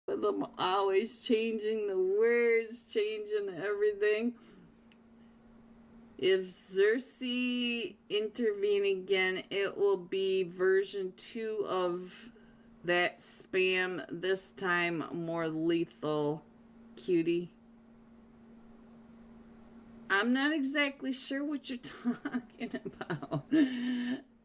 with them always changing the words, changing everything. If Xerxes intervene again, it will be version 2 of that spam, this time more lethal, cutie. I'm not exactly sure what you're talking about.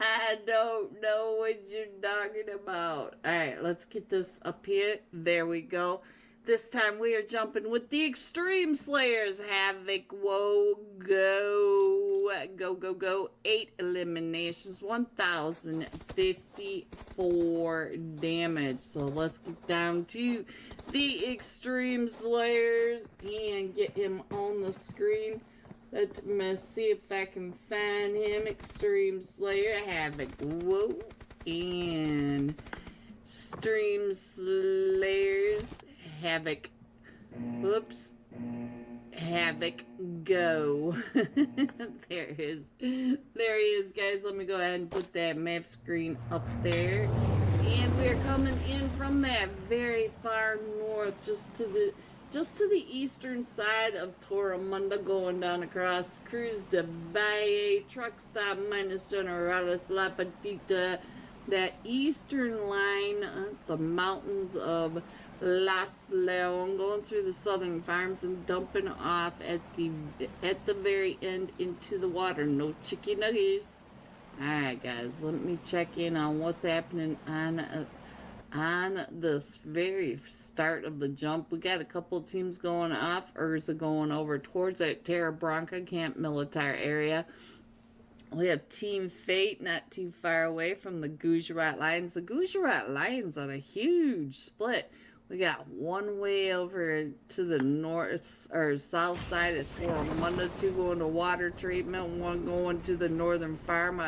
I don't know what you're talking about. Alright, let's get this up here. There we go. This time we are jumping with the Extreme Slayers. Havoc, whoa, go. Go, go, go. 8 eliminations, 1,054 damage. So let's get down to the Extreme Slayers and get him on the screen. Let me see if I can find him. Extreme Slayer, Havoc, whoa. And Extreme Slayers, Havoc, whoops, Havoc, go. There he is. There he is, guys. Let me go ahead and put that map screen up there. And we're coming in from that very far north, just to the eastern side of Torremunda, going down across Cruz de Valle, truck stop minus Generalis La Petita, that eastern line, the mountains of Las Leon, going through the southern farms and dumping off at the very end into the water. No chicken nuggets. Alright guys, let me check in on what's happening on this very start of the jump. We got a couple teams going off. Urza going over towards that Terra Branca Camp Militar area. We have Team Fate not too far away from the Gujarat Lions. The Gujarat Lions on a huge split. We got one way over to the north or south side of Torremunda, 2 going to water treatment, 1 going to the northern farm,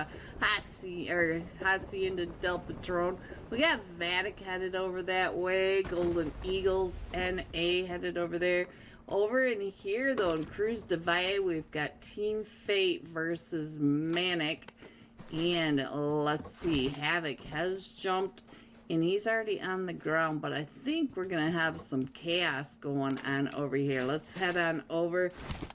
Hacienda del Patron. We got Vatic headed over that way, Golden Eagles NA headed over there. Over in here though, in Cruz de Valle, we've got Team Fate versus Manic. And let's see, Havoc has jumped and he's already on the ground, but I think we're gonna have some chaos going on over here. Let's head on over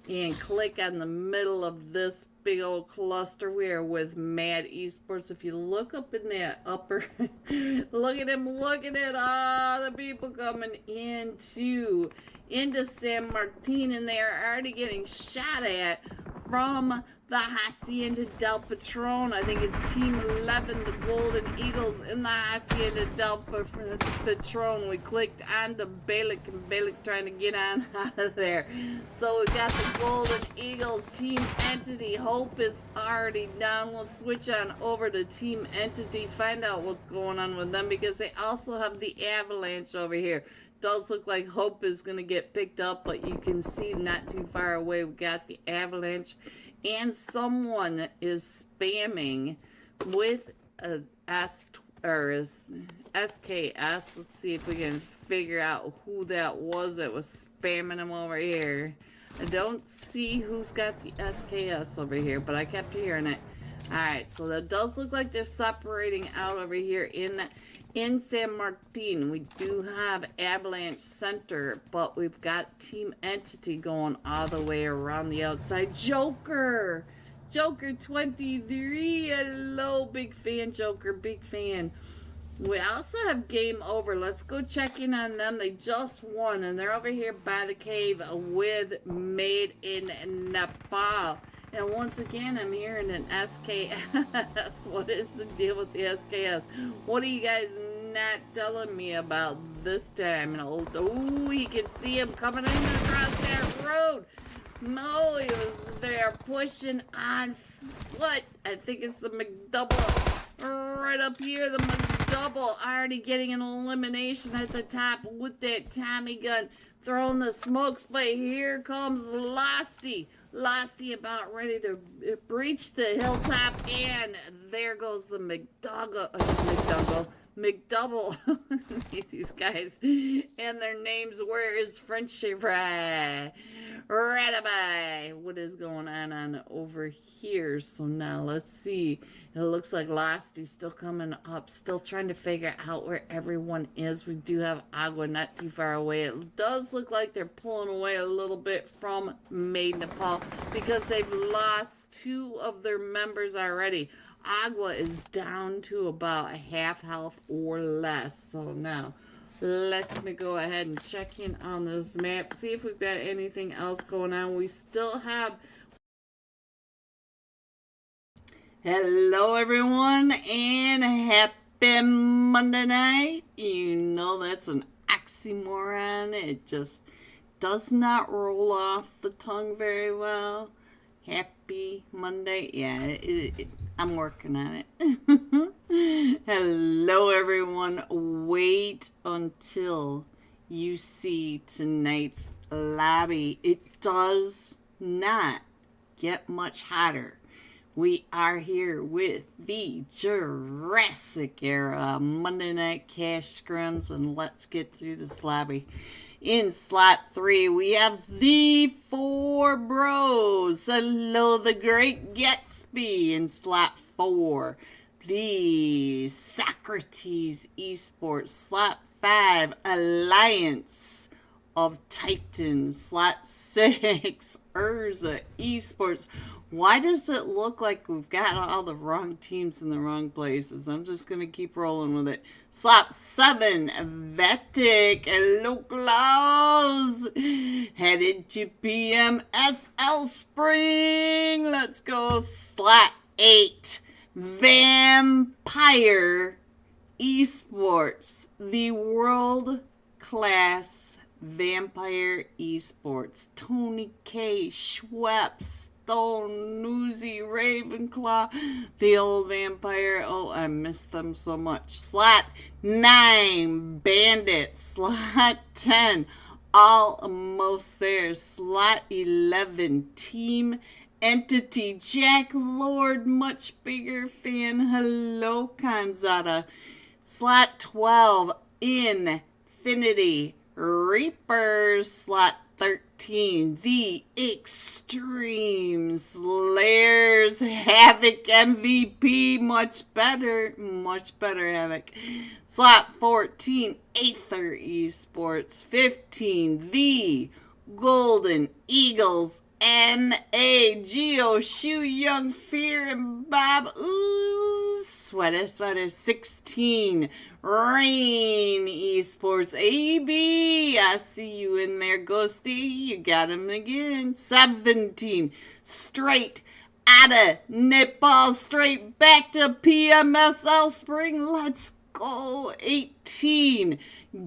and click on the middle of this big old cluster. We are with Mad Esports. If you look up in that upper look at him looking at all the people coming into San Martin, and they are already getting shot at from the Hacienda del Patron. I think it's Team 11, the Golden Eagles, in the Hacienda del Patron. We clicked on to Balik, and Balik trying to get on out of there. So we got the Golden Eagles, Team Entity. Hope is already down. We'll switch on over to Team Entity, find out what's going on with them, because they also have the Avalanche over here. Does look like Hope is going to get picked up, but you can see not too far away we got the Avalanche, and someone is spamming with a SKS. Let's see if we can figure out who that was that was spamming them over here. I don't see who's got the SKS over here, but I kept hearing it. Alright, so that does look like they're separating out over here in San Martin. We do have Avalanche Center, but we've got Team Entity going all the way around the outside. Joker 23, hello, big fan, Joker, big fan. We also have Game Over. Let's go check in on them. They just won, and they're over here by the cave with Made in Nepal. And once again, I'm hearing an SKS. What is the deal with the SKS? What are you guys not telling me about this time? Oh, you can see him coming in across that road. No, he was there pushing on foot. I think it's the McDouble right up here. The McDouble already getting an elimination at the top with that Tommy gun, throwing the smokes. But here comes Losty. Losty about ready to breach the hilltop, and there goes the McDouble. These guys and their names were is French fry. Rataby. What is going on over here? So now let's see. It looks like Losty's still coming up, still trying to figure out where everyone is. We do have Agua not too far away. It does look like they're pulling away a little bit from Made Nepal because they've lost 2 of their members already. Agua is down to about a half health or less. So now, let me go ahead and check in on this map, see if we've got anything else going on. We still have... Hello everyone, and happy Monday night. You know that's an oxymoron. It just does not roll off the tongue very well. Happy Monday. Yeah, I'm working on it. Hello everyone. Wait until you see tonight's lobby. It does not get much hotter. We are here with the Jurassic era Monday Night Cash Scrims, and let's get through this lobby. In slot 3, we have the 4 Bros. Hello, the Great Gatsby. In slot 4, the Socrates Esports. Slot 5, Alliance of Titans. Slot 6, Urza Esports. Why does it look like we've got all the wrong teams in the wrong places? I'm just going to keep rolling with it. Slot 7, Vetic. Hello, Klaus. Headed to PMSL Spring. Let's go. Slot 8, Vampire Esports. The world-class Vampire Esports. Tony K, Schweppes, Stone, Newsy, Ravenclaw, the old Vampire. Oh, I miss them so much. Slot 9, Bandit. Slot 10, almost there. Slot 11, Team Entity. Jack Lord, much bigger fan. Hello, Kanzada. Slot 12, Infinity Reapers. Slot 13, the Extreme Slayers. Havoc MVP, much better Havoc. Slot 14, Aether Esports. 15, the Golden Eagles. N.A. Geo, Shu, Young, Fear, and Bob. Ooh, sweater. 16, Rain Esports. A.B. I see you in there, Ghosty. You got him again. 17, straight out of Nepal, straight back to PMSL Spring. Let's go. 18,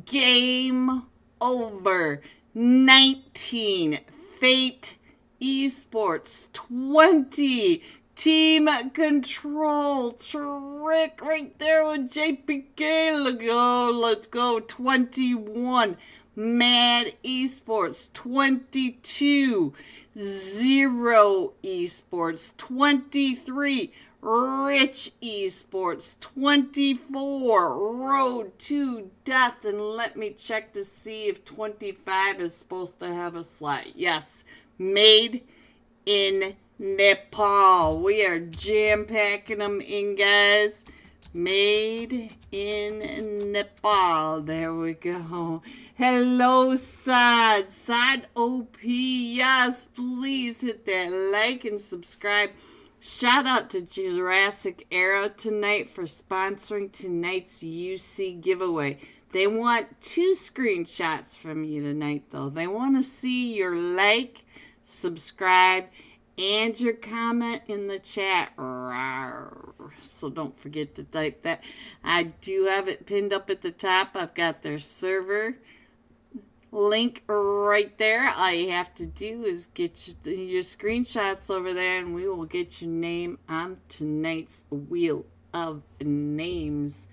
game over. 19, Fate Esports. 20, Team Control. Trick right there with JPK. Let's go. 21, Mad Esports. 22, Zero Esports. 23, Rich Esports. 24, Road to Death. And let me check to see if 25 is supposed to have a slot. Yes, Made in Nepal. We are jam-packing them in, guys. Made in Nepal. There we go. Hello, Sad. Sad OP. Yes, please hit that like and subscribe. Shout out to Jurassic Era tonight for sponsoring tonight's UC giveaway. They want 2 screenshots from you tonight, though. They want to see your like, subscribe, and your comment in the chat. So don't forget to type that. I do have it pinned up at the top. I've got their server link right there. All you have to do is get your screenshots over there, and we will get your name on tonight's Wheel of Names.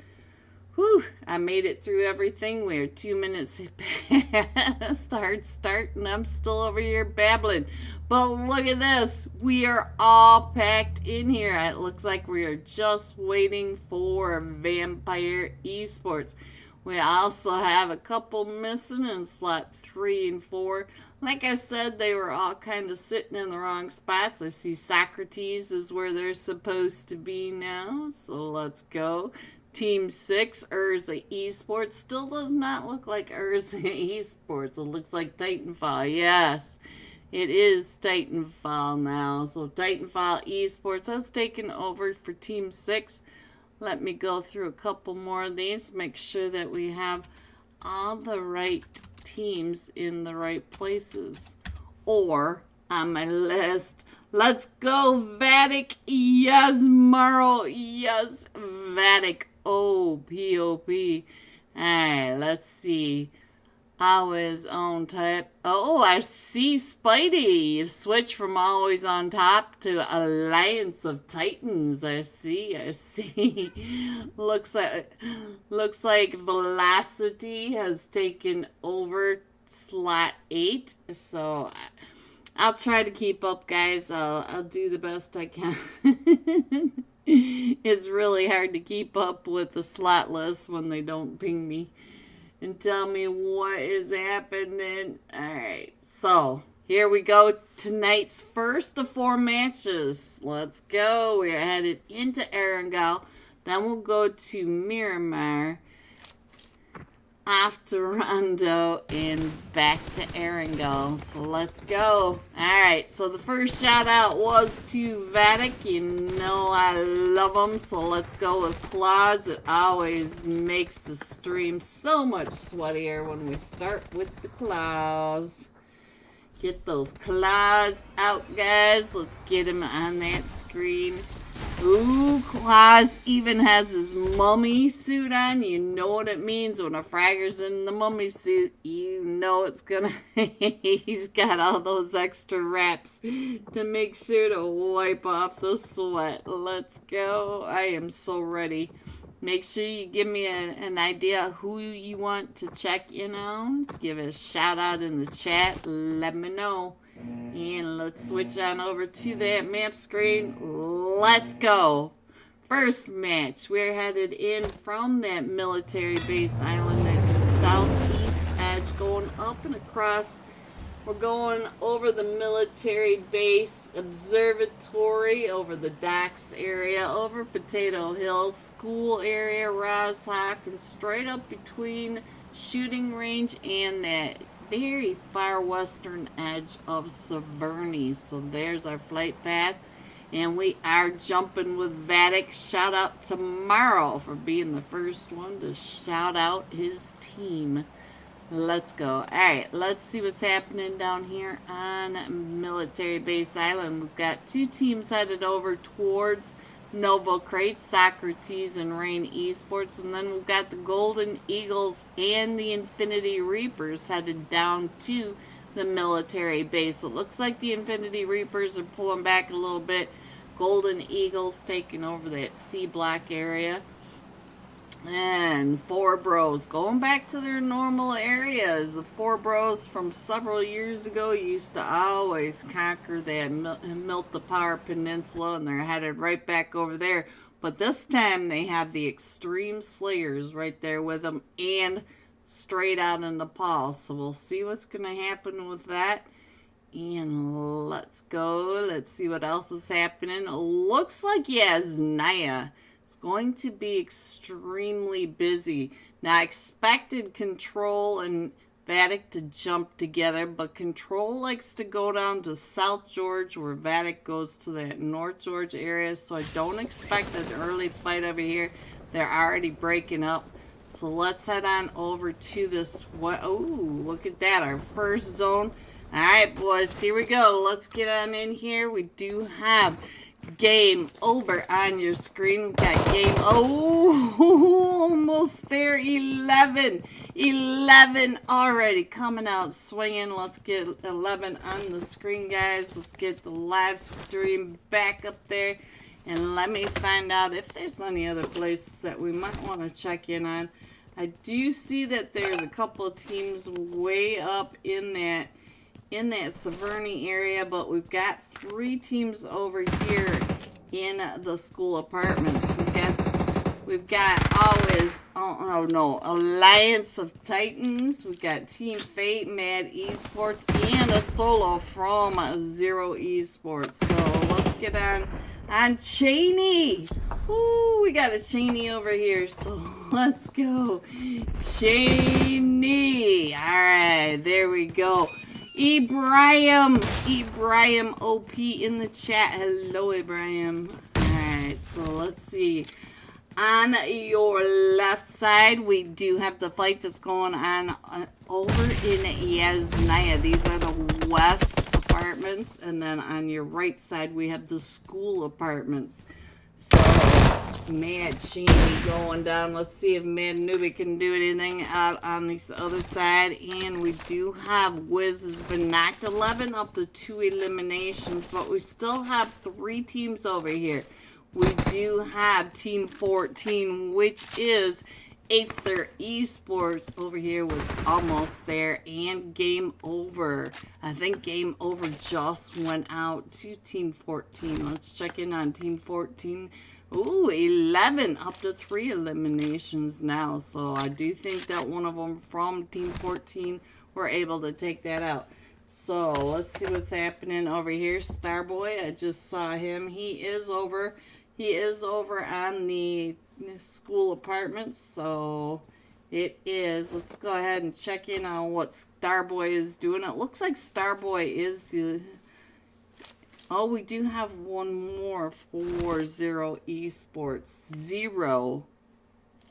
Whew, I made it through everything. We're 2 minutes past hard start, and I'm still over here babbling. But look at this. We are all packed in here. It looks like we are just waiting for Vampire Esports. We also have a couple missing in slot 3 and 4. Like I said, they were all kind of sitting in the wrong spots. I see Socrates is where they're supposed to be now. So let's go. Team 6, Urza Esports. Still does not look like Urza Esports. It looks like Titanfall. Yes, it is Titanfall now. So Titanfall Esports has taken over for Team 6. Let me go through a couple more of these. Make sure that we have all the right teams in the right places. Or on my list. Let's go, Vatic. Yes, Morrow. Yes, Vatic. Oh, POP. Alright, let's see. Always on top. Oh, I see Spidey. You've switched from always on top to Alliance of Titans. I see. Looks like Velocity has taken over slot 8. So I'll try to keep up, guys. I'll do the best I can. It's really hard to keep up with the slot list when they don't ping me and tell me what is happening. Alright, so here we go. Tonight's first of 4 matches. Let's go. We're headed into Erangel. Then we'll go to Miramar, off to Rondo, and back to Erangel. So let's go. Alright, so the first shout out was to Vatic. You know I love them. So let's go with Claws. It always makes the stream so much sweatier when we start with the Claws. Get those claws out, guys. Let's get him on that screen. Ooh, Claus even has his mummy suit on. You know what it means when a fragger's in the mummy suit. You know it's gonna... He's got all those extra wraps to make sure to wipe off the sweat. Let's go. I am so ready. Make sure you give me an idea of who you want to check in on. Give a shout out in the chat. Let me know. And let's switch on over to that map screen. Let's go. First match. We're headed in from that military base island at the southeast edge. Going up and across. We're going over the military base observatory, over the docks area, over Potato Hill, school area, Roshawk, and straight up between shooting range and that very far western edge of Severny. So there's our flight path. And we are jumping with Vatic. Shout out to Morrow for being the first one to shout out his team. Let's go. Alright, let's see what's happening down here on Military Base Island. We've got 2 teams headed over towards Novo Crate, Socrates and Rain Esports. And then we've got the Golden Eagles and the Infinity Reapers headed down to the military base. It looks like the Infinity Reapers are pulling back a little bit. Golden Eagles taking over that C block area. And 4 Bros going back to their normal areas. The 4 Bros from several years ago used to always conquer that Miltapar Peninsula, and they're headed right back over there. But this time they have the Extreme Slayers right there with them and straight out in Nepal. So we'll see what's going to happen with that. And let's go. Let's see what else is happening. It looks like Naya going to be extremely busy. Now, I expected Control and Vatic to jump together, but Control likes to go down to South George, where Vatic goes to that North George area, so I don't expect an early fight over here. They're already breaking up. So let's head on over to this. Oh, look at that, our first zone. Alright, boys, here we go. Let's get on in here. We do have game over on your screen. We've got game, almost there. 11 already coming out swinging. Let's get 11 on the screen, guys. Let's get the live stream back up there, and let me find out if there's any other places that we might want to check in on. I do see that there's a couple of teams way up in that Severny area, but we've got 3 teams over here in the school apartments. We've got always, oh no, Alliance of Titans. We've got Team Fate, Mad Esports, and a solo from Zero Esports. So let's get on Cheney. Ooh, we got a Cheney over here. So let's go. Cheney. All right, there we go. Ibrahim OP in the chat. Hello, Ibrahim. All right, so let's see. On your left side, we do have the fight that's going on over in Yasnaya. These are the West apartments. And then on your right side, we have the school apartments. So, Mad Cheney going down. Let's see if Mad Newbie can do anything out on this other side. And we do have Wiz has been knocked 11 up to 2 eliminations. But we still have 3 teams over here. We do have Team 14, which is Aether Esports over here with almost there, and Game Over. I think Game Over just went out to Team 14. Let's check in on Team 14. Ooh, 11 up to 3 eliminations now. So I do think that one of them from Team 14 were able to take that out. So let's see what's happening over here. Starboy, I just saw him. He is over on the school apartments, so it is. Let's go ahead and check in on what Starboy is doing. It looks like Starboy is the... Oh, we do have one more for Zero Esports. Zero.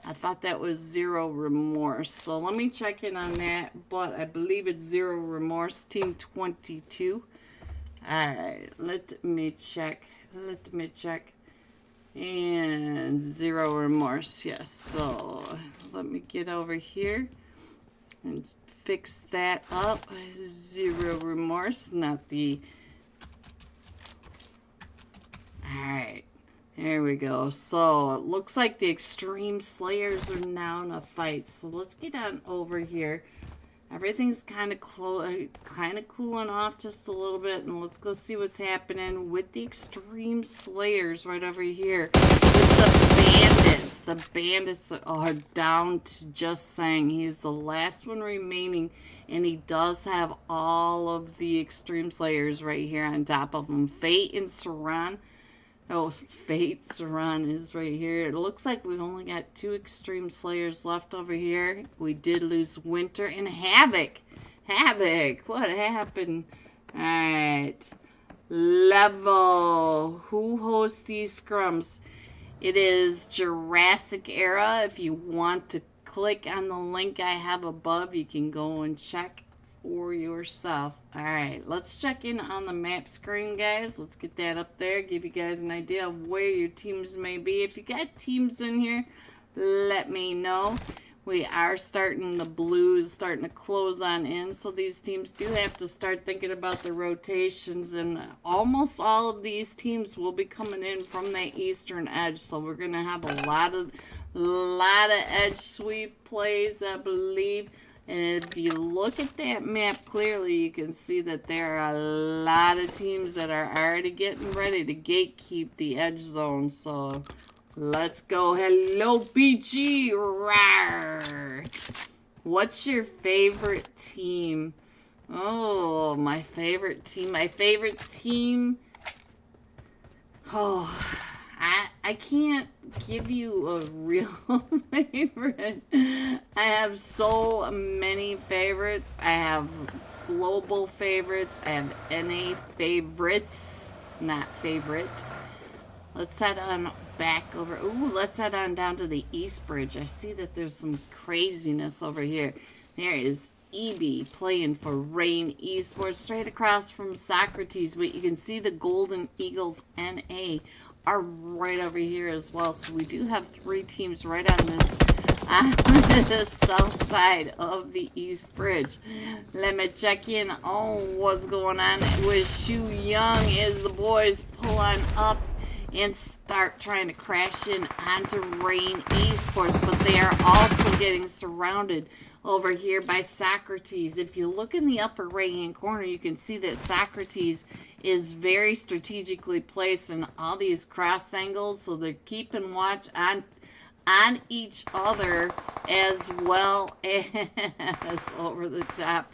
I thought that was Zero Remorse. So let me check in on that, but I believe it's Zero Remorse, Team 22. Alright, let me check. And Zero Remorse, yes. So let me get over here and fix that up. Zero Remorse, not the... Alright, there we go. So it looks like the Extreme Slayers are now in a fight. So let's get on over here. Everything's kind of cooling off just a little bit, and let's go see what's happening with the Extreme Slayers right over here. With the Bandits. The Bandits are down to just saying he's the last one remaining, and he does have all of the Extreme Slayers right here on top of him. Fate and Saran. Oh, Fate Saran is right here. It looks like we've only got 2 Extreme Slayers left over here. We did lose Winter and Havoc. Havoc, what happened? Alright. Level. Who hosts these scrums? It is Jurassic Era. If you want to click on the link I have above, you can go and check for yourself. Alright, let's check in on the map screen, guys. Let's get that up there, give you guys an idea of where your teams may be. If you got teams in here, let me know. We are starting, the blue is starting to close on in, so these teams do have to start thinking about the rotations, and almost all of these teams will be coming in from the eastern edge, so we're going to have a lot of edge sweep plays, I believe. And if you look at that map clearly, you can see that there are a lot of teams that are already getting ready to gatekeep the edge zone. So let's go. Hello, BG. Rawr. What's your favorite team? Oh, my favorite team. My favorite team. Oh, I can't give you a real favorite. I have so many favorites. I have global favorites. I have NA favorites, not favorite. Let's head on back over. Ooh, let's head on down to the East Bridge. I see that there's some craziness over here. There is EB playing for Rain Esports straight across from Socrates. But you can see the Golden Eagles NA are right over here as well. So we do have 3 teams right on the south side of the East Bridge. Let me check in on what's going on with Shu Young as the boys pull on up and start trying to crash in onto Rain Esports, but they are also getting surrounded over here by Socrates. If you look in the upper right hand corner, you can see that Socrates is very strategically placed in all these cross angles, so they're keeping watch on each other as well as over the top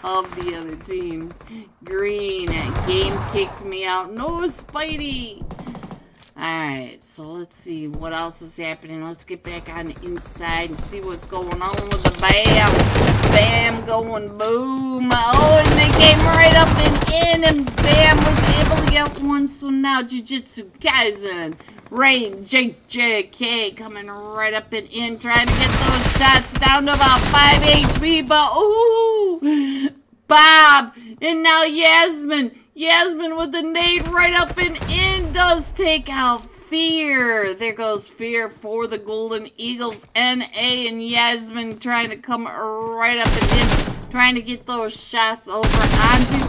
of the other teams. Green, game kicked me out. No, Spidey! Alright, so let's see what else is happening. Let's get back on the inside and see what's going on with the Bam. Bam going boom. Oh, and they came right up and in, and Bam was able to get one. So now Jujutsu Kaisen, Rain, JJK coming right up and in, trying to get those shots down to about 5 HP. But, ooh, Bob, and now Yasmin. Yasmin with the nade right up and in does take out Fear. There goes Fear for the Golden Eagles. NA and Yasmin trying to come right up and in, trying to get those shots over onto.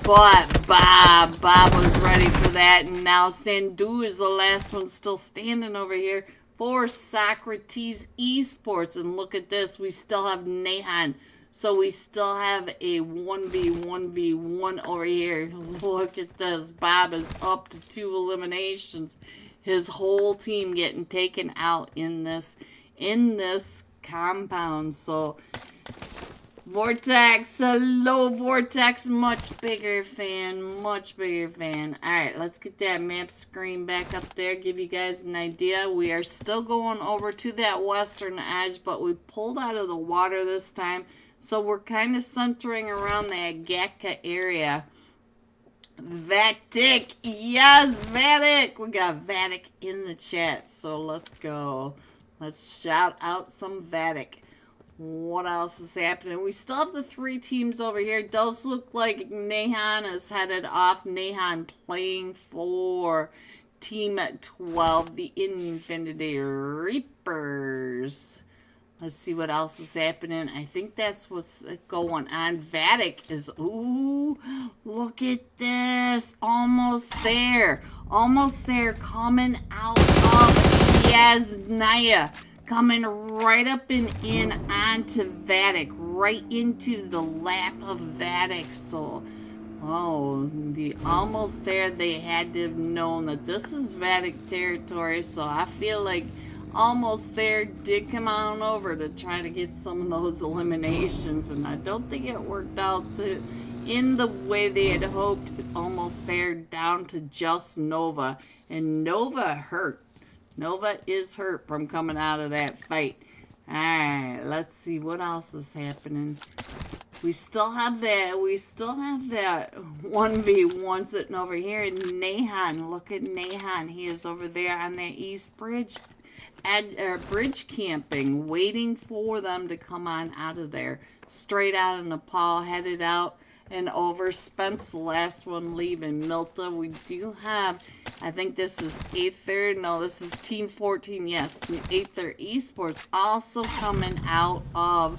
But Bob was ready for that. And now Sandu is the last one still standing over here for Socrates Esports. And look at this. We still have Nehan. So we still have a 1v1v1 over here. Look at this. Bob is up to 2 eliminations. His whole team getting taken out in this compound. So Vortex, hello Vortex, much bigger fan. Alright, let's get that map screen back up there, give you guys an idea. We are still going over to that western edge, but we pulled out of the water this time. So we're kind of centering around that Gatka area. Vatic, yes, Vatic. We got Vatic in the chat, so let's go. Let's shout out some Vatic. What else is happening? We still have the 3 teams over here. It does look like Nehan is headed off. Nehan playing for Team 12, the Infinity Reapers. Let's see what else is happening. I think that's what's going on. Vatic is, ooh, look at this. Almost there. Almost there. Coming out of Yasnaya. Coming right up and in onto Vatic. Right into the lap of Vatic. So, oh, the almost there, they had to have known that this is Vatic territory. So I feel like almost there did come on over to try to get some of those eliminations, and I don't think it worked out in the way they had hoped. Almost there down to just Nova, and Nova hurt. Nova is hurt from coming out of that fight. Alright, let's see what else is happening. We still have that 1v1 sitting over here, and Nehan, look at Nehan, he is over there on that east bridge. Bridge camping, waiting for them to come on out of there. Straight out of Nepal, headed out and over. Spence, the last one leaving. Milta, we do have, I think this is Aether. No, this is Team 14. Yes, Aether Esports also coming out of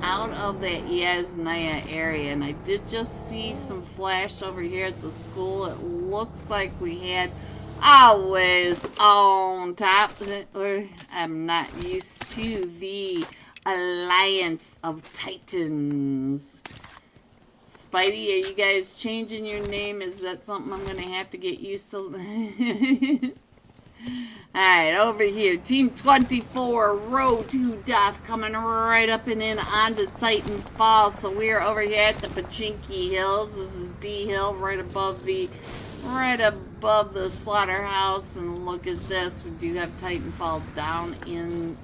that Yasnaya area. And I did just see some flash over here at the school. It looks like we had always on top, or I'm not used to the Alliance of Titans. Spidey, are you guys changing your name? Is that something I'm gonna have to get used to? Alright, over here, Team 24, Road to Death, coming right up and in onto Titanfall. So we're over here at the Pachinki Hills. This is D Hill, right above the slaughterhouse. And look at this, we do have Titanfall down in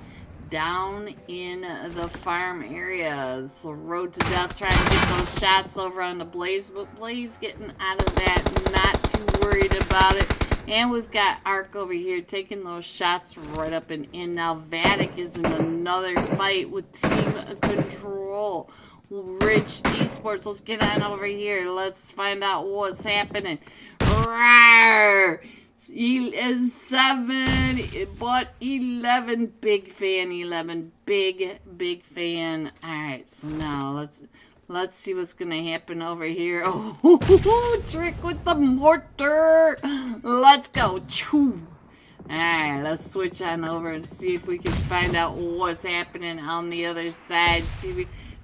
the farm area. So Road to Death, trying to get those shots over on the Blaze, but Blaze getting out of that, not too worried about it. And we've got Ark over here taking those shots right up and in. Now Vatic is in another fight with Team Control. Rich Esports, let's get on over here. Let's find out what's happening. Rawr! 7, but 11, big fan, 11, big fan. Alright, so now let's see what's gonna happen over here. Oh, trick with the mortar. Let's go. Alright, let's switch on over and see if we can find out what's happening on the other side.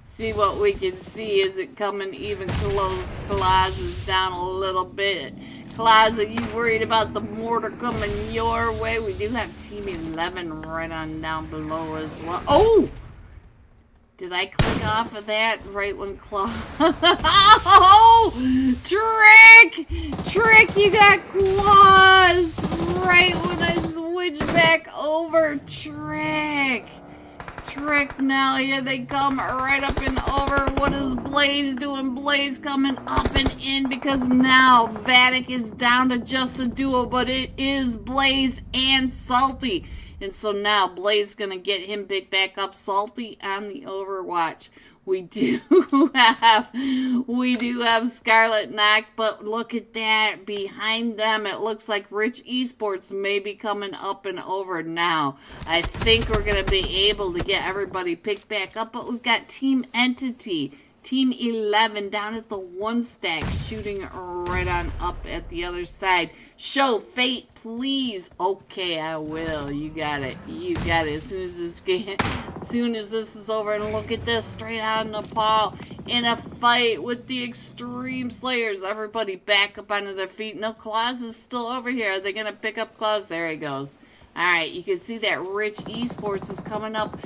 See what we can see. Is it coming even close? Claus is down a little bit. Claus, are you worried about the mortar coming your way? We do have Team 11 right on down below as well. Oh! Did I click off of that right when Claus... Oh! Trick! Trick, you got Claus! Right when I switch back over. Trick! Trick, now here they come right up and over. What is Blaze doing? Blaze coming up and in because now Vatic is down to just a duo, but it is Blaze and Salty. And so now Blaze gonna get him picked back up. Salty on the Overwatch. We do have Scarlet Knock, but look at that. Behind them, it looks like Rich Esports may be coming up and over now. I think we're going to be able to get everybody picked back up, but we've got Team Entity, Team 11 down at the 1 stack, shooting right on up at the other side. Show Fate, please. Okay, I will. You got it. You got it. As soon as this is over, and look at this, straight out in Nepal in a fight with the Extreme Slayers. Everybody back up onto their feet. No, Claus is still over here. Are they gonna pick up Claus? There he goes. Alright, you can see that Rich Esports is coming up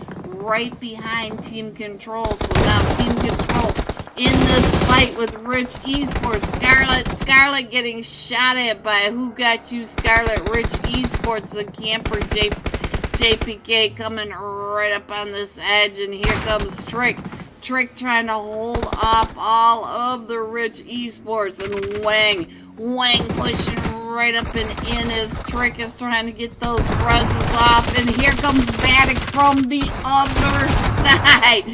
right behind Team Control. So now Team Control in this fight with Rich Esports. Scarlet getting shot at by Who Got You, Scarlet. Rich Esports, a camper, JPK coming right up on this edge. And here comes Trick. Trick trying to hold off all of the Rich Esports. And Wang pushing right up and in as Trick is trying to get those presses off. And here comes Vatic from the other side.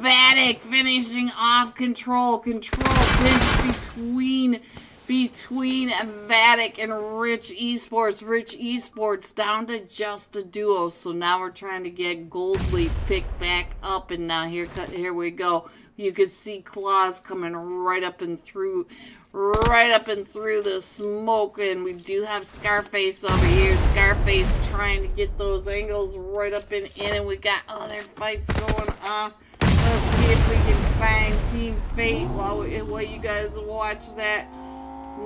Vatic finishing off Control. Control pinch between Vatic and Rich Esports. Rich Esports down to just a duo. So now we're trying to get Goldleaf picked back up. And now here we go. You can see Claus coming right up and through the smoke. And we do have Scarface over here. Scarface trying to get those angles right up and in. And we got other fights going on. Let's see if we can find Team Fate while you guys watch that.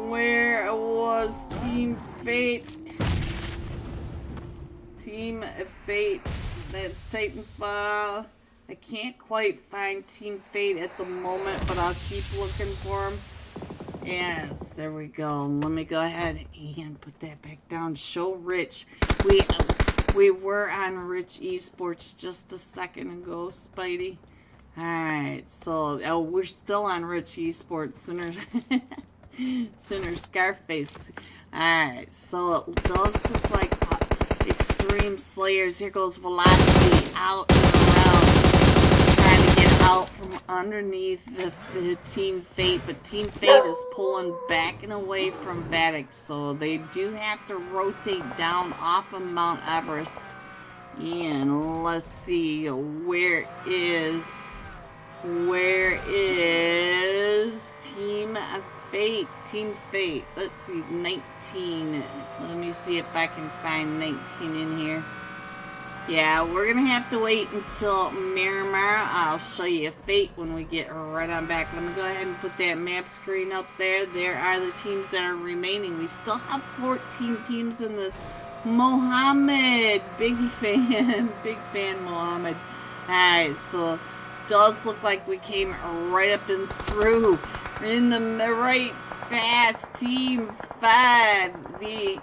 Where was Team Fate? Team Fate. That's Titanfall. I can't quite find Team Fate at the moment, but I'll keep looking for them. Yes, there we go. Let me go ahead and put that back down. Show Rich. We were on Rich Esports just a second ago, Spidey. Alright, so we're still on Rich Esports. Sinner Scarface. Alright, so it does look like Extreme Slayers. Here goes Velocity out and around. Trying to get out from underneath the Team Fate. But Team Fate is pulling back and away from Vatic. So they do have to rotate down off of Mount Everest. And let's see, where is Team Fate? Team Fate. Let's see, 19. Let me see if I can find 19 in here. Yeah, we're gonna have to wait until Miramar. I'll show you Fate when we get right on back. Let me go ahead and put that map screen up there. There are the teams that are remaining. We still have 14 teams in this. Mohammed, big fan Mohammed. Alright, so does look like we came right up and through in the right past Team 5, the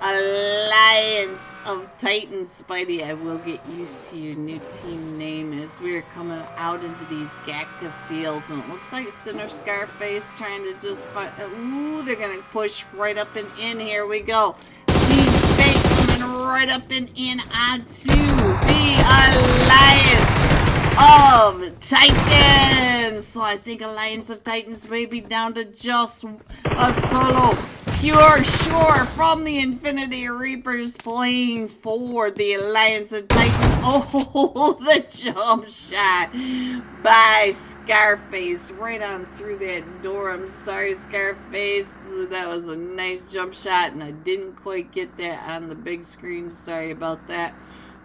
Alliance of Titans. Spidey, I will get used to your new team name as we're coming out into these Gatka fields, and it looks like Sinner Scarface trying to just fight. Ooh, they're gonna push right up and in. Here we go. Team Fate coming right up and in onto the Alliance of Titans. So I think Alliance of Titans may be down to just a solo Pure Shore from the Infinity Reapers playing for the Alliance of Titans. Oh, the jump shot by Scarface right on through that door. I'm sorry, Scarface. That was a nice jump shot, and I didn't quite get that on the big screen. Sorry about that.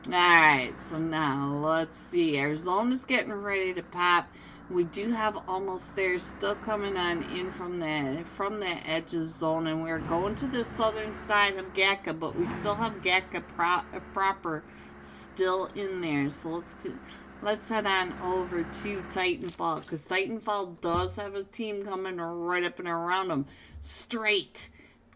Alright, so now let's see. Our zone is getting ready to pop. We do have almost there, still coming on in from that edge of zone, and we're going to the southern side of Gaka, but we still have Gaka proper still in there. So let's head on over to Titanfall, because Titanfall does have a team coming right up and around them, straight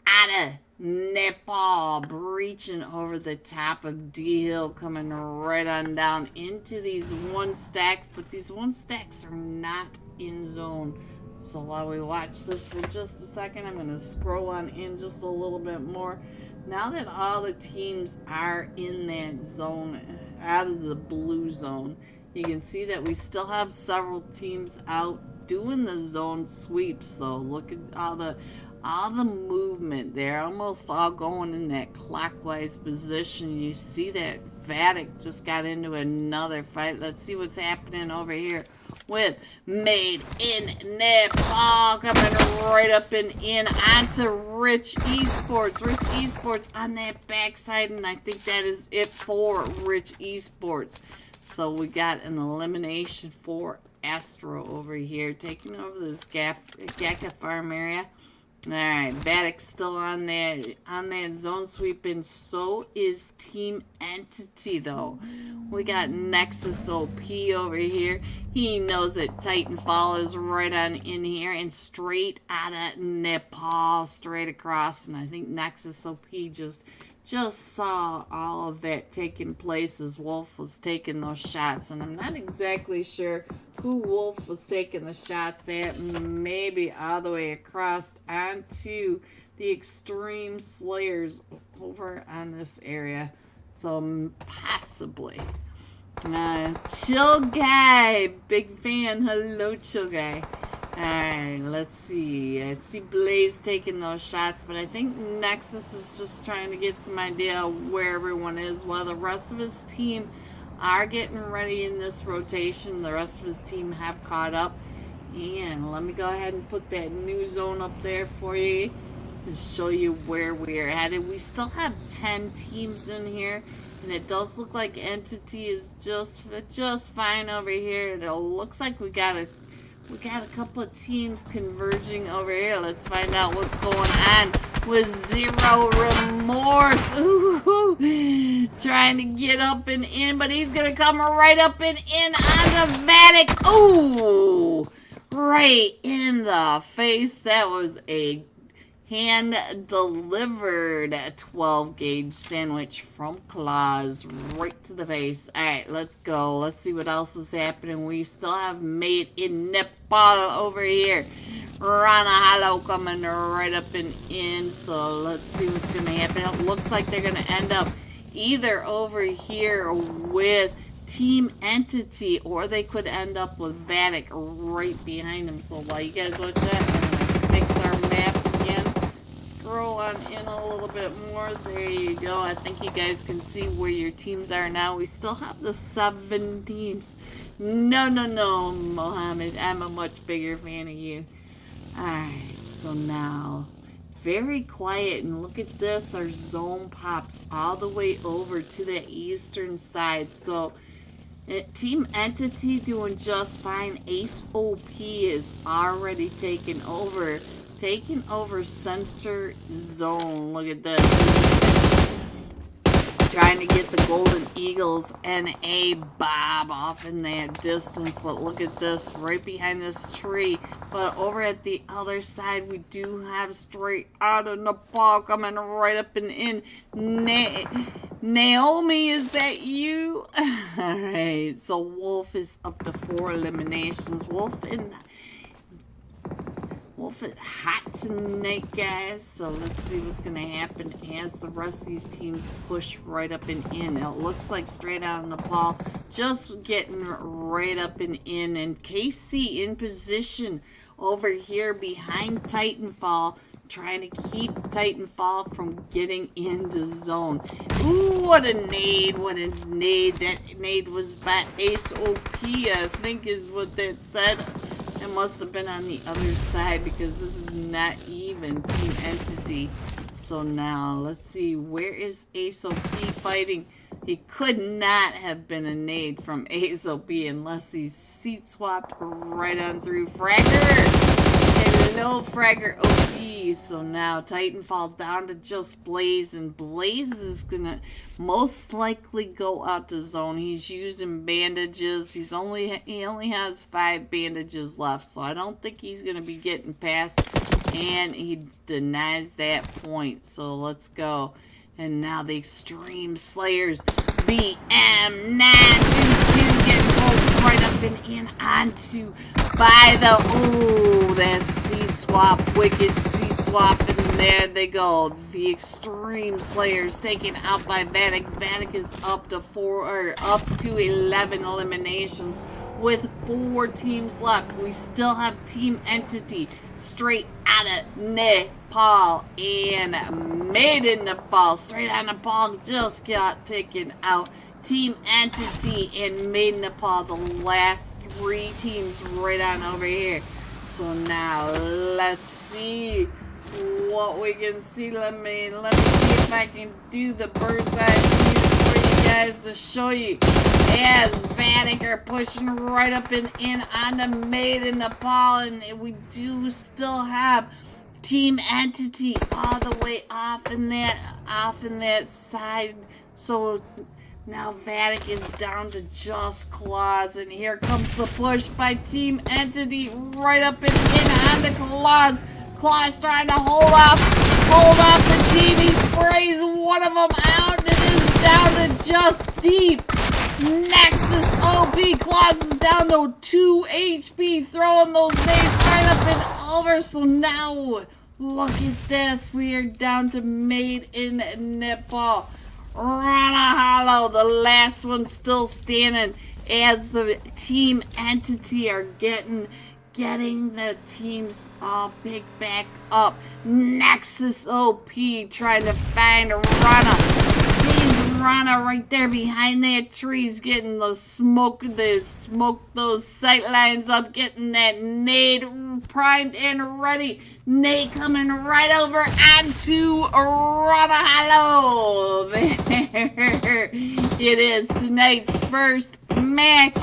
out of Nepal, breaching over the top of D Hill, coming right on down into these 1 stacks, but these 1 stacks are not in zone. So while we watch this for just a second, I'm going to scroll on in just a little bit more. Now that all the teams are in that zone, out of the blue zone, you can see that we still have several teams out doing the zone sweeps, though. Look at all the movement there, almost all going in that clockwise position. You see that Vatic just got into another fight. Let's see what's happening over here with Made in Nepal, coming right up and in onto Rich Esports. Rich Esports on that backside, and I think that is it for Rich Esports. So we got an elimination for Astro over here, taking over this Gaka farm area. Alright, Vadic's still on that zone sweep, and so is Team Entity, though. We got Nexus OP over here. He knows that Titanfall is right on in here, and straight out of Nepal, straight across. And I think Nexus OP just saw all of that taking place as Wolf was taking those shots. And I'm not exactly sure who Wolf was taking the shots at. Maybe all the way across onto the Extreme Slayers over on this area. So possibly. Chill Guy, big fan. Hello, Chill Guy. Alright, let's see. I see Blaze taking those shots, but I think Nexus is just trying to get some idea of where everyone is, while the rest of his team are getting ready in this rotation. The rest of his team have caught up. And let me go ahead and put that new zone up there for you to show you where we are headed. We still have 10 teams in here, and it does look like Entity is just fine over here. It looks like we got a couple of teams converging over here. Let's find out what's going on with Zero Remorse. Ooh, trying to get up and in, but he's going to come right up and in onto Vatic. Ooh, right in the face. That was a hand-delivered 12-gauge sandwich from Claus right to the face. Alright, let's go. Let's see what else is happening. We still have Made in Nepal over here. Rana Hollow coming right up and in. So let's see what's going to happen. It looks like they're going to end up either over here with Team Entity, or they could end up with Vatic right behind them. So while you guys watch that, I'm going to fix our map again. Scroll on in a little bit more. There you go. I think you guys can see where your teams are now. We still have the 7 teams. No, Mohammed. I'm a much bigger fan of you. Alright, so now, very quiet, and look at this. Our zone pops all the way over to the eastern side. So, Team Entity doing just fine. Ace OP is already taken over center zone. Look at this. Trying to get the Golden Eagles and a Bob off in that distance. But look at this, right behind this tree. But over at the other side, we do have straight out of Nepal coming right up and in. Naomi, is that you? Alright, so Wolf is up to 4 eliminations. Wolf it hot tonight, guys. So let's see what's going to happen as the rest of these teams push right up and in. It looks like straight out of Nepal just getting right up and in. And KC in position over here behind Titanfall, trying to keep Titanfall from getting into zone. Ooh, what a nade. That nade was by Ace OP, I think is what that said. It must have been on the other side, because this is not even Team Entity. So now, let's see. Where is Ace OP fighting? It could not have been a nade from ASOP unless he seat swapped right on through Fragger. Hello, Fragger OP. So now Titanfall down to just Blaze, and Blaze is gonna most likely go out to zone. He's using bandages. He only has 5 bandages left, so I don't think he's gonna be getting past. And he denies that point. So let's go. And now the Extreme Slayers, the M922 getting pulled right up and in onto by the, oh, that C-swap, wicked C-swap, and there they go. The Extreme Slayers taken out by Vatic. Vatic is up to 11 eliminations with 4 teams left. We still have Team Entity straight out of Nepal and Made in Nepal. Straight out of Nepal just got taken out. Team Entity and Made in Nepal, the last 3 teams right on over here. So now let's see what we can see. Let me see if I can do the bird's eye view for you guys to show you. As Vatic are pushing right up and in on the Made in Nepal, and we do still have Team Entity all the way off in that side. So now Vatic is down to just Claws, and here comes the push by Team Entity right up and in on the Claws. Claws trying to hold off the team. He sprays one of them out, and it is down to just Deep. Nexus OP. Claws is down to 2 HP, throwing those nades right up and over. So now, look at this. We are down to Made in Nepal. Rana Hollow, the last one still standing, as the Team Entity are getting the teams all picked back up. Nexus OP trying to find Rana. Sees Rana right there behind that tree. He's getting the smoke those sight lines up, getting that nade primed and ready. Nade coming right over onto Rana Hollow. There it is, tonight's first match.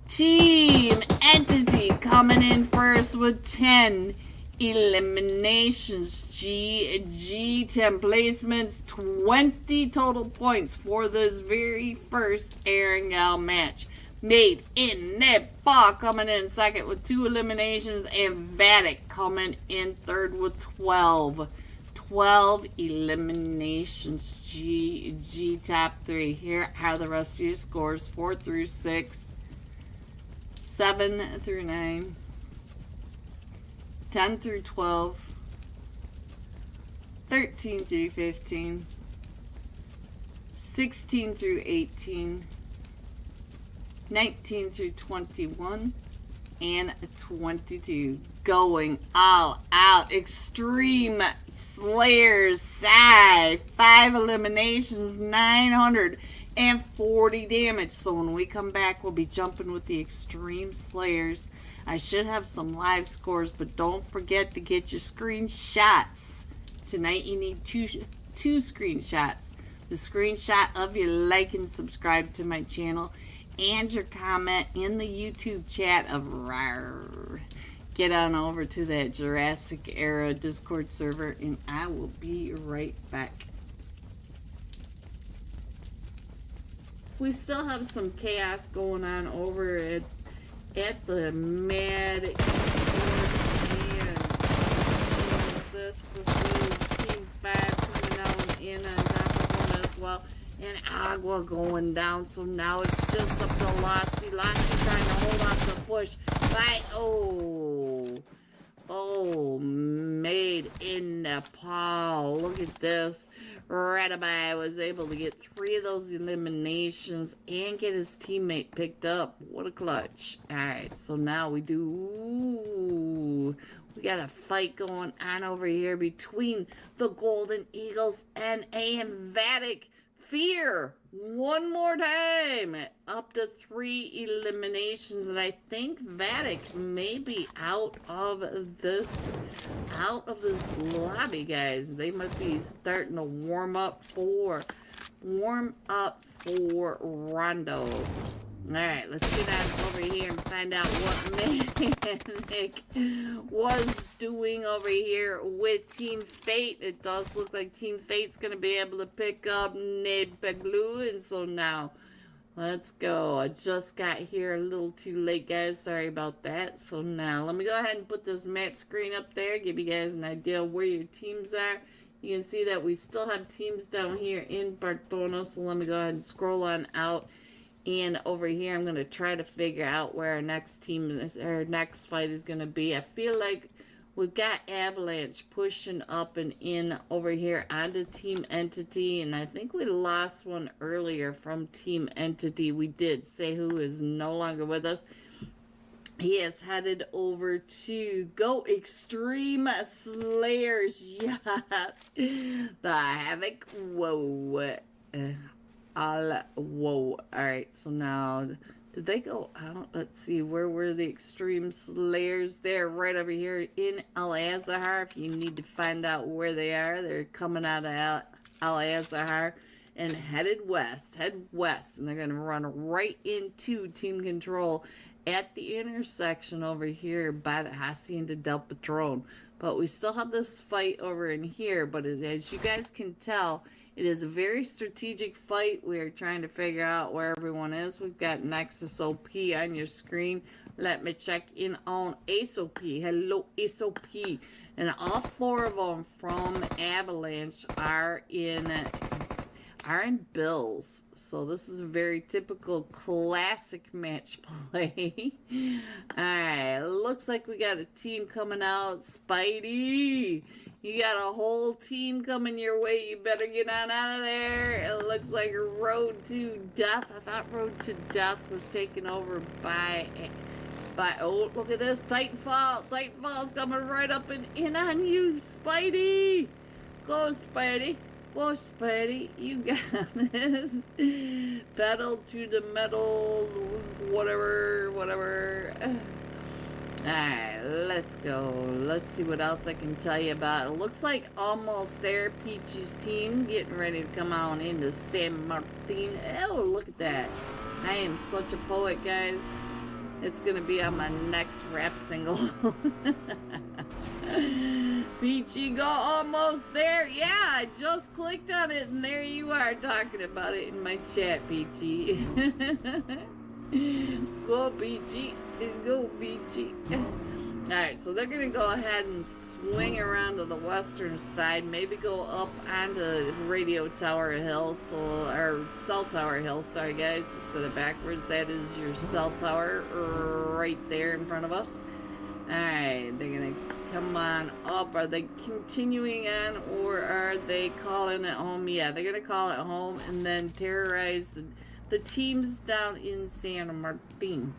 Team Entity coming in first with 10 eliminations. GG, 10 placements, 20 total points for this very first Erangel match. Made in Nepal coming in second with 2 eliminations, and Vatic coming in third with 12. 12 eliminations. GG, top 3. Here are the rest of your scores: 4 through 6. 7 through 9, 10 through 12, 13 through 15, 16 through 18, 19 through 21, and 22. Going all out. Extreme Slayers side. 5 eliminations, 940 damage. So when we come back, we'll be jumping with the Extreme Slayers. I should have some live scores, but don't forget to get your screenshots. Tonight you need two screenshots. The screenshot of your like and subscribe to my channel, and your comment in the YouTube chat of RAR. Get on over to that Jurassic era Discord server, and I will be right back. We still have some chaos going on over at the Mad. This is Team 5 coming out in on top of them as well. And Agua going down. So now it's just up to Losty. Losty trying to hold off the push. By, Made in Nepal. Look at this. Ratabai was able to get 3 of those eliminations and get his teammate picked up. What a clutch. Alright, so now we got a fight going on over here between the Golden Eagles and Vatic. Fear one more time, up to 3 eliminations, and I think Vatic may be out of this lobby, guys. They might be starting to warm up for warm up for Rondo. Alright, let's get on over here and find out what Manic was doing over here with Team Fate. It does look like Team Fate's going to be able to pick up Ned Beglu, and so now, let's go. I just got here a little too late, guys. Sorry about that. So now, let me go ahead and put this map screen up there, give you guys an idea of where your teams are. You can see that we still have teams down here in Bartona, so let me go ahead and scroll on out. And over here, I'm going to try to figure out where our next next fight is going to be. I feel like we've got Avalanche pushing up and in over here onto Team Entity. And I think we lost one earlier from Team Entity. We did. Sehu is no longer with us. He is headed over to Go Extreme Slayers. Yes. The Havoc. Whoa. Whoa. Alright, so now, did they go out? Let's see, where were the Extreme Slayers? They're right over here in Al-Azhar. If you need to find out where they are, they're coming out of Al-Azhar and headed west. Head west, and they're going to run right into Team Control at the intersection over here by the Hacienda del Patron. But we still have this fight over in here, but as you guys can tell, it is a very strategic fight. We are trying to figure out where everyone is. We've got Nexus OP on your screen. Let me check in on Ace OP. Hello, Ace OP. And all four of them from Avalanche are in Bills. So this is a very typical classic match play. Alright, looks like we got a team coming out. Spidey! You got a whole team coming your way. You better get on out of there. It looks like a Road to Death. I thought Road to Death was taken over by oh, look at this. Titanfall. Titanfall's coming right up and in on you, Spidey. Go, Spidey. Go, Spidey. You got this. Pedal to the metal. Whatever. Alright, let's go. Let's see what else I can tell you about. It looks like almost there. Peachy's team getting ready to come on into San Martin. Oh, look at that. I am such a poet, guys. It's going to be on my next rap single. Peachy, go almost there. Yeah, I just clicked on it and there you are talking about it in my chat, Peachy. Go, Peachy. Go, Peachy. Alright, so they're going to go ahead and swing around to the western side. Maybe go up onto Radio Tower Hill. Or Cell Tower Hill. Sorry, guys. Instead of backwards, that is your cell tower right there in front of us. Alright, they're going to come on up. Are they continuing on or are they calling it home? Yeah, they're going to call it home and then terrorize the teams down in San Martin.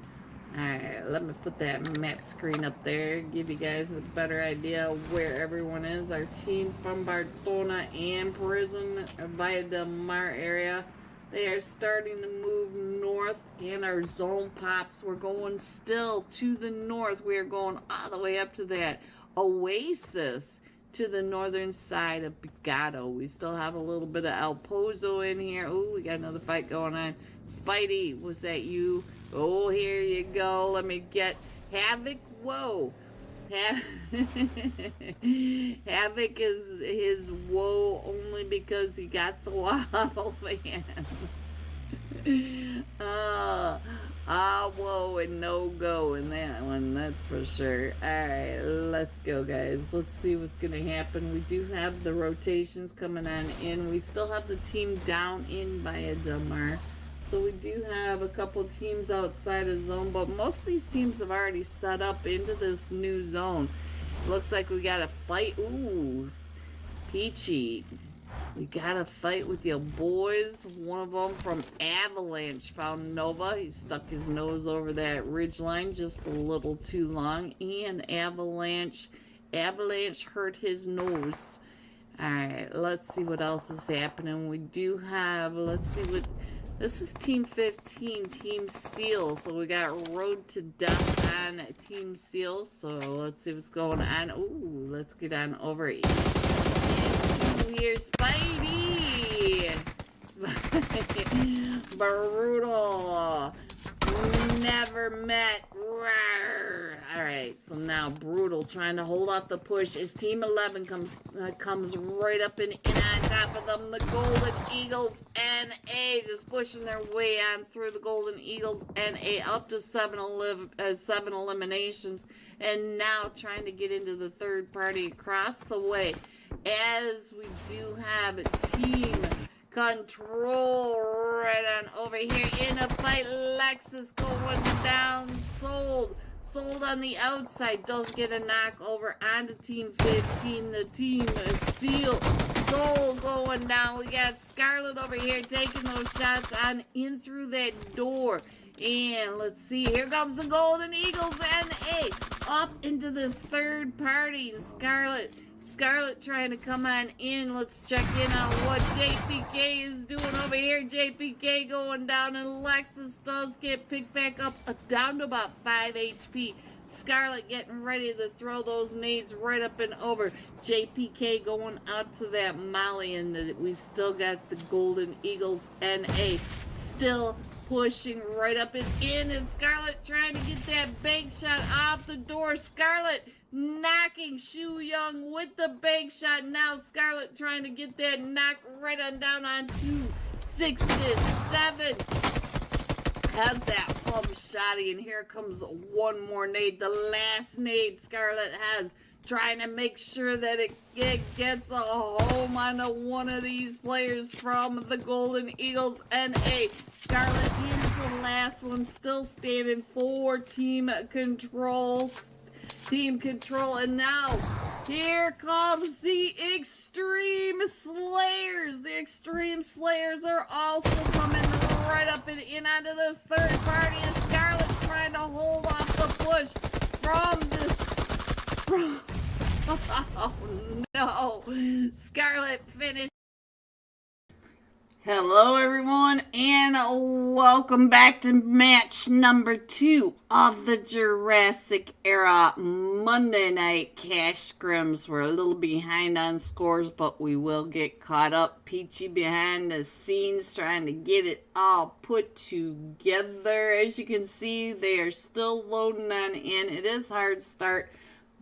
Alright, let me put that map screen up there, give you guys a better idea of where everyone is. Our team from Bartona and Prison via the Mar area. They are starting to move north and our zone pops. We're going still to the north. We are going all the way up to that oasis to the northern side of Bigado. We still have a little bit of El Pozo in here. Oh, we got another fight going on. Spidey, was that you? Oh, here you go. Let me get Havoc. Whoa. Havoc is his whoa only because he got the waddle fan. Whoa and no go in that one, that's for sure. Alright, let's go, guys. Let's see what's gonna happen. We do have the rotations coming on in. We still have the team down in Via Del Mar. So we do have a couple teams outside of zone, but most of these teams have already set up into this new zone. Looks like we got a fight. Ooh, Peachy. We got a fight with your boys. One of them from Avalanche found Nova. He stuck his nose over that ridge line just a little too long. And Avalanche hurt his nose. Alright, let's see what else is happening. We do have, let's see what... This is Team 15, Team Seal. So we got Road to Death on Team Seal. So let's see what's going on. Ooh, let's get on over here. Spidey! Brutal. Never met. Alright, so now Brutal trying to hold off the push as Team 11 comes right up and in on top of them. The Golden Eagles NA just pushing their way on through the Golden Eagles NA up to 7 eliminations. And now trying to get into the third party across the way, as we do have Team Control right on over here in a fight. Lexus going down. Sold on the outside. Does get a knock over onto Team 15. The Team Seal. Soul going down. We got Scarlet over here taking those shots on in through that door. And let's see. Here comes the Golden Eagles NA up into this third party. Scarlet trying to come on in. Let's check in on what JPK is doing over here. JPK going down, and Lexus does get picked back up down to about 5 HP. Scarlet getting ready to throw those nades right up and over. JPK going out to that Molly, and we still got the Golden Eagles NA still pushing right up and in, and Scarlet trying to get that bank shot off the door. Scarlet knocking Shu Young with the bank shot. Now Scarlet trying to get that knock right on down on 267. Has that pump shotty, and here comes one more nade. The last nade Scarlet has, trying to make sure that it gets a home on one of these players from the Golden Eagles NA. Scarlet is the last one, still standing for Team Control. And now here comes the Extreme Slayers. The Extreme Slayers are also coming right up and in onto this third party, and Scarlet's trying to hold off the push from this. Oh no! Scarlet finished. Hello everyone, and welcome back to match number 2 of the Jurassic Era Monday Night Cash Scrims. We're a little behind on scores, but we will get caught up. Peachy behind the scenes trying to get it all put together. As you can see, they are still loading on in. It is hard start,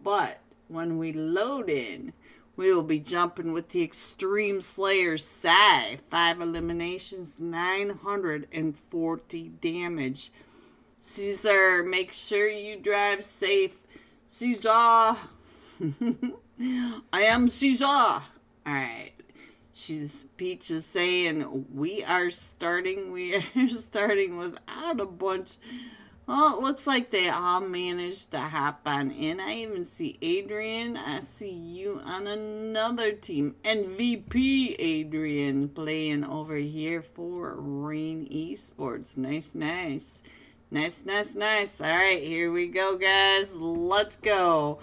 but when we load in, we will be jumping with the Extreme Slayers Psy. 5 eliminations, 940 damage. Caesar, make sure you drive safe. Caesar. I am Caesar. Alright. Peach is saying we are starting without a bunch. Well, it looks like they all managed to hop on in. I even see Adrian. I see you on another team. MVP Adrian playing over here for Rain Esports. Nice. Nice. All right, here we go, guys. Let's go.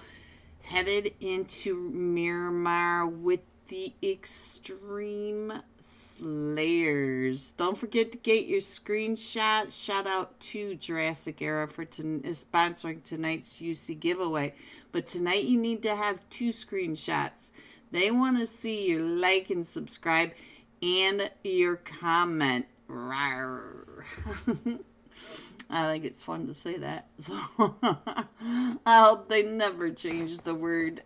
Headed into Miramar with the Extreme Slayers. Don't forget to get your screenshot. Shout out to Jurassic Era for sponsoring tonight's UC giveaway. But tonight you need to have 2 screenshots. They want to see your like and subscribe and your comment. I think it's fun to say that. So I hope they never change the word.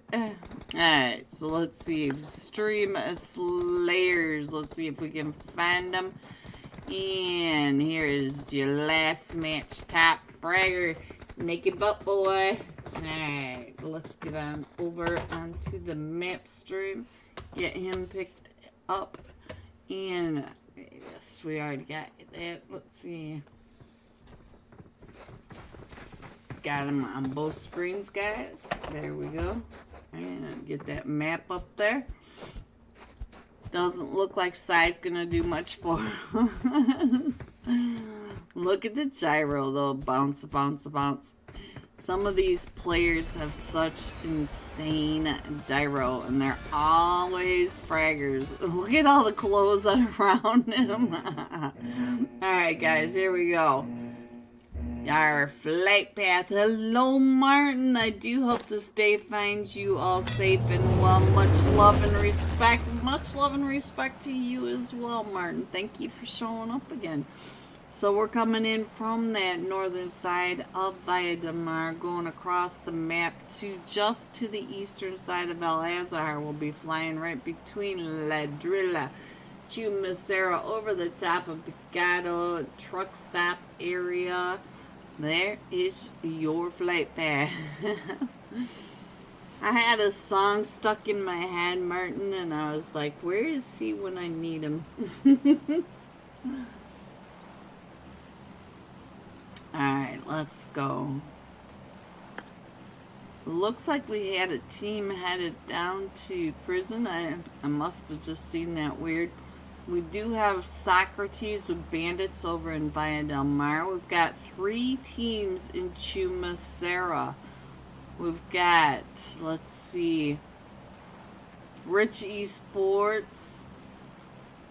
Alright, so let's see. Extreme Slayers. Let's see if we can find them. And here is your last match. Top fragger. Naked butt boy. Alright, let's get on over onto the map stream. Get him picked up. And yes, we already got that. Let's see. Got them on both screens, guys. There we go. And get that map up there. Doesn't look like Psy's gonna do much for us. Look at the gyro though. Bounce. Some of these players have such insane gyro, and they're always fraggers. Look at all the clothes around him. Alright, guys, here we go. Our flight path. Hello, Martin. I do hope this day finds you all safe and well. Much love and respect, much love and respect to you as well, Martin. Thank you for showing up again. So we're coming in from that northern side of Via del Mar, going across the map to just to the eastern side of El Azhar. We'll be flying right between Ladrilla, Chumacera, over the top of Picado truck stop area. There is your flight path. I had a song stuck in my head, Martin, and I was like, where is he when I need him? Alright, let's go. Looks like we had a team headed down to prison. I must have just seen that weird. We do have Socrates with bandits over in Via del Mar. We've got 3 teams in Chumacera. We've got, let's see, Rich Esports,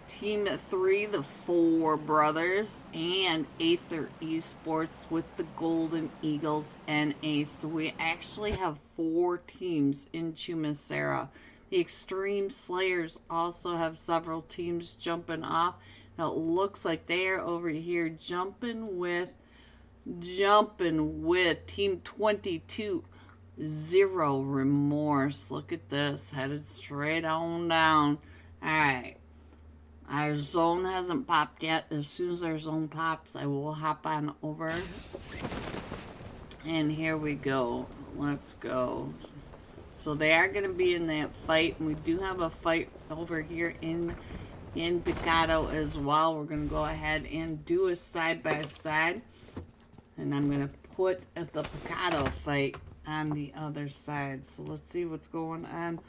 Team 3, the 4 brothers, and Aether Esports with the Golden Eagles NA. So we actually have 4 teams in Chumacera. The Extreme Slayers also have several teams jumping off. Now it looks like they are over here jumping with Team 22. Zero Remorse. Look at this. Headed straight on down. Alright. Our zone hasn't popped yet. As soon as our zone pops, I will hop on over. And here we go. Let's go. So they are going to be in that fight. And we do have a fight over here in Picado as well. We're going to go ahead and do a side-by-side. And I'm going to put the Picado fight on the other side. So let's see what's going on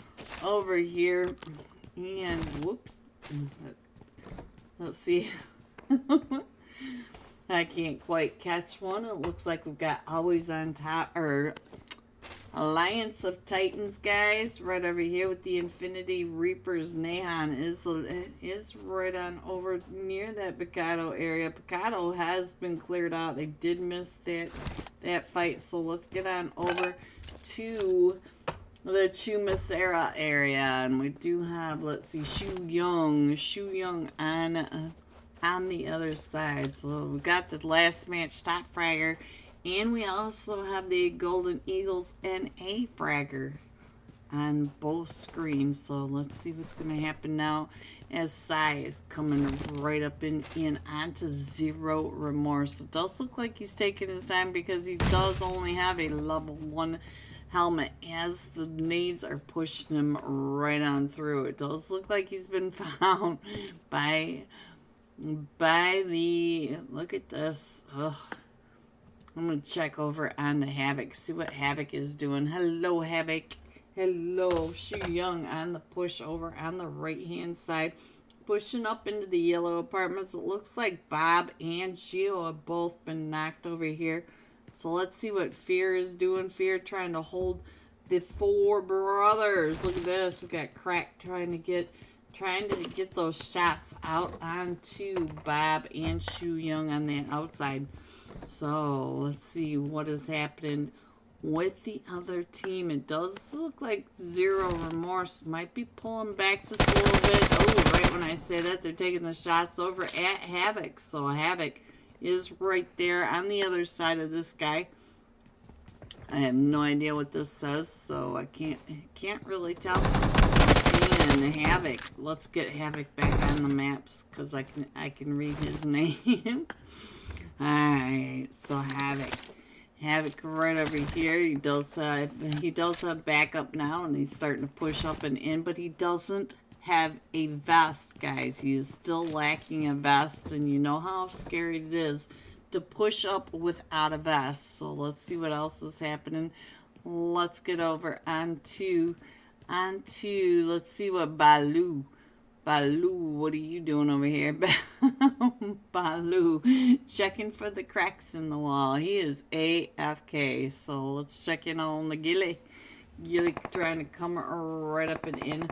over here. And whoops. Let's see. I can't quite catch one. It looks like we've got Always on Top, or Alliance of Titans guys right over here with the Infinity Reapers. Nehan is right on over near that Picado area. Picado has been cleared out. They did miss that fight. So let's get on over to the Chumacera area, and we do have, let's see, Shu Young on the other side. So we got the last match top fragger, and we also have the Golden Eagles and a fragger on both screens. So let's see what's going to happen now as Sai is coming right up in onto Zero Remorse. It does look like he's taking his time because he does only have a level 1 helmet as the nades are pushing him right on through. It does look like he's been found by the, look at this. Ugh. I'm going to check over on the Havoc, see what Havoc is doing. Hello, Havoc. Hello, Shu Young on the push over on the right-hand side. Pushing up into the yellow apartments. It looks like Bob and Gio have both been knocked over here. So let's see what Fear is doing. Fear trying to hold the 4 brothers. Look at this. We got Crack trying to get those shots out onto Bob and Shu Young on that outside. So let's see what is happening with the other team. It does look like Zero Remorse might be pulling back just a little bit. Oh, right when I say that, they're taking the shots over at Havoc. So Havoc is right there on the other side of this guy. I have no idea what this says, so I can't really tell. And Havoc, let's get Havoc back on the maps because I can read his name. Alright, so Havoc right over here. He does have backup now, and he's starting to push up and in, but he doesn't have a vest, guys. He is still lacking a vest, and you know how scary it is to push up without a vest. So let's see what else is happening. Let's get over onto let's see what Baloo, what are you doing over here? Baloo, checking for the cracks in the wall. He is AFK. So let's check in on the Gilly trying to come right up and in.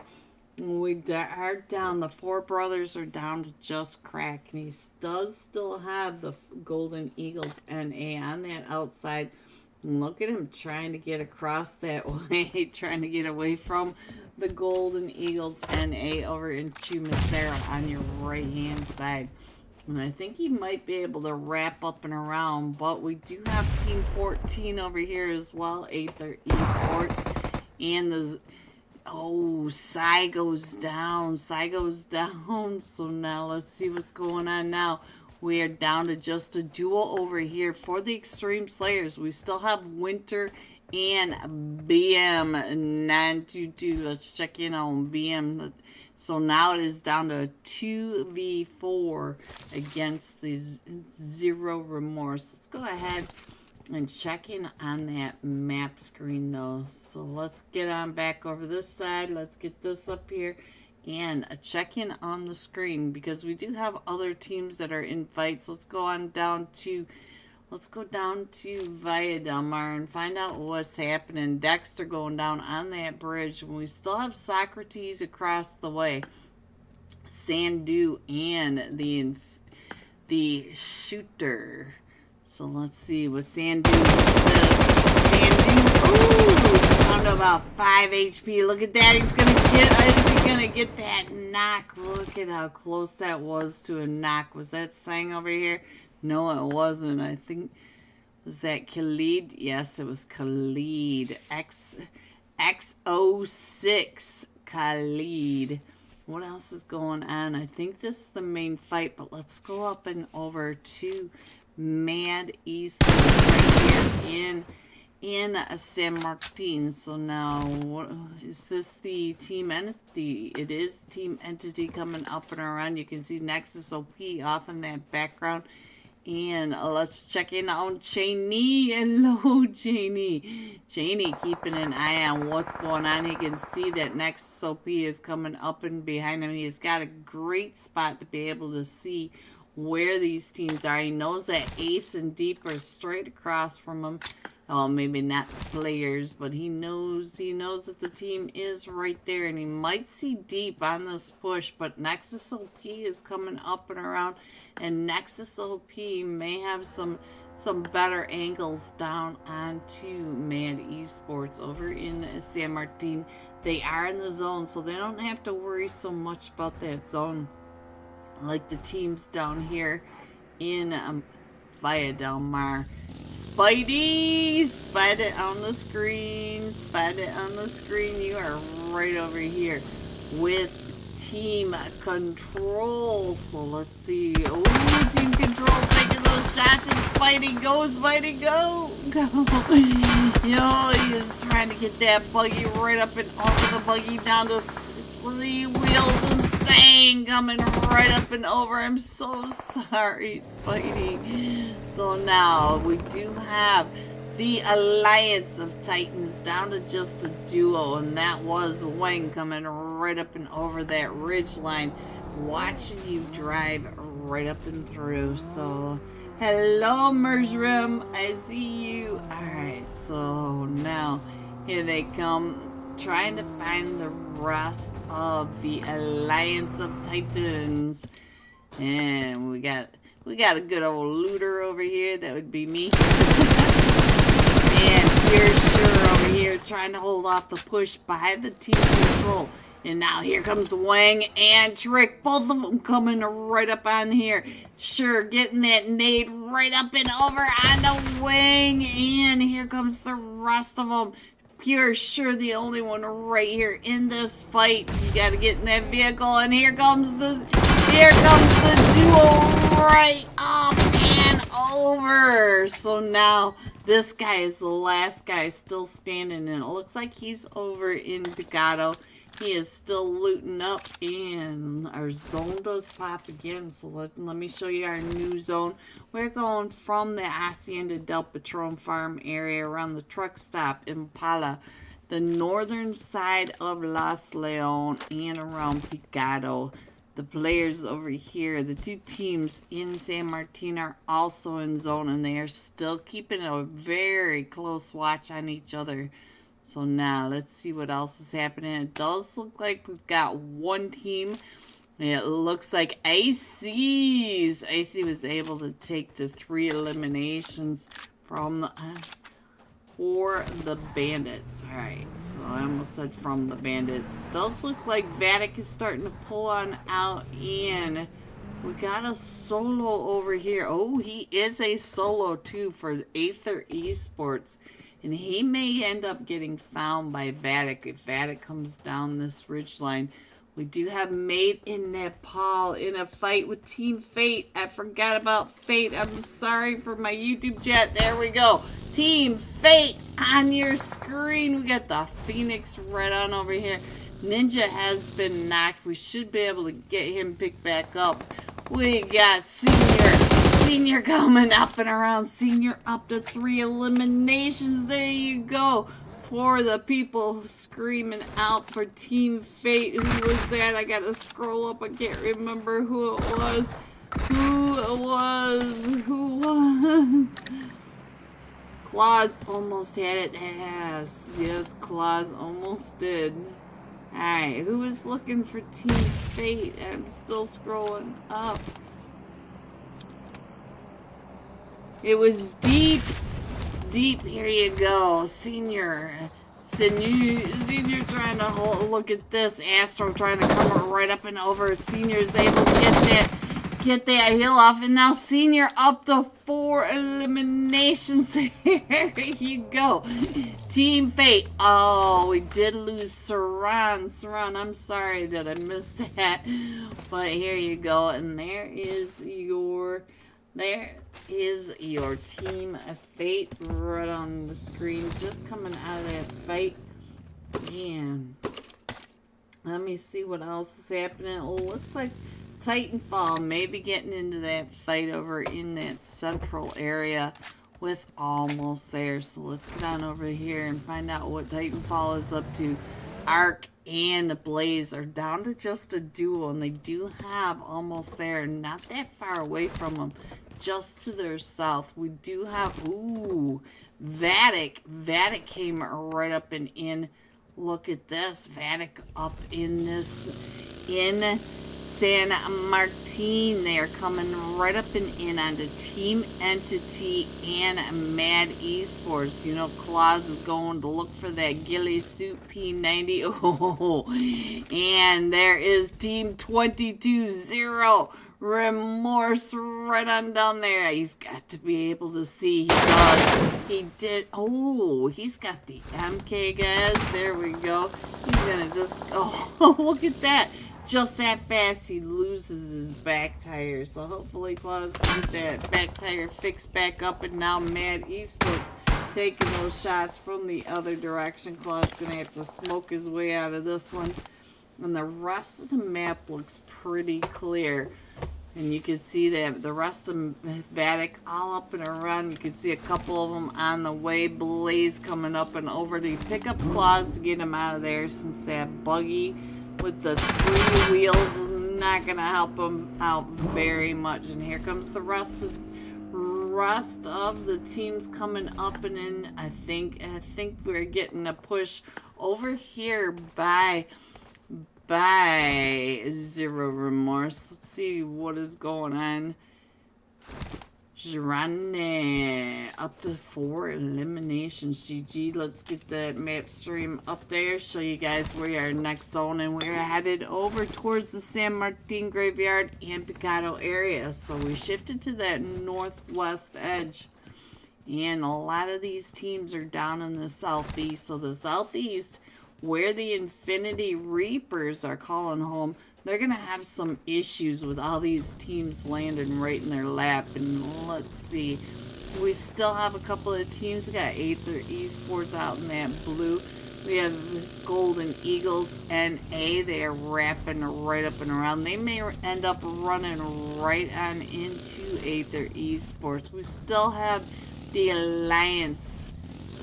We are down. The 4 brothers are down to just Crack, and he does still have the Golden Eagles NA on that outside. Look at him trying to get across that way, trying to get away from the Golden Eagles NA over into Massaro on your right-hand side. And I think he might be able to wrap up and around, but we do have Team 14 over here as well, Aether Esports. And the, oh, Psy goes down, Psy goes down. So now let's see what's going on now. We are down to just a duo over here for the Extreme Slayers. We still have Winter and BM922. Let's check in on BM. So now it is down to 2v4 against the Zero Remorse. Let's go ahead and check in on that map screen though. So let's get on back over this side. Let's get this up here and check in on the screen because we do have other teams that are in fights. Let's go on down to Via Del Mar and find out what's happening. Dexter going down on that bridge. We still have Socrates across the way. Sandu and the shooter. So let's see what Sandu does. Sandu, ooh, down to about 5 HP. Look at that. Is he gonna get that knock? Look at how close that was to a knock. Was that Sang over here? No, it wasn't. I think, was that Khalid? Yes, it was Khalid. X06 Khalid. What else is going on? I think this is the main fight, but let's go up and over to Mad Esports right here in San Martin. So now, what is this? The team entity? It is team entity coming up and around. You can see Nexus OP off in that background. And let's check in on Cheney. Hello, Cheney. Cheney keeping an eye on what's going on. He can see that Nexus OP is coming up and behind him. He's got a great spot to be able to see where these teams are. He knows that Ace and Deep are straight across from him. Well, maybe not the players, but he knows that the team is right there, and he might see Deep on this push, but Nexus OP is coming up and around, and Nexus OP may have some better angles down onto Mad Esports over in San Martin. They are in the zone, so they don't have to worry so much about that zone like the teams down here in Via Del Mar. Spidey! Spied it on the screen. Spied it on the screen. You are right over here with Team Control. So let's see. Oh, Team Control taking those shots, and Spidey go, Spidey go! Go! Yo, he is trying to get that buggy right up and over the buggy down to 3 wheels, and Sang coming right up and over. I'm so sorry, Spidey. So now we do have the Alliance of Titans down to just a duo, and that was Wang coming right up and over that ridge line, watching you drive right up and through. So hello, Merjrim, I see you. Alright, so now here they come, trying to find the rest of the Alliance of Titans. And we got a good old looter over here. That would be me. And Pure Sure over here trying to hold off the push by the Team Control. And now here comes Wang and Trick. Both of them coming right up on here. Sure, getting that nade right up and over onto Wang. And here comes the rest of them. Pure Sure, the only one right here in this fight. You gotta get in that vehicle, and here comes the duo right up and over. So now this guy is the last guy still standing, and it looks like he's over in Picado. He is still looting up, and our zone does pop again. So let me show you our new zone. We're going from the Hacienda del Patron farm area around the truck stop in Pala, the northern side of Los Leon, and around Picado. The players over here, the two teams in San Martin, are also in zone, and they are still keeping a very close watch on each other. So now let's see what else is happening. It does look like we've got one team. It looks like AC was able to take the 3 eliminations from the for the Bandits. Alright, so I almost said from the Bandits. Does look like Vatic is starting to pull on out, and we got a solo over here. Oh, he is a solo too for Aether Esports. And he may end up getting found by Vatic if Vatic comes down this ridgeline. We do have Mate in Nepal in a fight with Team Fate. I forgot about Fate. I'm sorry for my YouTube chat. There we go. Team Fate on your screen. We got the Phoenix right on over here. Ninja has been knocked. We should be able to get him picked back up. We got Senior coming up and around. Senior up to 3 eliminations. There you go. For the people screaming out for Team Fate. Who was that? I gotta scroll up. I can't remember who it was. Who was? Claus almost had it. Yes, Claus almost did. Alright, who is looking for Team Fate? I'm still scrolling up. It was Deep. Here you go. Senior trying to look at this. Astro trying to come right up and over. Senior's able to get that heal off. And now Senior up to 4 eliminations. There you go. Team Fate. Oh, we did lose Saran. Saran, I'm sorry that I missed that. But here you go. And there is your Team Fate right on the screen, just coming out of that fight. And let me see what else is happening. Oh, looks like Titanfall may be getting into that fight over in that central area with Almost There. So let's get on over here and find out what Titanfall is up to. Arc and Blaze are down to just a duo, and they do have Almost There, not that far away from them. Just to their south, we do have, ooh, Vatic. Vatic came right up and in. Look at this. Vatic up in this, in San Martin. They are coming right up and in onto Team Entity and Mad Esports. You know, Claus is going to look for that ghillie suit P90. Oh, and there is Team 22-0. Remorse right on down there. He's got to be able to see. He does. He did. Oh, he's got the MK, guys. There we go. He's gonna just. Oh, look at that. Just that fast, he loses his back tire. So hopefully Claus can get that back tire fixed back up. And now Mad Esports taking those shots from the other direction. Claus gonna have to smoke his way out of this one. And the rest of the map looks pretty clear. And you can see that the rest of Vatic all up and around. You can see a couple of them on the way. Blaze coming up and over to pick up Claus to get him out of there, since that buggy with the 3 wheels is not going to help him out very much. And here comes the rest of the teams coming up and in. I think we're getting a push over here by Zero Remorse. Let's see what is going on. Jirane up to 4 eliminations. GG. Let's get that map stream up there. Show you guys where we are next zone, and we're headed over towards the San Martin Graveyard and Picado area. So we shifted to that northwest edge, and a lot of these teams are down in the southeast. So the southeast, where the Infinity Reapers are calling home, they're going to have some issues with all these teams landing right in their lap. And let's see. We still have a couple of teams. We got Aether Esports out in that blue. We have Golden Eagles NA. They are wrapping right up and around. They may end up running right on into Aether Esports. We still have the Alliance.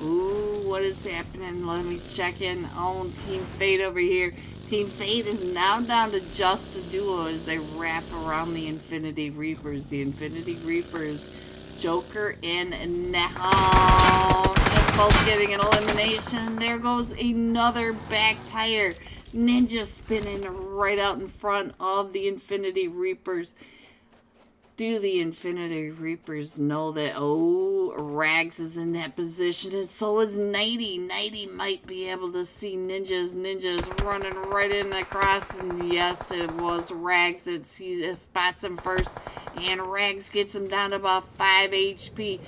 Ooh, what is happening? Let me check in on Team Fate over here. Team Fate is now down to just a duo as they wrap around the Infinity Reapers. The Infinity Reapers, Joker and Nahal, and both getting an elimination. There goes another back tire. Ninja spinning right out in front of the Infinity Reapers. do the Infinity Reapers know that, oh, Rags is in that position, and so is Nighty. Nighty might be able to see Ninjas. Ninja's running right in across, and yes, it was Rags that spots him first, and Rags gets him down to about 5 HP.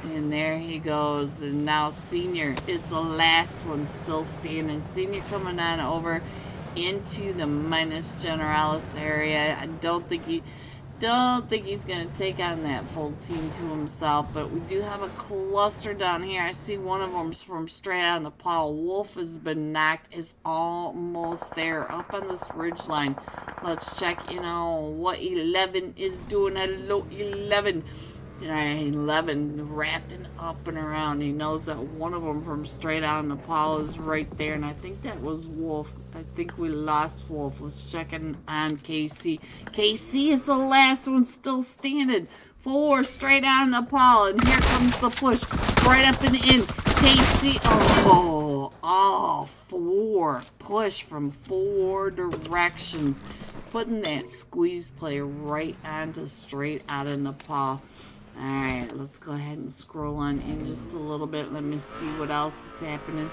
And there he goes, and now Senior is the last one still standing. Senior coming on over into the Minus Generalis area. I don't think he's gonna take on that full team to himself, but we do have a cluster down here. I see one of them from straight on the pile. Wolf has been knocked, is almost there up on this ridge line. Let's check in on what 11 is doing. Hello 11. Alright, 11 wrapping up and around. He knows that one of them from straight on the pile is right there, and I think that was Wolf. I think we lost Wolf. Let's check in on KC. KC is the last one still standing. 4 straight on the pile, and here comes the push right up and in. KC, all 4 push from 4 directions, putting that squeeze play right onto straight out of Nepal. Alright, let's go ahead and scroll on in just a little bit. Let me see what else is happening.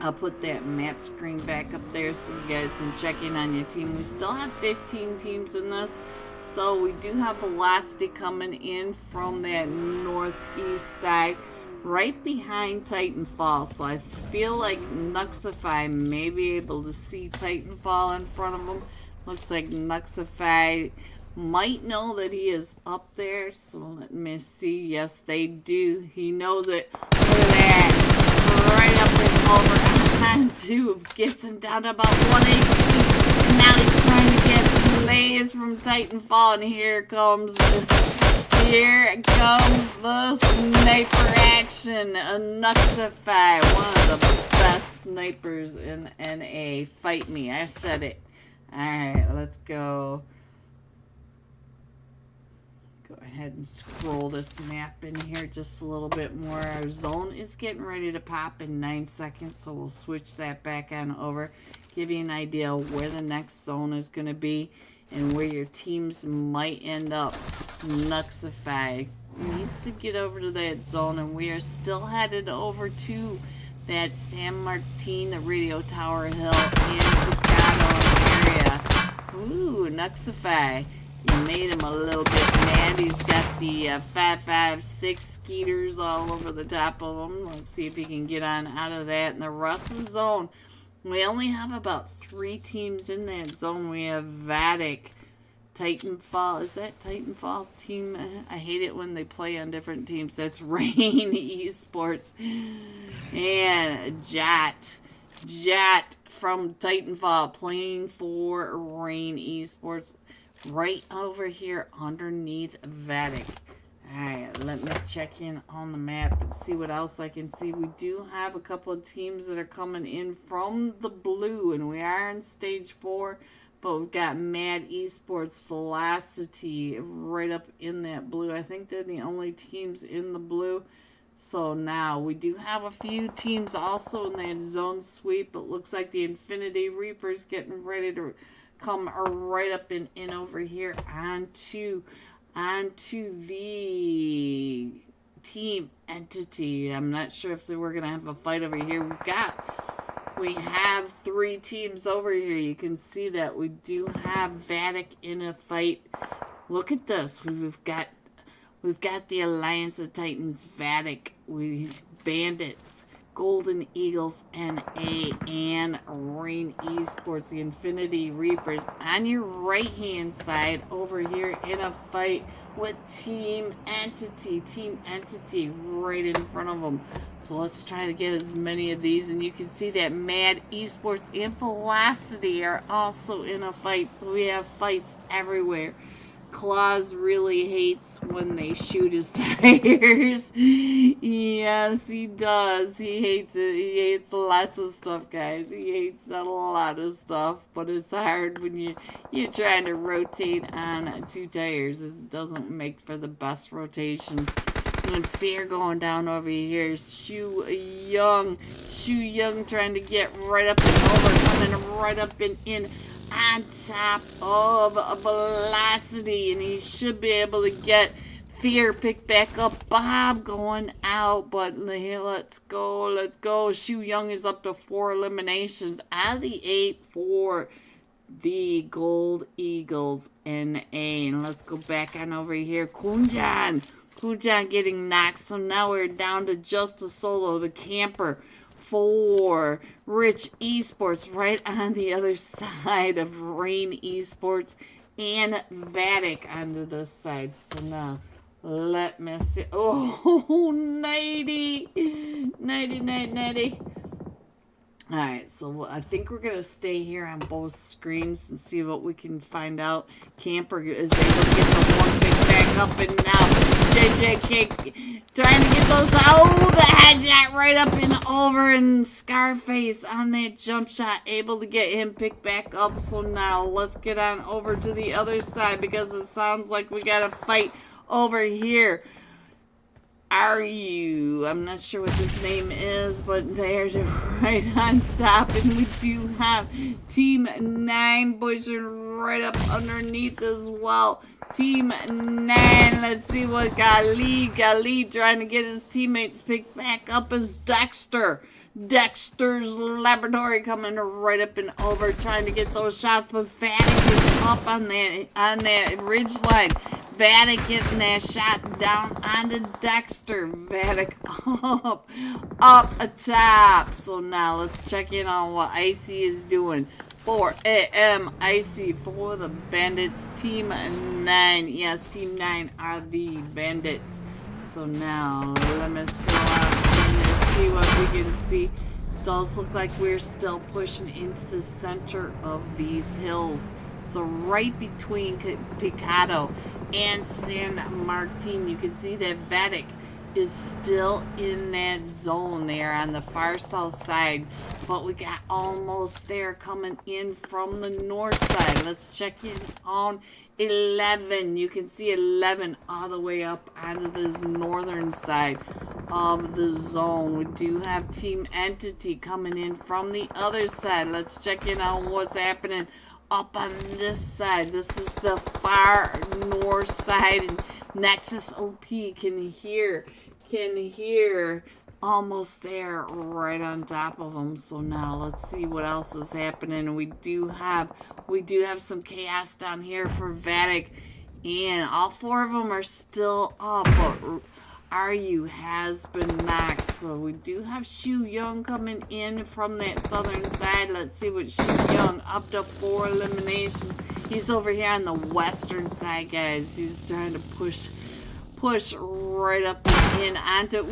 I'll put that map screen back up there so you guys can check in on your team. We still have 15 teams in this, so we do have velocity coming in from that northeast side, right behind Titanfall. So I feel like Nuxify may be able to see Titanfall in front of him. Looks like Nuxify might know that he is up there, so let me see. Yes, they do. He knows it. Look at that. Right up and over on 2. Gets him down to about 1 HP. And now he's trying to get Blaze from Titanfall, and here comes the sniper action. Nuxify, one of the best snipers in NA. Fight me, I said it. Alright, let's go. Go ahead and scroll this map in here just a little bit more. Our zone is getting ready to pop in 9 seconds, so we'll switch that back on over. Give you an idea of where the next zone is going to be and where your teams might end up. Nuxify needs to get over to that zone, and we are still headed over to that San Martin, the Radio Tower Hill in Picado area. Ooh, Nuxify. You made him a little bit mad. He's got the 5.56 skeeters all over the top of him. Let's see if he can get on out of that. And the rest of the zone, we only have about 3 teams in that zone. We have Vatic, Titanfall. Is that Titanfall team? I hate it when they play on different teams. That's Rain Esports. And Jat from Titanfall playing for Rain Esports. Right over here underneath Vatic. Alright, let me check in on the map and see what else I can see. We do have a couple of teams that are coming in from the blue, and we are in stage 4, but we've got Mad Esports, Velocity right up in that blue. I think they're the only teams in the blue. So now we do have a few teams also in that zone sweep. It looks like the Infinity Reapers getting ready to come right up and in over here onto the team entity. I'm not sure if we're gonna have a fight over here. We have 3 teams over here. You can see that we do have Vatic in a fight. Look at this. We've got the Alliance of Titans, Vatic, Bandits, Golden Eagles NA, and Rain Esports, the Infinity Reapers. On your right hand side over here in a fight with Team Entity right in front of them. So let's try to get as many of these, and you can see that Mad Esports and Velocity are also in a fight. So we have fights everywhere. Claus really hates when they shoot his tires. Yes, he does. He hates it. He hates lots of stuff, guys. He hates a lot of stuff, but it's hard when you're trying to rotate on 2 tires. It doesn't make for the best rotation. And Fear going down over here. Shu Young trying to get right up and over, coming right up and in on top of Velocity, and he should be able to get Fear pick back up. Bob going out, but let's go. Shu Young is up to 4 eliminations out of the 8 for the Gold Eagles NA. And let's go back on over here. Kunjan getting knocked, so now we're down to just a solo. The camper for Rich Esports right on the other side of Rain Esports, and Vatic onto this side. So now let me see. Oh, 90. Alright, so I think we're going to stay here on both screens and see what we can find out. Camper is able to get the one pick back up, and now JJK trying to get those. Oh, the headshot right up and over, and Scarface on that jump shot able to get him picked back up. So now let's get on over to the other side, because it sounds like we got a fight over here. I'm not sure what this name is, but they're right on top, and we do have Team 9 pushing right up underneath as well. Team 9, let's see what Gali trying to get his teammates picked back up as Dexter's Laboratory coming right up and over, trying to get those shots, but Vatic is up on that ridge line. Vatic getting that shot down onto Dexter. Vatic up atop. So now let's check in on what Icy is doing. 4 a.m. Icy for the Bandits. Team 9. Yes, Team 9 are the Bandits. So now let me scroll out and see what we can see. Does look like we're still pushing into the center of these hills. So right between Picado and San Martin, you can see that Vatic is still in that zone there on the far south side, but we got almost there coming in from the north side. Let's check in on 11. You can see 11 all the way up onto this northern side of the zone. We do have Team Entity coming in from the other side. Let's check in on what's happening up on this side. This is the far north side, and Nexus OP can hear almost there right on top of them. So now let's see what else is happening. We do have some chaos down here for Vatic, and all 4 of them are still up, but RU has been knocked. So we do have Shu Young coming in from that southern side. Let's see what Shu Young up to 4 eliminations. He's over here on the western side, guys. He's trying to push right up in onto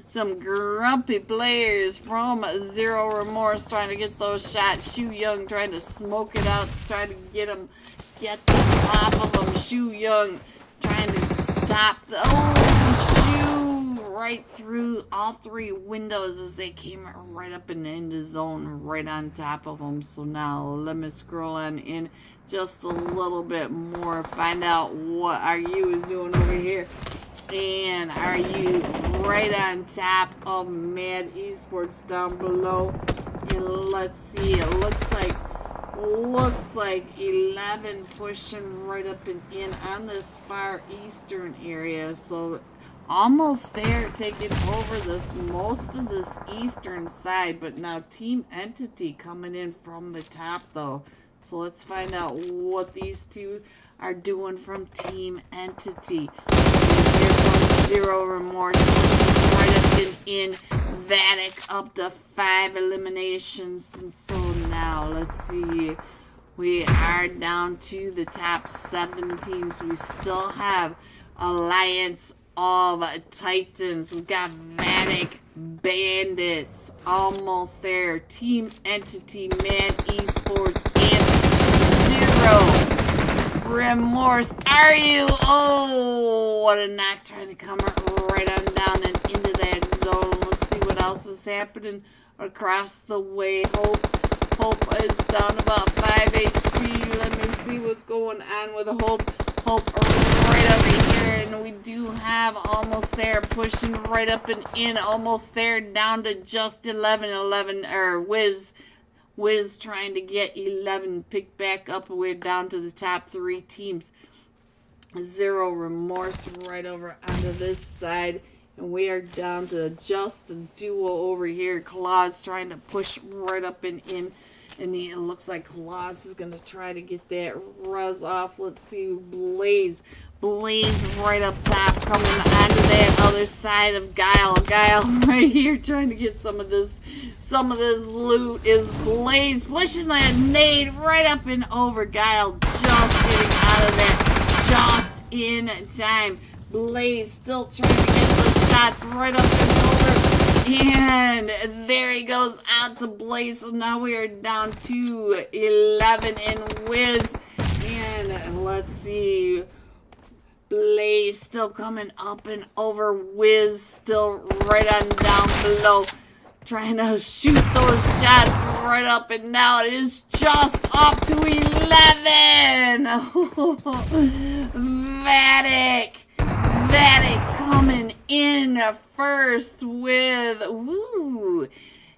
some grumpy players from Zero Remorse trying to get those shots. Shu Young trying to smoke it out, trying to get the top of them. Shu Young trying to stop Shu right through all 3 windows as they came right up and in the zone right on top of them. So now let me scroll on in just a little bit more, find out what RU is doing over here. And RU right on top of Mad Esports down below. And let's see, it looks like 11 pushing right up and in on this far eastern area. So almost there, taking over most of this eastern side. But now Team Entity coming in from the top though. So let's find out what these 2 are doing from Team Entity. Here comes Zero Remorse right up and in. Vatic up to 5 eliminations. And so now let's see. We are down to the top 7 teams. We still have Alliance of Titans. We've got Vatic, Bandits, almost there. Team Entity, Mad Esports, and Zero Remorse. Are you? Oh, what a knock, trying to come right on down and into that zone. Let's see what else is happening across the way. Hope is down about 5 HP. Let me see what's going on with Hope. Hope right over here, and we do have almost there, pushing right up and in, almost there, down to just 11, or Wiz Wiz trying to get 11, pick back up, and we're down to the top 3 teams. Zero Remorse right over onto this side. And we are down to just a duo over here. Claus trying to push right up and in. And it looks like Claus is going to try to get that Ruz off. Let's see. Blaze right up top, coming onto that other side of Guile. Guile right here trying to get some of this loot. Is Blaze pushing that nade right up and over. Guile just getting out of that just in time. Blaze still trying to get those shots right up and over. And there he goes out to Blaze. So now we are down to 11 and Wiz. And let's see. Blaze still coming up and over. Wiz still right on down below. Trying to shoot those shots right up, and now it is just up to 11. Vatic coming in first with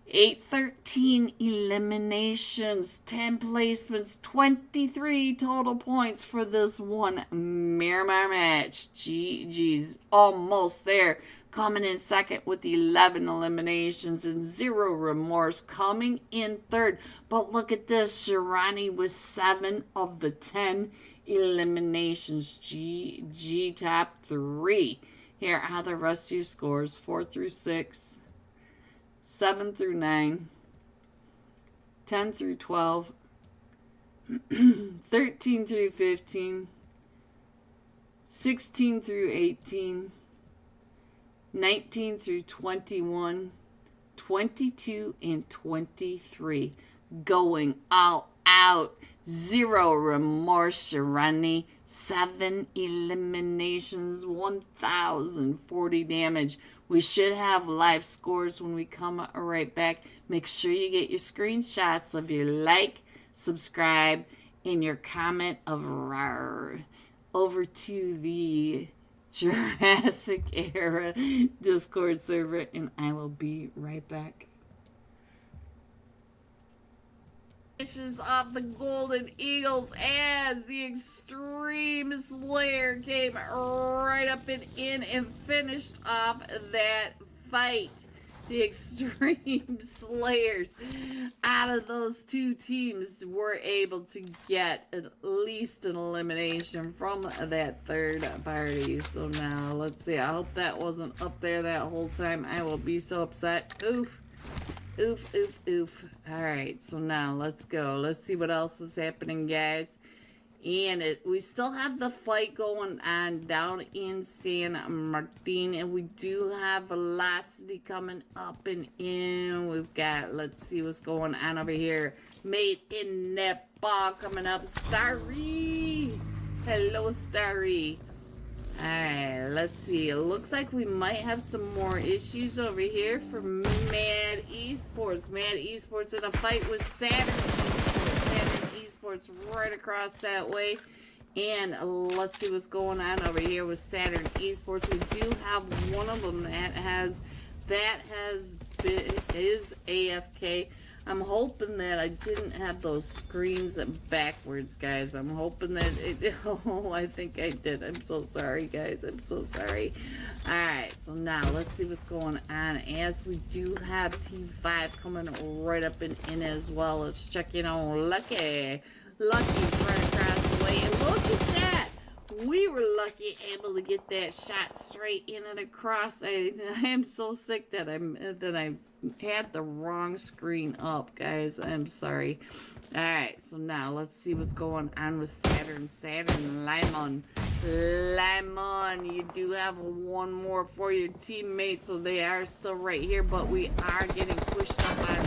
813 eliminations, 10 placements, 23 total points for this one Miramar match. GG's, almost there. Coming in second with 11 eliminations and Zero Remorse coming in third. But look at this, Shirani with 7 of the 10 eliminations. GG top 3. Here are the rest of your scores. 4 through 6, 7 through 9, 10 through 12, 13 through 15, 16 through 18, 19 through 21, 22, and 23. Going all out. Zero Remorse, Shirani. 7 eliminations, 1,040 damage. We should have live scores when we come right back. Make sure you get your screenshots of your like, subscribe, and your comment of RAR over to the Jurassic era Discord server, and I will be right back. Finishes off the Golden Eagles as the Extreme Slayer came right up and in and finished off that fight. The Extreme Slayers out of those 2 teams were able to get at least an elimination from that third party. So now let's see. I hope that wasn't up there that whole time. I will be so upset. Oof. Oof, oof, oof. Alright, so now let's go. Let's see what else is happening, guys. And we still have the fight going on down in San Martin. And we do have Velocity coming up and in. We've got, let's see what's going on over here. Made in Nepal coming up. Starry. Hello, Starry. Alright, let's see. It looks like we might have some more issues over here for Mad Esports. Mad Esports in a fight with Saturn Esports right across that way. And let's see what's going on over here with Saturn Esports. We do have one of them that is AFK. I'm hoping that I didn't have those screens backwards, guys. I'm hoping that it... Oh, I think I did. I'm so sorry, guys. I'm so sorry. Alright, so now let's see what's going on. As we do have Team 5 coming right up and in as well. Let's check in on Lucky. Lucky's right across the way. And look at that! We were lucky able to get that shot straight in and across. I am so sick that I had the wrong screen up, guys. I'm sorry. Alright, so now let's see what's going on with Saturn. Lemon, you do have one more for your teammates, so they are still right here, but we are getting pushed up on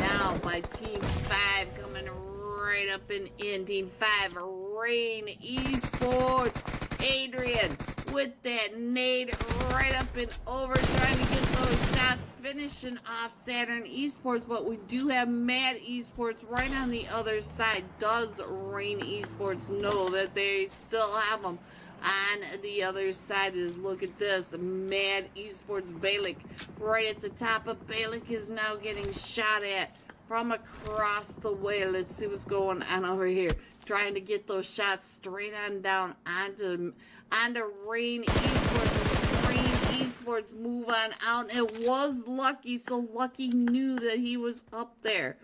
now by Team 5 coming right up and in. Team 5, Rain Esports. Adrian with that nade right up and over, trying to get those shots, finishing off Saturn Esports. But we do have Mad Esports right on the other side. Does Rain Esports know that they still have them on the other side? Is look at this, Mad Esports. Balik right at the top of Balik is now getting shot at from across the way. Let's see what's going on over here. Trying to get those shots straight on down onto Rain Esports. Rain Esports move on out. It was Lucky, so Lucky knew that he was up there.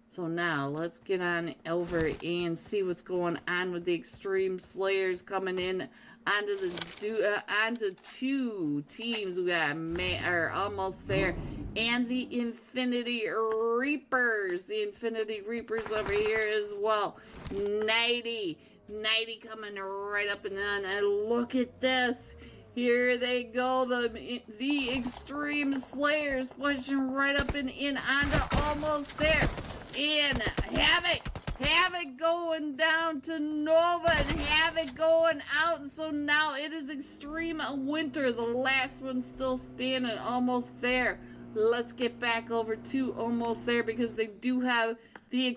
So now let's get on over and see what's going on with the Extreme Slayers coming in onto two teams. We got are almost there, and the Infinity Reapers. The Infinity Reapers over here as well. 90 coming right up and on. And look at this. Here they go, the Extreme Slayers pushing right up and in onto almost there. And Havoc going down to Nova, and Havoc going out. And so now it is Extreme Winter, the last one still standing, almost there. Let's get back over to almost there, because they do have the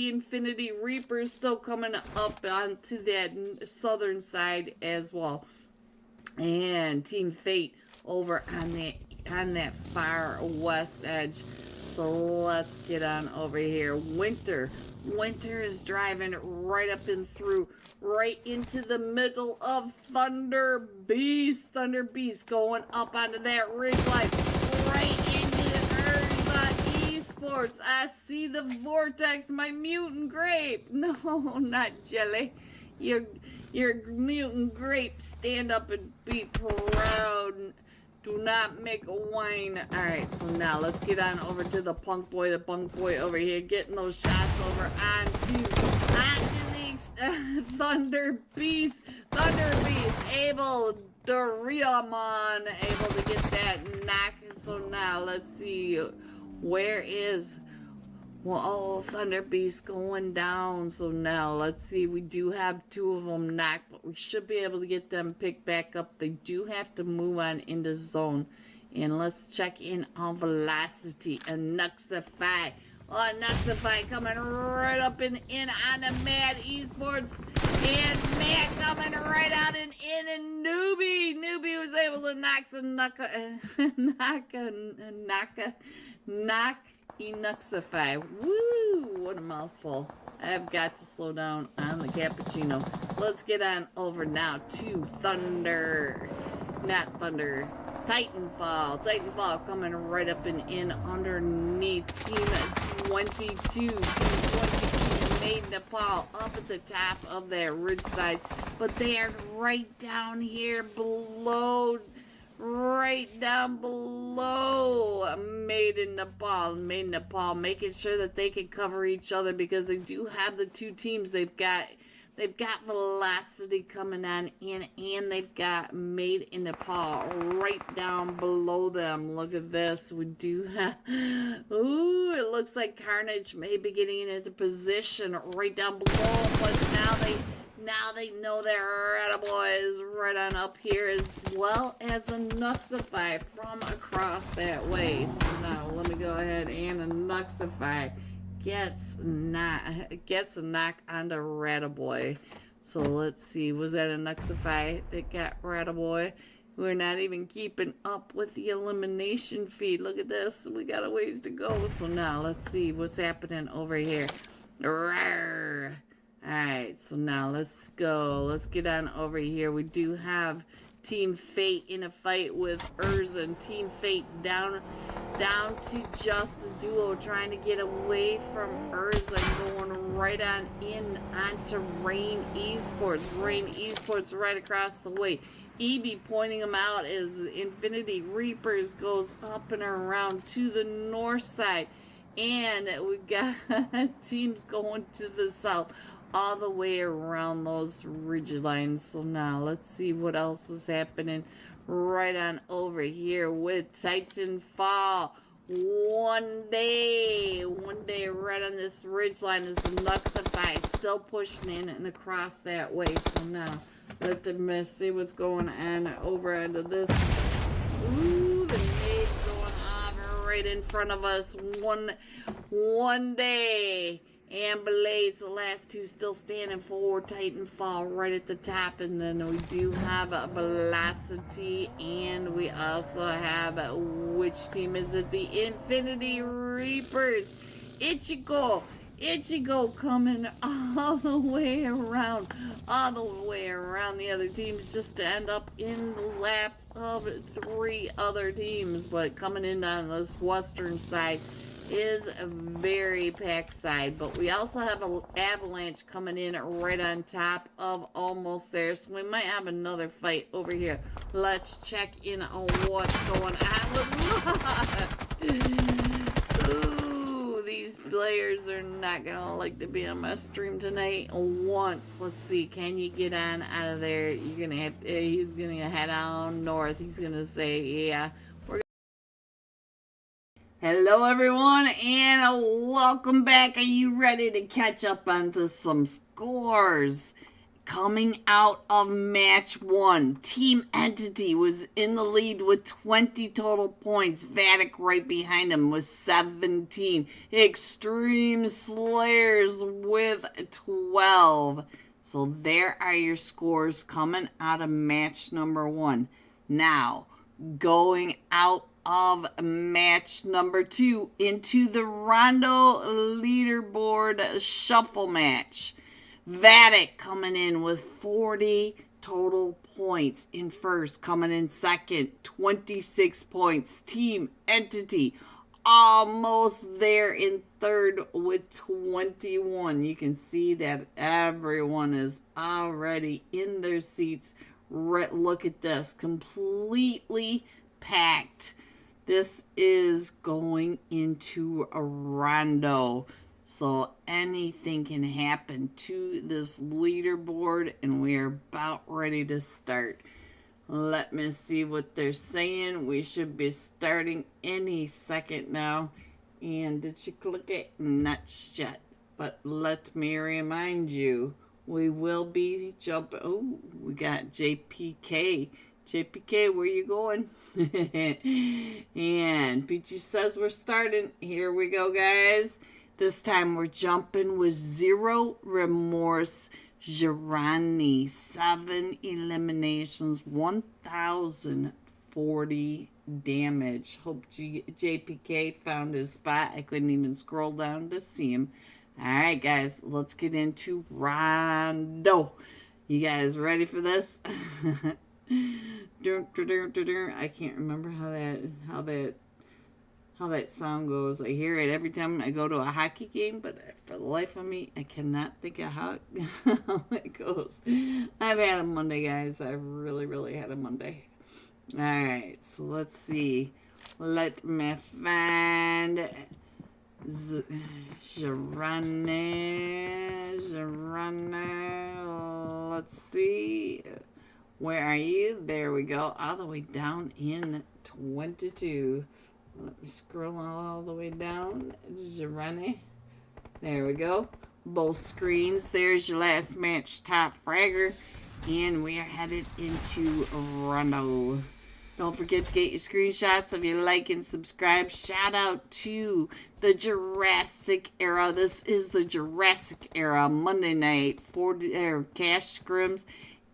Infinity Reapers still coming up onto that southern side as well. And Team Fate over on that far west edge. So let's get on over here. Winter is driving right up and through, right into the middle of Thunder Beast. Thunder Beast going up onto that ridgeline, right into Urza Esports. I see the vortex, my mutant grape. No, not Jelly. Your mutant grape. Stand up and be proud. Do not make a whine. Alright, so now let's get on over to the Punk Boy. The Punk Boy over here getting those shots over onto the Thunder Beast. Thunder Beast able to Riamon, able to get that knock. So now let's see. Where is... Well, Thunder Beast going down. So now let's see. We do have two of them knocked, but we should be able to get them picked back up. They do have to move on into zone. And let's check in on Velocity and Nuxify. Oh, Nuxify coming right up and in on the Mad Esports. And Mad coming right out and in. And Newbie was able to knock Enuxify. Woo! What a mouthful. I've got to slow down on the cappuccino. Let's get on over now to Titanfall. Titanfall coming right up and in underneath Team 22. Team 22 made Nepal up at the top of that ridge side. But they are right down here below. Right down below Made in Nepal, making sure that they can cover each other, because they do have the two teams. They've got Velocity coming on in, and they've got Made in Nepal right down below them. Look at this. We do have, ooh, it looks like Carnage may be getting into position right down below, but now they know their Attaboys right on up here, as well as a Nuxify from across that way. So now let me go ahead and a Nuxify gets a knock onto Rattaboy. So let's see, was that a Nuxify that got Rattaboy? We're not even keeping up with the elimination feed. Look at this, we got a ways to go. So now let's see what's happening over here. Rawr. Alright, so now let's go. Let's get on over here. We do have Team Fate in a fight with Urza, and Team Fate down to just a duo, trying to get away from Urza, going right on in onto Rain Esports. Rain Esports right across the way. EB pointing them out as Infinity Reapers goes up and around to the north side. And we got teams going to the south, all the way around those ridge lines. So now let's see what else is happening right on over here with Titanfall. One day right on this ridge line is the Nuxify still pushing in and across that way. So now let them see what's going on over into this. Ooh, the nade's going off right in front of us. One day and Blades, the last two still standing for Titanfall right at the top. And then we do have Velocity, and we also have, which team is it? The Infinity Reapers. Ichigo coming all the way around the other teams just to end up in the laps of 3 other teams. But coming in on this western side is a very packed side. But we also have an Avalanche coming in right on top of almost there. So we might have another fight over here. Let's check in on what's going on with these players are not gonna like to be on my stream tonight once. Let's see, can you get on out of there? You're gonna have he's gonna head on north. He's gonna say, yeah, hello everyone, and welcome back. Are you ready to catch up onto some scores? Coming out of match 1, Team Entity was in the lead with 20 total points. Vatic right behind him with 17. Extreme Slayers with 12. So there are your scores coming out of match number 1. Now, going out of match number 2 into the Rondo leaderboard shuffle match. Vatic coming in with 40 total points in first, coming in second, 26 points. Team Entity almost there in third with 21. You can see that everyone is already in their seats. Look at this, completely packed. This is going into a Rondo. So anything can happen to this leaderboard, and we are about ready to start. Let me see what they're saying. We should be starting any second now. And did you click it? Not yet. But let me remind you, we will be jumping. Oh, we got JPK. JPK, where you going? And Peachy says we're starting. Here we go, guys. This time we're jumping with Zero Remorse Girani. 7 eliminations, 1,040 damage. Hope JPK found his spot. I couldn't even scroll down to see him. Alright, guys, let's get into Rondo. You guys ready for this? I can't remember how that song goes. I hear it every time I go to a hockey game, but for the life of me, I cannot think of how it goes. I've had a Monday, guys. I've really had a Monday. Alright, so let's see. Let me find Girana. Let's see. Where are you? There we go. All the way down in 22. Let me scroll all the way down. Girani. There we go. Both screens. There's your last match top fragger. And we are headed into Rondo. Don't forget to get your screenshots of your like and subscribe. Shout out to the Jurassic era. This is the Jurassic era Monday night cash scrims.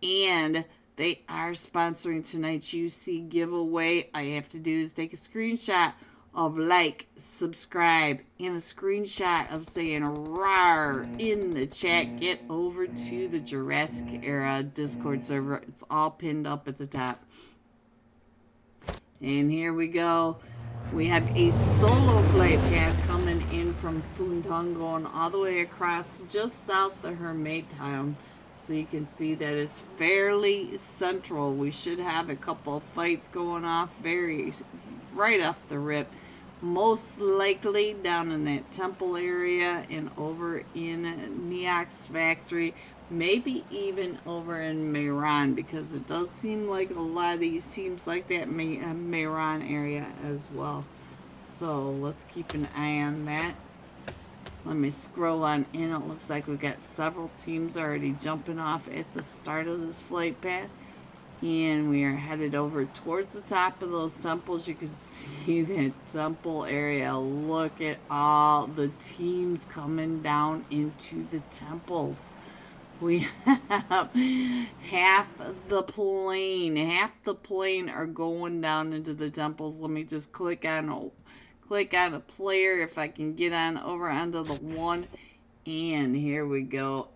And they are sponsoring tonight's UC giveaway. All you have to do is take a screenshot of like, subscribe, and a screenshot of saying "rawr" in the chat. Get over to the Jurassic era Discord server. It's all pinned up at the top. And here we go. We have a solo flight path coming in from Funtung, going all the way across to just south of Hermit Town. So you can see that it's fairly central. We should have a couple of fights going off right off the rip. Most likely down in that temple area and over in Neox Factory. Maybe even over in Mehran, because it does seem like a lot of these teams like that Mehran area as well. So let's keep an eye on that. Let me scroll on in. It looks like we've got several teams already jumping off at the start of this flight path. And we are headed over towards the top of those temples. You can see that temple area. Look at all the teams coming down into the temples. We have half the plane are going down into the temples. Let me just click on a player if I can get on over onto the one. And here we go.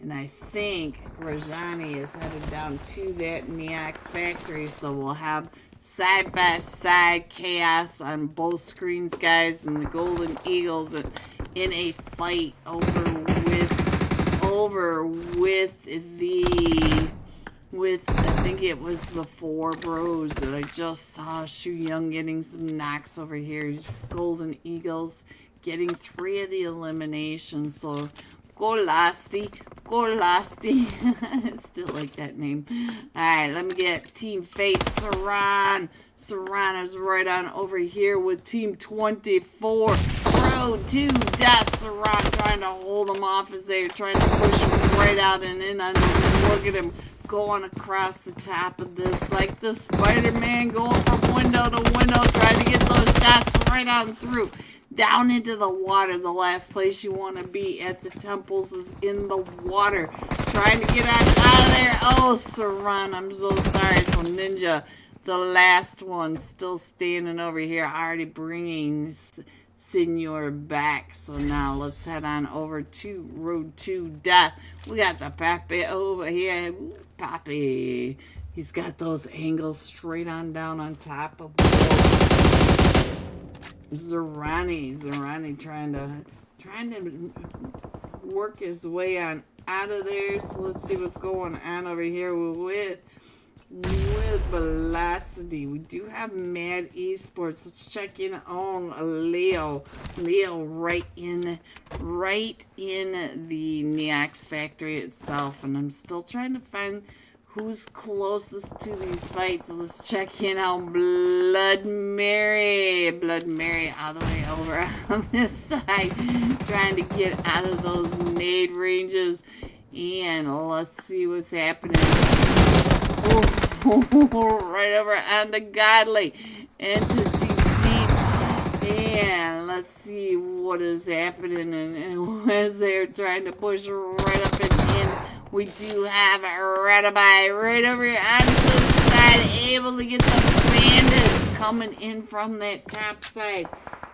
And I think Rajani is headed down to that Neox factory, so we'll have side-by-side chaos on both screens, guys, and the Golden Eagles in a fight over I think it was the 4 bros that I just saw. Shu Young getting some knocks over here. Golden Eagles getting 3 of the eliminations, so go Lasty. Still like that name. Alright, let me get Team Fate. Saran is right on over here with Team 24. Road to Death. Saran trying to hold him off as they're trying to push him right out and in under him. Look at him going across the top of this like the Spider-Man going from window to window trying to get those shots right on through. Down into the water. The last place you want to be at the temples is in the water. Trying to get out of there. Oh, Saran, I'm so sorry. So Ninja, the last one, still standing over here, already bringing Senor back. So now let's head on over to Road to Death. We got the Papi over here. Ooh, Papi. He's got those angles straight on down on top of Zerani trying to work his way on out of there. So let's see what's going on over here with Velocity. We do have Mad Esports. Let's check in on Leo. Leo right in the Neox factory itself, and I'm still trying to find who's closest to these fights. Let's check in on Blood Mary. Blood Mary all the way over on this side. Trying to get out of those nade ranges. And let's see what's happening. Oh, right over on the Godly Entity Team. And let's see what is happening. And as they're trying to push right up and in. We do have Ratabai right over here on this side, able to get the bandits coming in from that top side.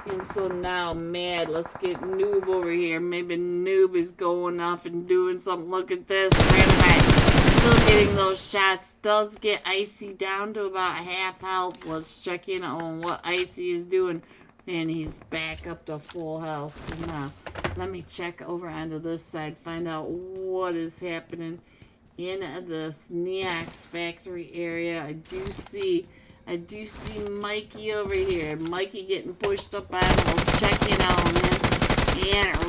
And so now, Mad, let's get Noob over here. Maybe Noob is going off and doing something. Look at this. Ratabai still getting those shots. Does get Icy down to about half health. Let's check in on what Icy is doing. And he's back up to full health. So now, let me check over onto this side, find out what is happening in this Neox factory area. I do see Mikey over here. Mikey getting pushed up on. Let's check in on him. And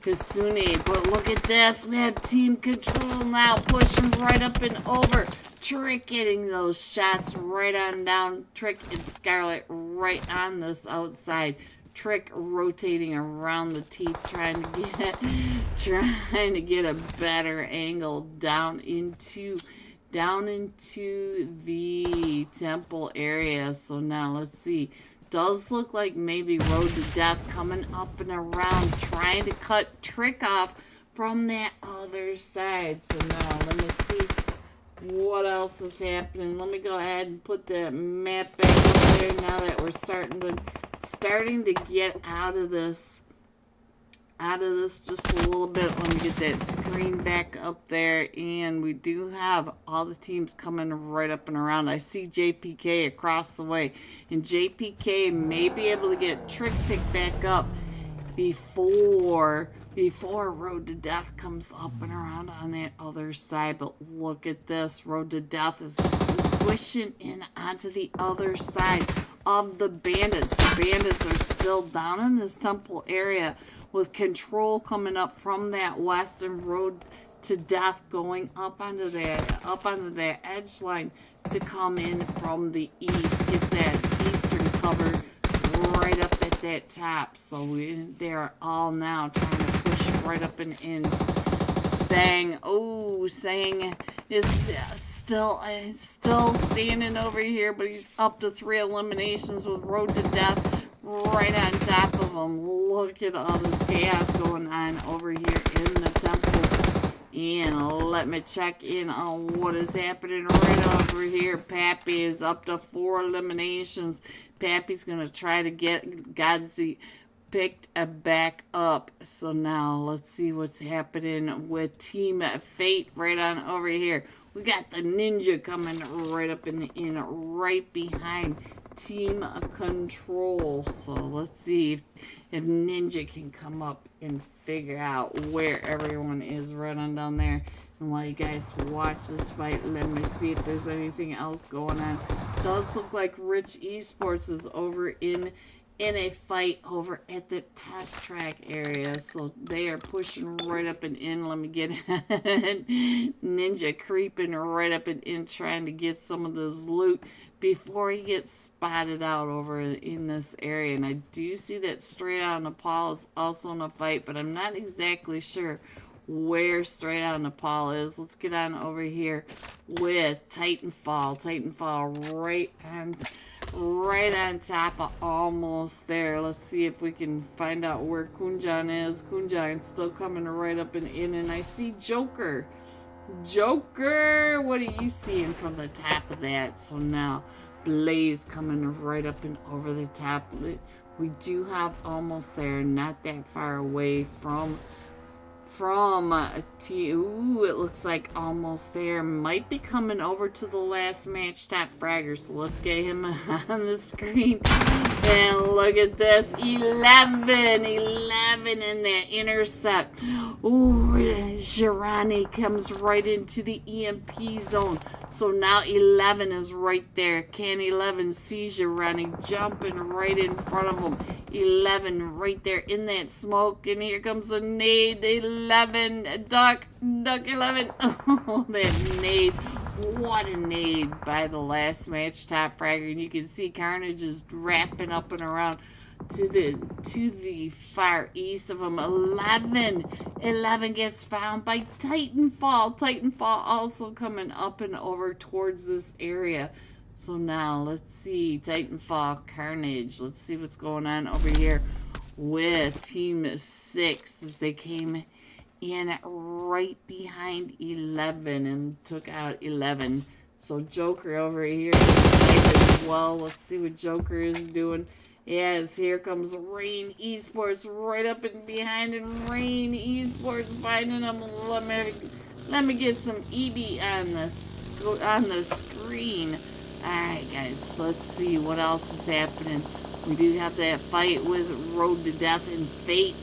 Kasune. But look at this. We have team control now, pushing right up and over. Trick getting those shots right on down. Trick and Scarlet right on this outside. Trick rotating around the teeth, trying to get a better angle down into the temple area. So now let's see. Does look like maybe Road to Death coming up and around, trying to cut Trick off from that other side. So now let me see what else is happening. Let me go ahead and put the map back up there now that we're starting to get out of this just a little bit. Let me get that screen back up there, and we do have all the teams coming right up and around. I see JPK across the way, and JPK may be able to get Trick picked back up before Road to Death comes up and around on that other side. But look at this. Road to Death is squishing in onto the other side of the bandits. The bandits are still down in this temple area with control coming up from that western Road to Death going up onto that edge line to come in from the east. Get that eastern cover right up at that top. So they're all now trying to push right up and in. Sang is still standing over here, but he's up to 3 eliminations with Road to Death right on top of him. Look at all this chaos going on over here in the temples. And let me check in on what is happening right over here. Pappy is up to 4 eliminations. Pappy's going to try to get Godsey picked back up. So now let's see what's happening with Team Fate right on over here. We got the Ninja coming right up in right behind Team Control. So let's see if Ninja can come up and figure out where everyone is running down there. And while you guys watch this fight, let me see if there's anything else going on. Does look like Rich Esports is over in a fight over at the test track area. So they are pushing right up and in. Let me get Ninja creeping right up and in, trying to get some of this loot before he gets spotted out over in this area. And I do see that Straight Out Nepal is also in a fight, but I'm not exactly sure where Straight Out Nepal is. Let's get on over here with Titanfall. Titanfall right on top of almost there. Let's see if we can find out where Kunjan is. Kunjan's still coming right up and in, and I see Joker. Joker, what are you seeing from the top of that? So now Blaze coming right up and over the top. We do have almost there, not that far away from ooh, it looks like almost there. Might be coming over to the last match, Top Fragger. So let's get him on the screen. And look at this. 11 in that intercept. Ooh, Girani comes right into the EMP zone. So now 11 is right there. Can 11 see Girani jumping right in front of him? 11 right there in that smoke, and here comes a nade. 11, duck 11. Oh, that nade. What a nade by the last match, Top Fragger. And you can see Carnage is wrapping up and around to the far east of him. 11 gets found by Titanfall. Titanfall also coming up and over towards this area. So now let's see Titanfall, Carnage. Let's see what's going on over here with Team 6 as they came in right behind 11 and took out 11. So Joker over here as well. Let's see what Joker is doing. Yes, here comes Rain Esports right up and behind, and Rain Esports finding them. Let me get some EB on the screen. Alright guys, let's see what else is happening. We do have that fight with Road to Death and Fate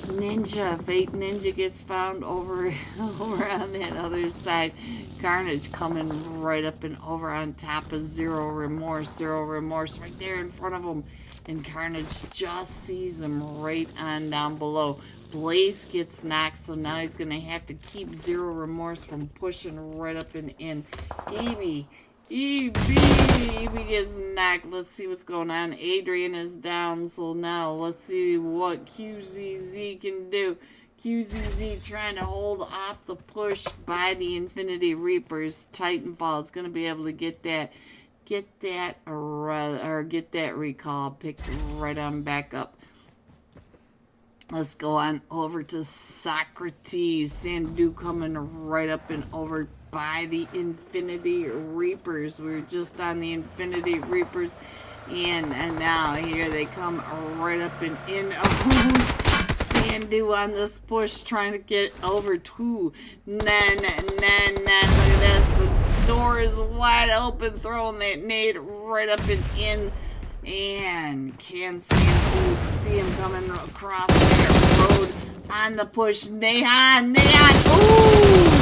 Ninja. Fate Ninja gets found over on that other side. Carnage coming right up and over on top of Zero Remorse. Zero Remorse right there in front of him. And Carnage just sees him right on down below. Blaze gets knocked, so now he's going to have to keep Zero Remorse from pushing right up and in. EB gets knocked. Let's see what's going on. Adrian is down, so now let's see what QZZ can do. QZZ trying to hold off the push by the Infinity Reapers. Titanfall is going to be able to get that recall picked right on back up. Let's go on over to Socrates. Sandu coming right up and over by the Infinity Reapers. We were just on the Infinity Reapers, and now here they come right up and in. Sandu on this push trying to get over to Nan. Look at this. The door is wide open, throwing that nade right up and in. And can Sandu see him coming across that road on the push? Neon! Ooh!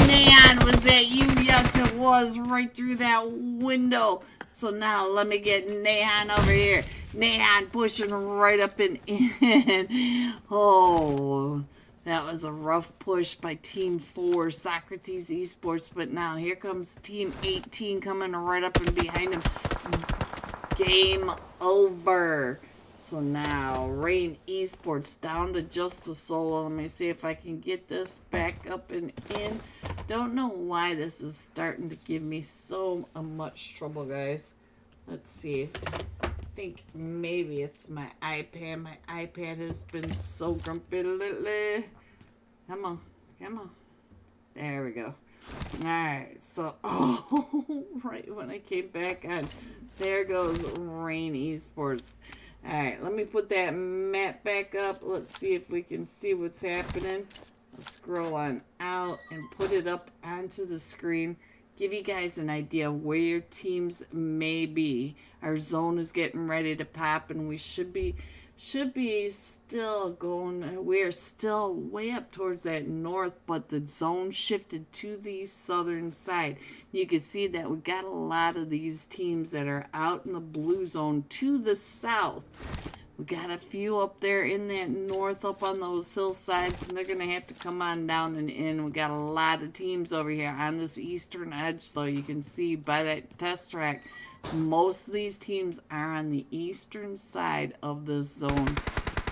Neon, was that you? Yes, it was, right through that window. So now let me get Neon over here. Neon pushing right up and in. Oh, that was a rough push by Team 4, Socrates Esports. But now here comes Team 18 coming right up and behind him. Game over. So now Rain Esports down to just a solo. Let me see if I can get this back up and in. Don't know why this is starting to give me so much trouble, guys. Let's see. I think maybe it's my iPad. My iPad has been so grumpy lately. Come on. Come on. There we go. Alright, so, right when I came back on, there goes Rain Esports. Alright, let me put that map back up. Let's see if we can see what's happening. Let's scroll on out and put it up onto the screen. Give you guys an idea of where your teams may be. Our zone is getting ready to pop, and we should be still going. We're still way up towards that north, but the zone shifted to the southern side. You can see that we got a lot of these teams that are out in the blue zone to the south. We got a few up there in that north, up on those hillsides, and they're going to have to come on down and in. We got a lot of teams over here on this eastern edge, though. You can see by that test track, most of these teams are on the eastern side of the zone.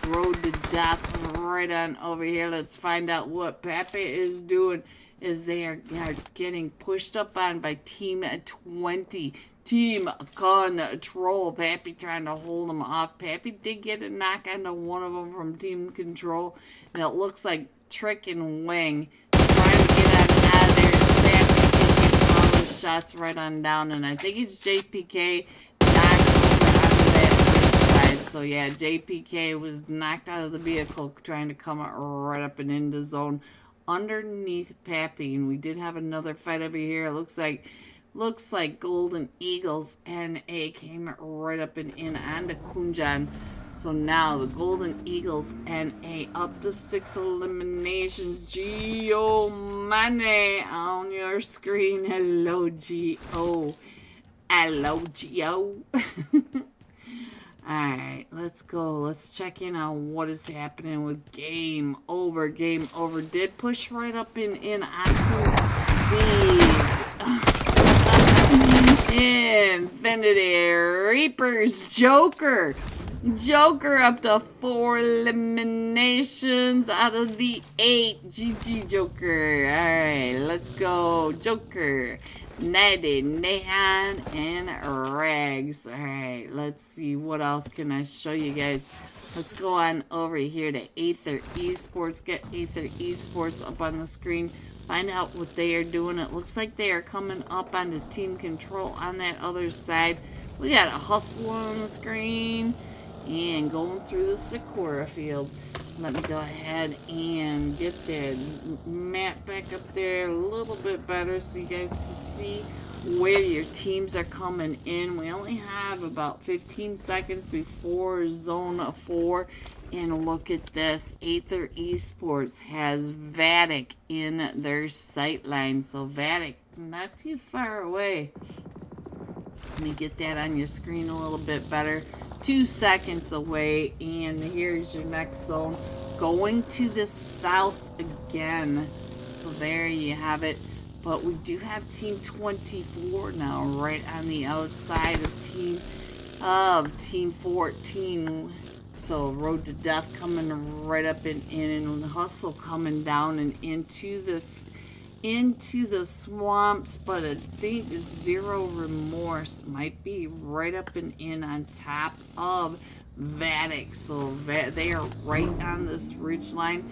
Road to death right on over here. Let's find out what Pepe is doing. Is they are getting pushed up on by Team 20. Team Control. Pappy trying to hold them off. Pappy did get a knock onto one of them from Team Control. And it looks like Trick and Wing trying to get out of there. Pappy taking all those shots right on down. And I think it's JPK knocked over onto that side. So yeah, JPK was knocked out of the vehicle trying to come right up and into zone underneath Pappy. And we did have another fight over here. It looks like Golden Eagles NA came right up and in onto Kunjan. So now the Golden Eagles NA up to 6 eliminations. Gio Mane on your screen. Hello, Gio. Hello, Gio. Alright, let's go. Let's check in on what is happening with Game Over. Game Over did push right up and in onto the Infinity Reapers. Joker up to 4 eliminations out of the 8. GG Joker. Alright, let's go. Joker, Natty, Nehan, and Rags. Alright, let's see what else can I show you guys. Let's go on over here to Aether Esports. Get Aether Esports up on the screen. Find out what they are doing. It looks like they are coming up onto Team Control on that other side. We got a hustle on the screen and going through the Sakura field. Let me go ahead and get that map back up there a little bit better so you guys can see where your teams are coming in. We only have about 15 seconds before Zone 4. And look at this. Aether Esports has Vatic in their sight line. So Vatic, not too far away. Let me get that on your screen a little bit better. 2 seconds away. And here's your next zone. Going to the south again. So there you have it. But we do have Team 24 now right on the outside of Team 14. So Road to Death coming right up and in, and Hustle coming down and into the swamps. But I think Zero Remorse might be right up and in on top of Vatic. So they are right on this ridge line.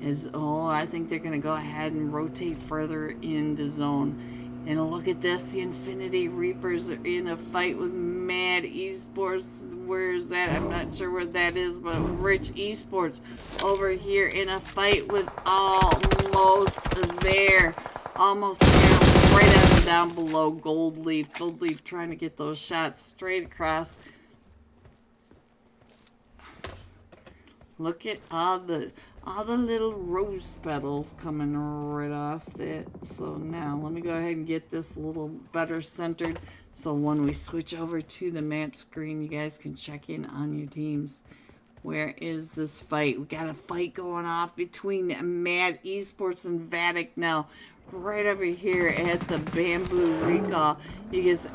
I think they're gonna go ahead and rotate further into zone. And look at this, the Infinity Reapers are in a fight with Mad Esports. Where is that? I'm not sure where that is, but Rich Esports over here in a fight with almost there. Almost there, right down below Gold Leaf. Gold Leaf trying to get those shots straight across. Look at all the little rose petals coming right off that. So now let me go ahead and get this a little better centered, so when we switch over to the map screen, you guys can check in on your teams. Where is this fight? We got a fight going off between Mad Esports and Vatic now. Right over here at the Bamboo Recall. You guys,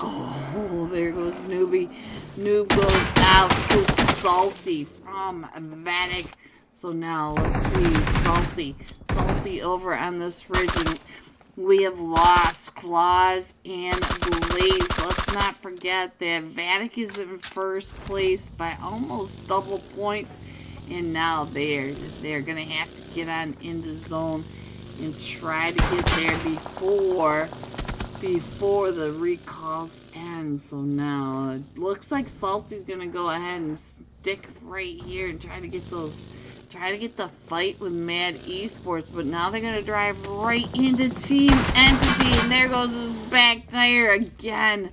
there goes Newbie. Noob goes out to Salty from Vatic. So now let's see, Salty over on this ridge, and we have lost Claus and Blaze. Let's not forget that Vatic is in first place by almost double points. And now they're going to have to get on into zone and try to get there before the recalls end. So now it looks like Salty's going to go ahead and stick right here and try to get the fight with Mad Esports, but now they're gonna drive right into Team Entity, and there goes his back tire again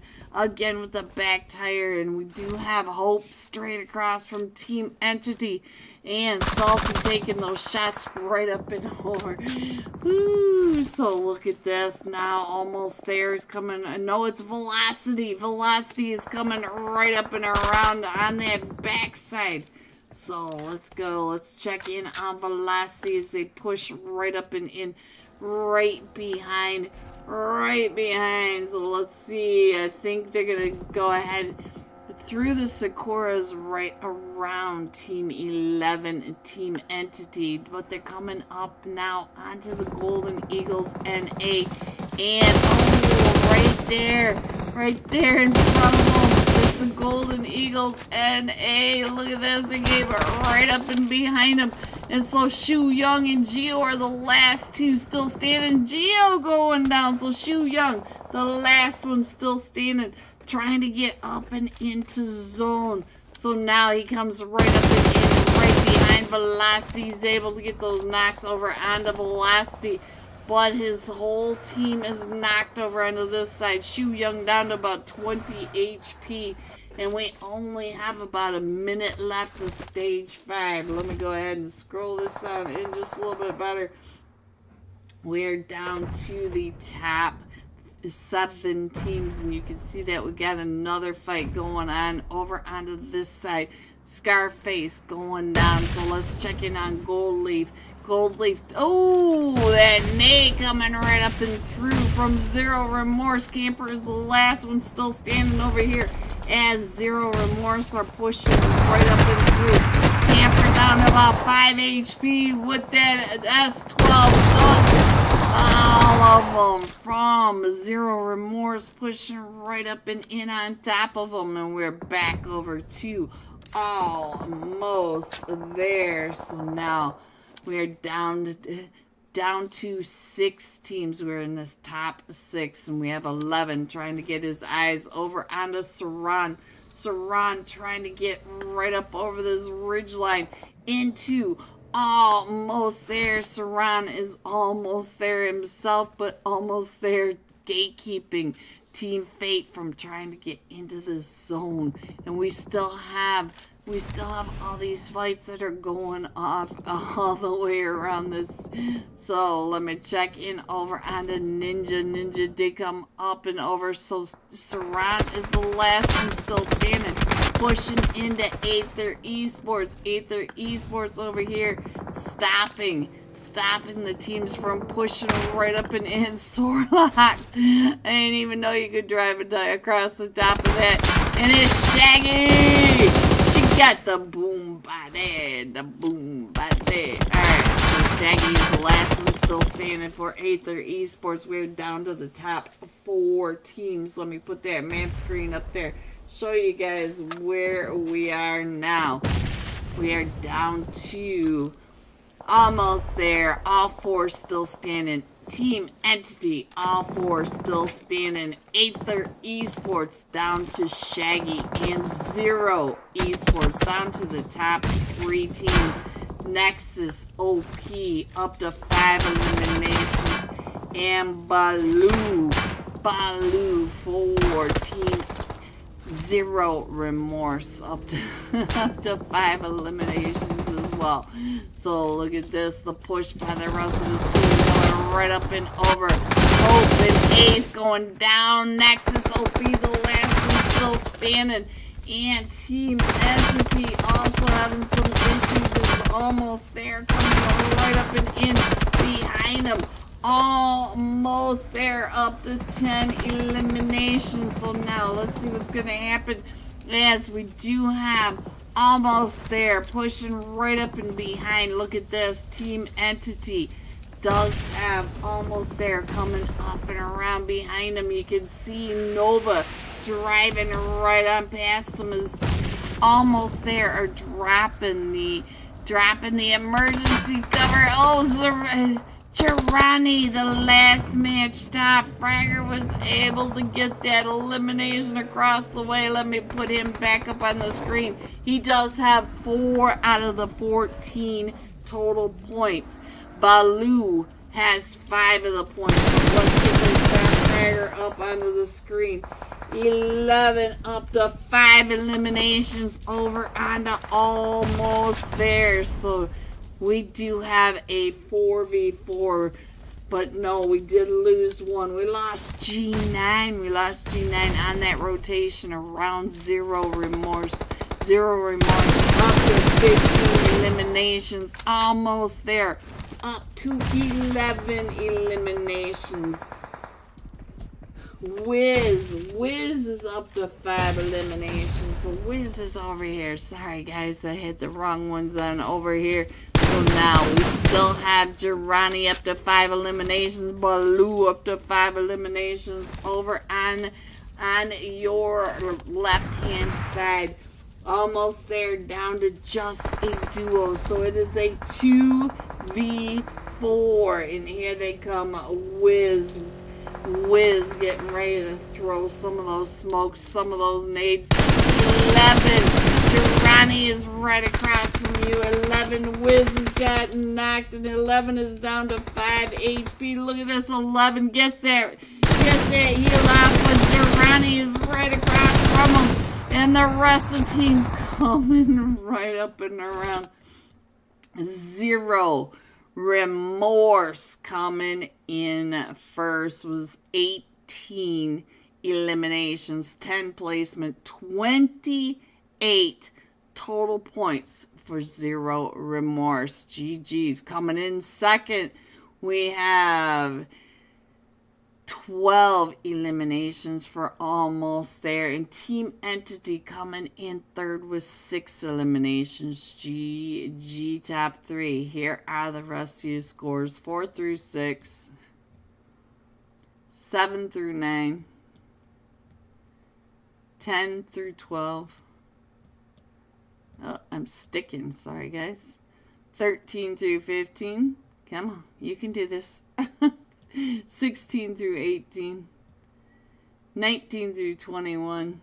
with the back tire, and we do have Hope straight across from Team Entity, and Salty taking those shots right up and over. Woo! So look at this now, almost there is coming. No, it's Velocity. Velocity is coming right up and around on that backside. So let's go. Let's check in on Velocity as they push right up and in, right behind. So let's see. I think they're gonna go ahead through the Sakuras right around Team 11 and Team Entity, but they're coming up now onto the Golden Eagles NA, and right there in front of them is the Golden Eagles NA. Look at this, they gave it right up and behind them. And so Shu Young and Geo are the last two still standing. Geo going down, so Shu Young, the last one still standing, trying to get up and into zone. So now he comes right up and in, right behind Velocity. He's able to get those knocks over onto Velocity, but his whole team is knocked over onto this side. Shu Young down to about 20 HP, and we only have about a minute left of stage 5. Let me go ahead and scroll this down in just a little bit better. We're down to the top 7 teams, and you can see that we got another fight going on over onto this side. Scarface going down, so let's check in on Gold Leaf. Oh, that nade coming right up and through from Zero Remorse. Camper is the last one still standing over here as Zero Remorse are pushing right up and through. Camper down to about 5 HP with that S12. All of them from Zero Remorse pushing right up and in on top of them, and we're back over to almost there. So now we're down to 6 teams. We're in this top 6, and we have 11 trying to get his eyes over onto Saran. Saran trying to get right up over this ridgeline into almost there. Saran is almost there himself, but almost there, gatekeeping Team Fate from trying to get into this zone. And we still have all these fights that are going off all the way around this. So let me check in over onto Ninja. Ninja did come up and over. So Saran is the last one still standing, pushing into Aether Esports. Aether Esports over here, stopping the teams from pushing right up and in. Sorlock, I didn't even know you could drive and die across the top of that. And it's Shaggy. She got the boom by there, Alright, so Shaggy is the last one still standing for Aether Esports. We're down to the top 4 teams. Let me put that map screen up there, show you guys where we are now. We are down to almost there. All 4 still standing. Team Entity, all 4 still standing. Aether Esports down to Shaggy, and Zero Esports down to the top 3 teams. Nexus OP up to 5 eliminations, and Baloo for Team Zero Remorse up to 5 eliminations as well. So look at this, the push by the rest of this team going right up and over. Hope and Ace going down. Nexus OP, the last one still standing. And Team Entity also having some issues. Is almost there, coming right up and in behind them. Almost there, up to 10 eliminations. So now let's see what's going to happen, as we do have almost there, pushing right up and behind. Look at this, Team Entity does have almost there coming up and around behind him. You can see Nova driving right on past him, is almost there, or dropping the emergency cover. Oh, Girani, the last match stop. Fragger was able to get that elimination across the way. Let me put him back up on the screen. He does have 4 out of the 14 total points. Baloo has 5 of the points. Let's get this Fragger up onto the screen. 11 up to 5 eliminations over onto almost there. So we do have a 4v4, but no, we did lose one. We lost G9. We lost G9 on that rotation around Zero Remorse. Zero Remorse up to 15 eliminations. Almost there. Up to 11 eliminations. Wiz is up to 5 eliminations. So Wiz is over here. Sorry guys, I had the wrong ones on over here. So now we still have Girani up to 5 eliminations, Baloo up to 5 eliminations over on your left hand side. Almost there, down to just a duo. So it is a 2v4. And here they come, Wiz getting ready to throw some of those smokes, some of those nades. 11. Girani is right across from you. 11. Wiz has gotten knocked, and 11 is down to 5 HP. Look at this. 11 gets that heal off, but Girani is right across from him. And the rest of the team's coming right up and around. Zero Remorse coming in first, was 18 eliminations, 10 placement, 28 total points for Zero Remorse. GG's. Coming in second, we have 12 eliminations for Almost There. And Team Entity coming in third with 6 eliminations. GG top 3. Here are the rest of your scores. 4 through 6. 7 through 9. 10 through 12. Oh, I'm sticking. Sorry, guys. 13 through 15. Come on. You can do this. 16 through 18, 19 through 21,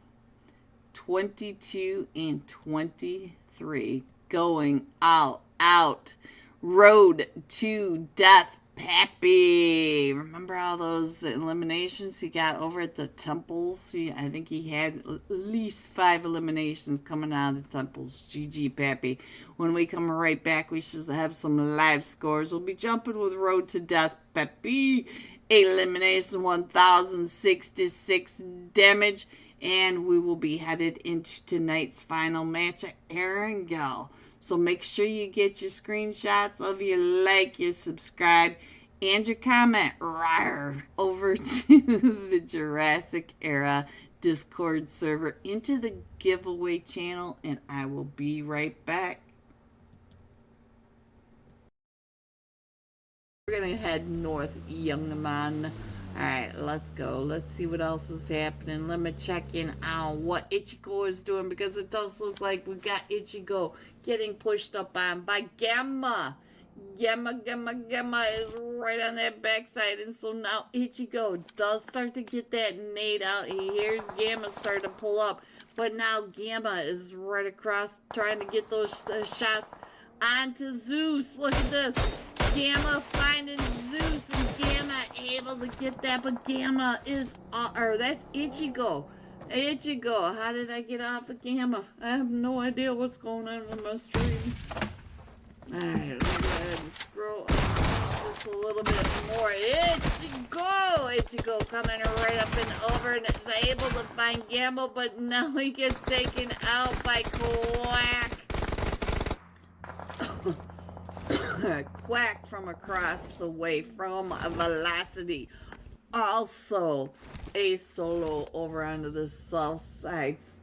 22, and 23. Going all out. Road to Death, Pappy. Remember all those eliminations he got over at the temples? I think he had at least 5 eliminations coming out of the temples. GG, Pappy. When we come right back, we should have some live scores. We'll be jumping with Road to Death, Pappy. Elimination 1066 damage. And we will be headed into tonight's final match at Erangel. So make sure you get your screenshots of your like, your subscribe, and your comment over to the Jurassic Era Discord server, into the giveaway channel, and I will be right back. We're going to head north, young man. Alright, let's go. Let's see what else is happening. Let me check in on what Ichigo is doing, because it does look like we got Ichigo getting pushed up on by Gamma. Gamma is right on that backside, and so now Ichigo does start to get that nade out. He hears Gamma start to pull up, but now Gamma is right across trying to get those shots onto Zeus. Look at this. Gamma finding Zeus, and Gamma able to get that, but Gamma is, that's Ichigo. Ichigo, how did I get off of Gamma? I have no idea what's going on with my stream. Alright, let's go ahead and scroll up just a little bit more. Ichigo coming right up and over, and is able to find Gamma, but now he gets taken out by Quack. Quack from across the way from Velocity. Also a solo over onto the southwest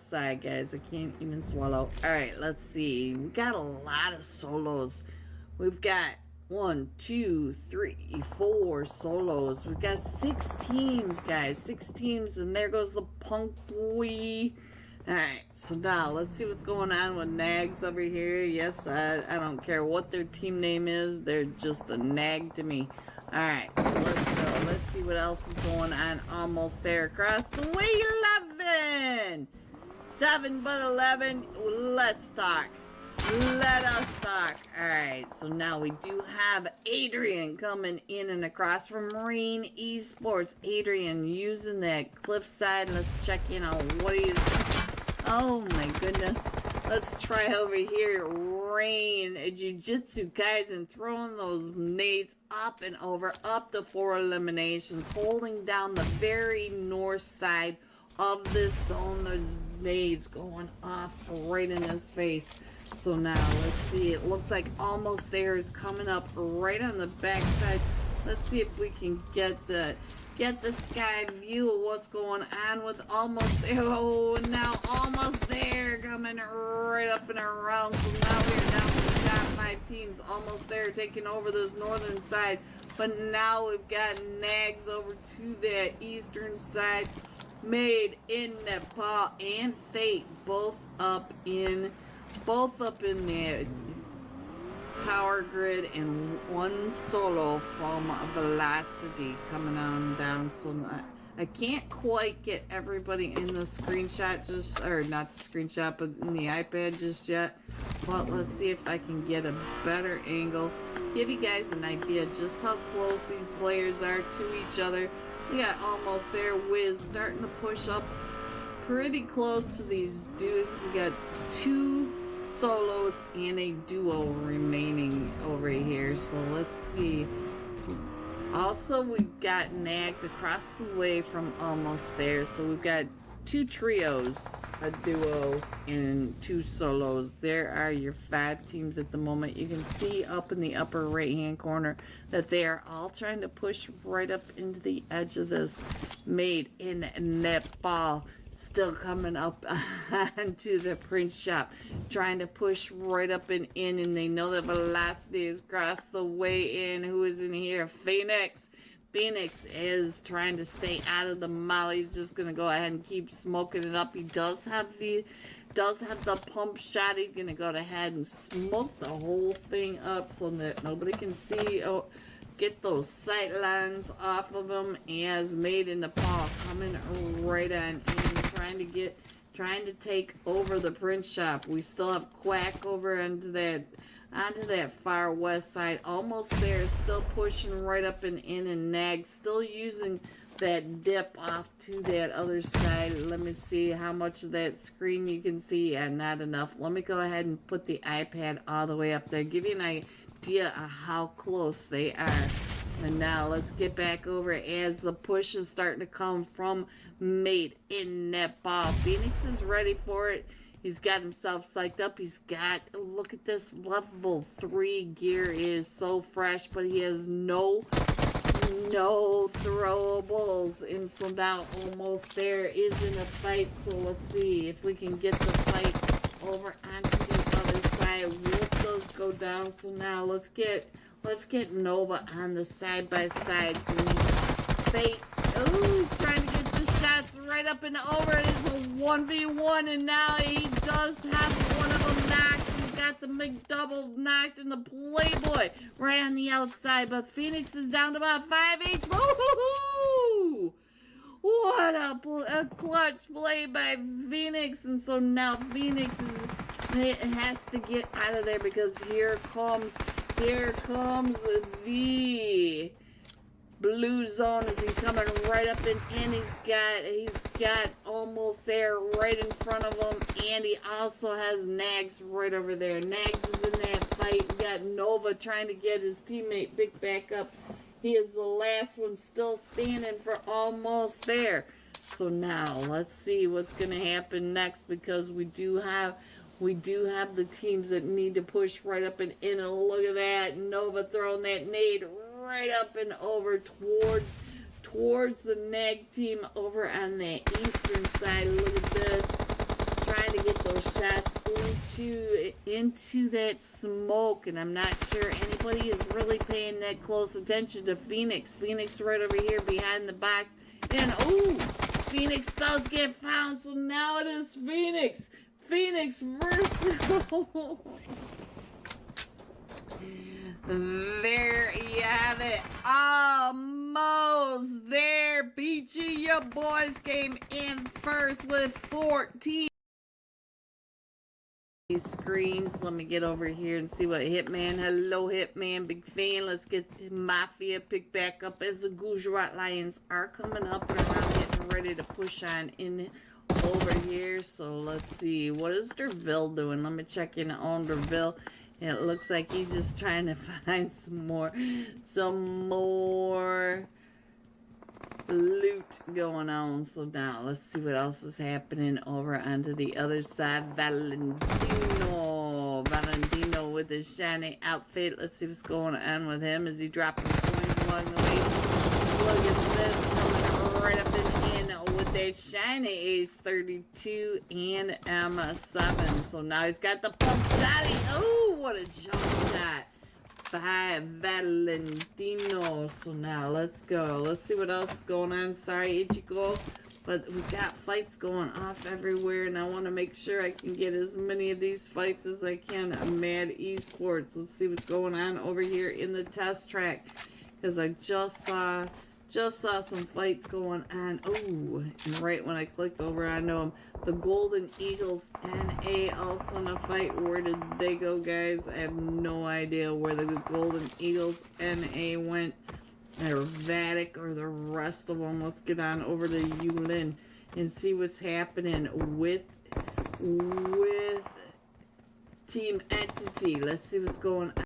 side, guys. I can't even swallow. All right, let's see. We got a lot of solos We've got 1, 2, 3, 4 solos. We've got 6 teams, guys. 6 teams, and there goes the punk boy. Alright, so now let's see what's going on with nags over here. Yes, I don't care what their team name is. They're just a nag to me. Alright, so let's go. Let's see what else is going on. Almost there. Across the way, 11! 7 but 11. Let's talk. Let us talk. Alright, so now we do have Adrian coming in and across from Marine Esports. Adrian using that cliffside. Let's check in on what he is. Oh my goodness. Let's try over here. Rain, Jujutsu Kaisen, throwing those nades up and over, up to 4 eliminations, holding down the very north side of this zone. There's nades going off right in his face. So now, let's see. It looks like Almost There is coming up right on the backside. Let's see if we can get the sky view of what's going on with Almost There. Oh, now Almost There coming right up and around. So now we're down to the top 5 teams. Almost There taking over this northern side. But now we've got nags over to that eastern side. Made in Nepal and Fate both up in the power grid, and 1 solo from Velocity coming on down. So I can't quite get everybody in the screenshot or not the screenshot, but in the iPad just yet. But let's see if I can get a better angle, give you guys an idea just how close these players are to each other. We got Almost There. Wiz starting to push up pretty close to these dudes. We got 2 solos and a duo remaining over here. So let's see. Also, we've got nags across the way from Almost There. So we've got 2 trios, a duo, and 2 solos. There are your 5 teams at the moment. You can see up in the upper right hand corner that they are all trying to push right up into the edge of this. Made in Nepal. Still coming up onto the print shop, trying to push right up and in, and they know that Velocity is across the way in. Who is in here? Phoenix. Phoenix is trying to stay out of the molly. He's just gonna go ahead and keep smoking it up. He does have the pump shot. He's gonna go ahead and smoke the whole thing up so that nobody can see. Oh, get those sight lines off of him. As Made in Nepal coming right on in, trying to take over the print shop. We still have Quack over onto that far west side. Almost There, still pushing right up and in, and Nag still using that dip off to that other side. Let me see how much of that screen you can see, and not enough. Let me go ahead and put the iPad all the way up there, give you an idea of how close they are. And now let's get back over as the push is starting to come from Made in Nepal. Phoenix is ready for it. He's got himself psyched up. He's got, look at this, level 3 gear is so fresh, but he has no throwables. And so now Almost There is in a fight. So let's see if we can get the fight over onto the other side. Wolf does go down. So now let's get Nova on the side-by-sides. Fate, oh, he's trying to get the shots right up and over. It is a 1v1, and now he does have one of them knocked. He's got the McDouble knocked in the Playboy right on the outside, but Phoenix is down to about 5 HP. Woo-hoo-hoo! What a clutch play by Phoenix. And so now Phoenix has to get out of there, because here comes the blue zone as he's coming right up and in. He's got Almost There right in front of him, and he also has Nags right over there. Nags is in that fight. We got Nova trying to get his teammate Big back up. He is the last one still standing for Almost There. So now let's see what's going to happen next, because we do have the teams that need to push right up and in. And look at that, Nova throwing that nade right up and over towards the Nag team over on the eastern side. Look at this, trying to get those shots into that smoke, and I'm not sure anybody is really paying that close attention to Phoenix. Phoenix right over here behind the box, and oh, Phoenix does get found, so now it is Phoenix versus there you have it. Almost there. Peachy, your boys came in first with 14 screens. Let me get over here and see what Hitman. Hello, Hitman. Big fan. Let's get Mafia picked back up as the Gujarat Lions are coming up and around, getting ready to push on in over here. So let's see. What is Derville doing? Let me check in on Derville. It looks like he's just trying to find some more loot going on. So now let's see what else is happening over onto the other side. Valentino with his shiny outfit. Let's see what's going on with him. Is he dropping coins along the way? Look at this, coming right up in with that shiny Ace 32 and M7. So now he's got the pump shotty. Oh, what a jump shot by Valentino. So now let's go. Let's see what else is going on. Sorry, Ichigo, but we've got fights going off everywhere, and I want to make sure I can get as many of these fights as I can. Mad Esports. Let's see what's going on over here in the test track, because I just saw some fights going on. Oh, and right when I clicked over onto them, the Golden Eagles NA also in a fight. Where did they go, guys? I have no idea where the Golden Eagles NA went. Or Vatic or the rest of them. Let's get on over to Yulin and see what's happening with Team Entity. Let's see what's going on.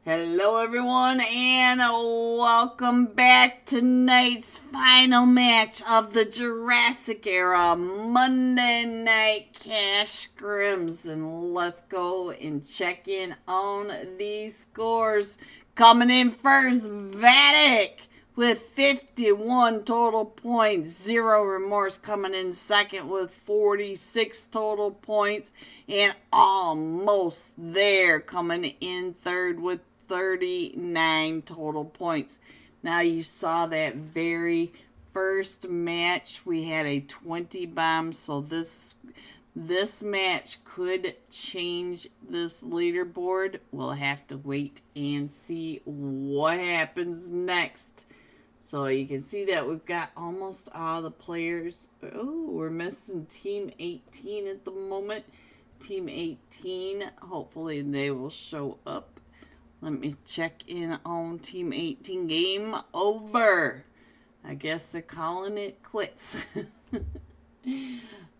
Hello everyone, and welcome back to tonight's final match of the Jurassic era Monday Night Cash Scrims. And let's go and check in on these scores. Coming in first, Vatic with 51 total points. Zero Remorse coming in second with 46 total points. And Almost There coming in third with 39 total points. Now you saw that very first match we had a 20 bomb, so this match could change this leaderboard. We'll have to wait and see what happens next. So you can see that we've got almost all the players. Oh, we're missing Team 18 at the moment. Team 18, hopefully they will show up. Let me check in on Team 18. Game over. I guess they're calling it quits.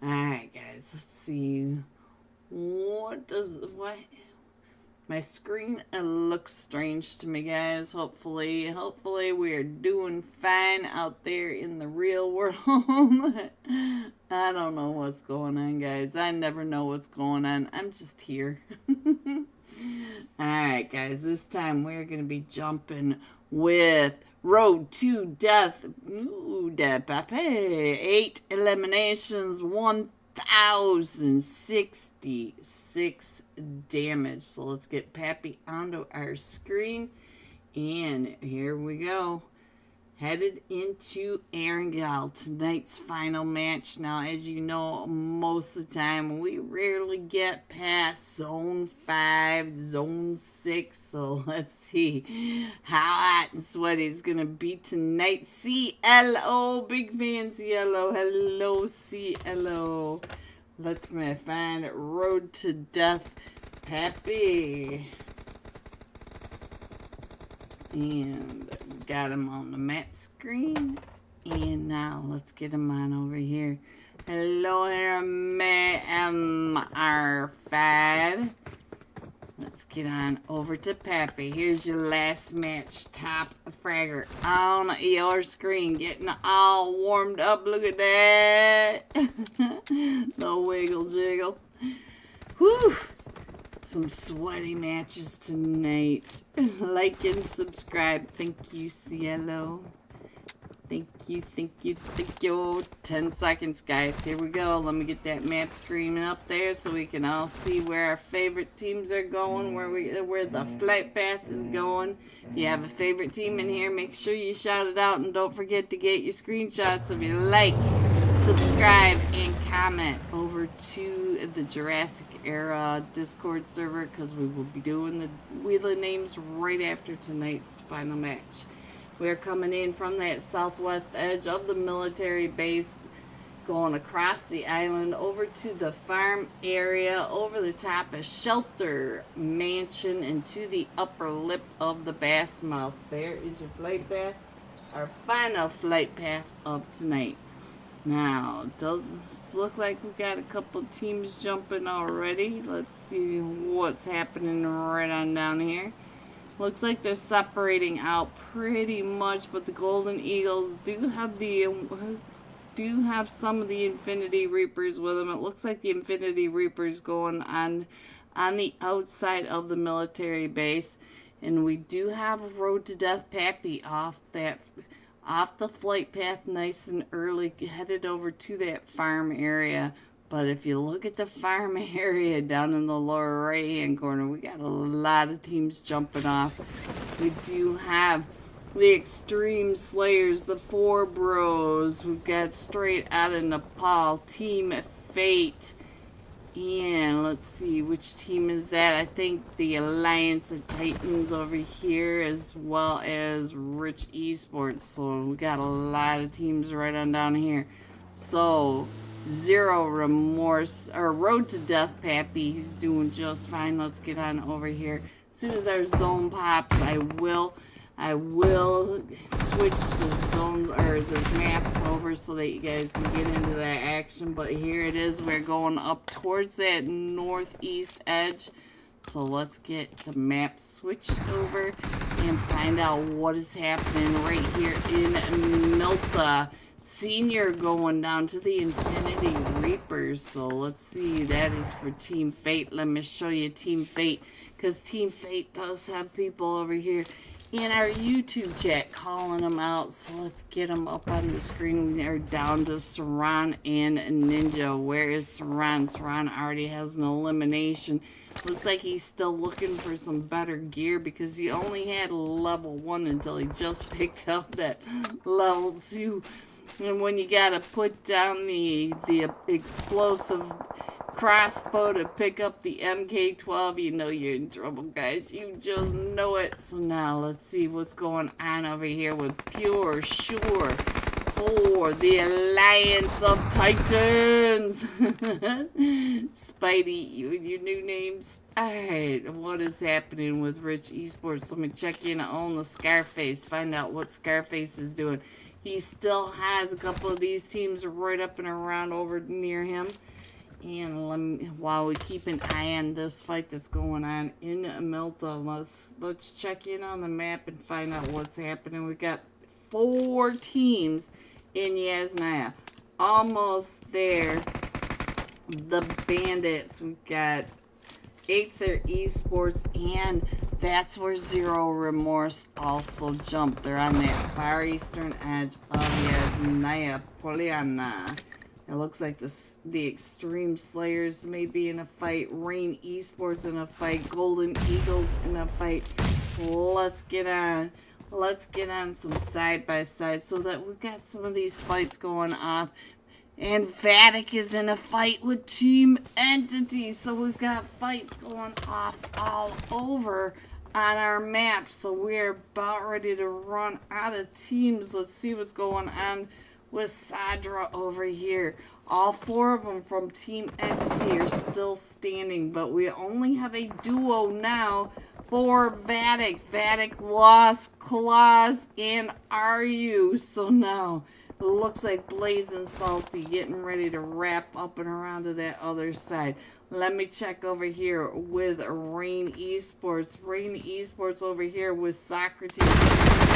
Alright, guys. Let's see. What? My screen looks strange to me, guys. Hopefully we are doing fine out there in the real world. I don't know what's going on, guys. I never know what's going on. I'm just here. Alright, guys, this time we're going to be jumping with Road to Death. Ooh, Pepe. 8 eliminations, 1,066 damage. So let's get Pappy onto our screen. And here we go. Headed into Erangel, tonight's final match. Now, as you know, most of the time, we rarely get past Zone 5, Zone 6. So, let's see how hot and sweaty it's going to be tonight. CLO, big fan CLO. Hello, CLO. Let me find Road to Death, Pappy. And got him on the map screen. And now let's get him on over here. Hello, MR5. Let's get on over to Pappy. Here's your last match. Top fragger on your screen. Getting all warmed up. Look at that. The wiggle jiggle. Whew. Some sweaty matches tonight. Like and subscribe. Thank you, Cielo. Thank you, thank you, thank you. 10 seconds, guys. Here we go. Let me get that map screen up there so we can all see where our favorite teams are going, where the flight path is going. If you have a favorite team in here, make sure you shout it out, and don't forget to get your screenshots of your like, subscribe, and comment over to the Jurassic era Discord server, because we will be doing the Wheel of Names right after tonight's final match. We're coming in from that southwest edge of the military base, going across the island over to the farm area, over the top of Shelter Mansion, and to the upper lip of the Bass Mouth. There is your flight path, our final flight path of tonight. Now, does this look like we got a couple teams jumping already? Let's see what's happening right on down here. Looks like they're separating out pretty much, but the Golden Eagles do have some of the Infinity Reapers with them. It looks like the Infinity Reapers going on the outside of the military base, and we do have Road to Death Pappy off the flight path nice and early, headed over to that farm area. But if you look at the farm area down in the lower right-hand corner, we got a lot of teams jumping off. We do have the Extreme Slayers, the Four Bros. We've got straight out of Nepal, Team Fate. And let's see, which team is that? I think the Alliance of Titans over here, as well as Rich Esports. So we got a lot of teams right on down here. So Zero Remorse, or Road to Death Pappy, he's doing just fine. Let's get on over here. As soon as our zone pops, I will switch the zones or the maps over so that you guys can get into that action. But here it is, we're going up towards that northeast edge. So let's get the map switched over and find out what is happening right here in Milta. Senior going down to the Infinity Reapers. So let's see, that is for Team Fate. Let me show you Team Fate, because Team Fate does have people over here in our YouTube chat calling them out. So let's get them up on the screen. We are down to Saran and Ninja. Where is Saran? Saran already has an elimination. Looks like he's still looking for some better gear, because he only had level 1 until he just picked up that level 2. And when you gotta put down the explosive crossbow to pick up the MK12, you know you're in trouble, guys. You just know it. So now let's see what's going on over here with Pure Sure for the Alliance of Titans. Spidey, your new names. Alright, what is happening with Rich Esports? Let me check in on the Scarface, find out what Scarface is doing. He still has a couple of these teams right up and around over near him. And while we keep an eye on this fight that's going on in Milta, let's check in on the map and find out what's happening. We got 4 teams in Yasnaya. Almost there. The Bandits. We've got Aether Esports, and that's where Zero Remorse also jumped. They're on that far eastern edge of Yasnaya Poliana. It looks like the Extreme Slayers may be in a fight. Rain Esports in a fight. Golden Eagles in a fight. Let's get on. Let's get on some side-by-side so that we've got some of these fights going off. And Vatic is in a fight with Team Entity. So we've got fights going off all over on our map. So we're about ready to run out of teams. Let's see what's going on with Sadra over here. All 4 of them from Team Entity are still standing, but we only have a duo now for Vatic. Vatic lost Claus and Ryu. So now it looks like Blazing Salty getting ready to wrap up and around to that other side. Let me check over here with Rain Esports. Rain Esports over here with Socrates.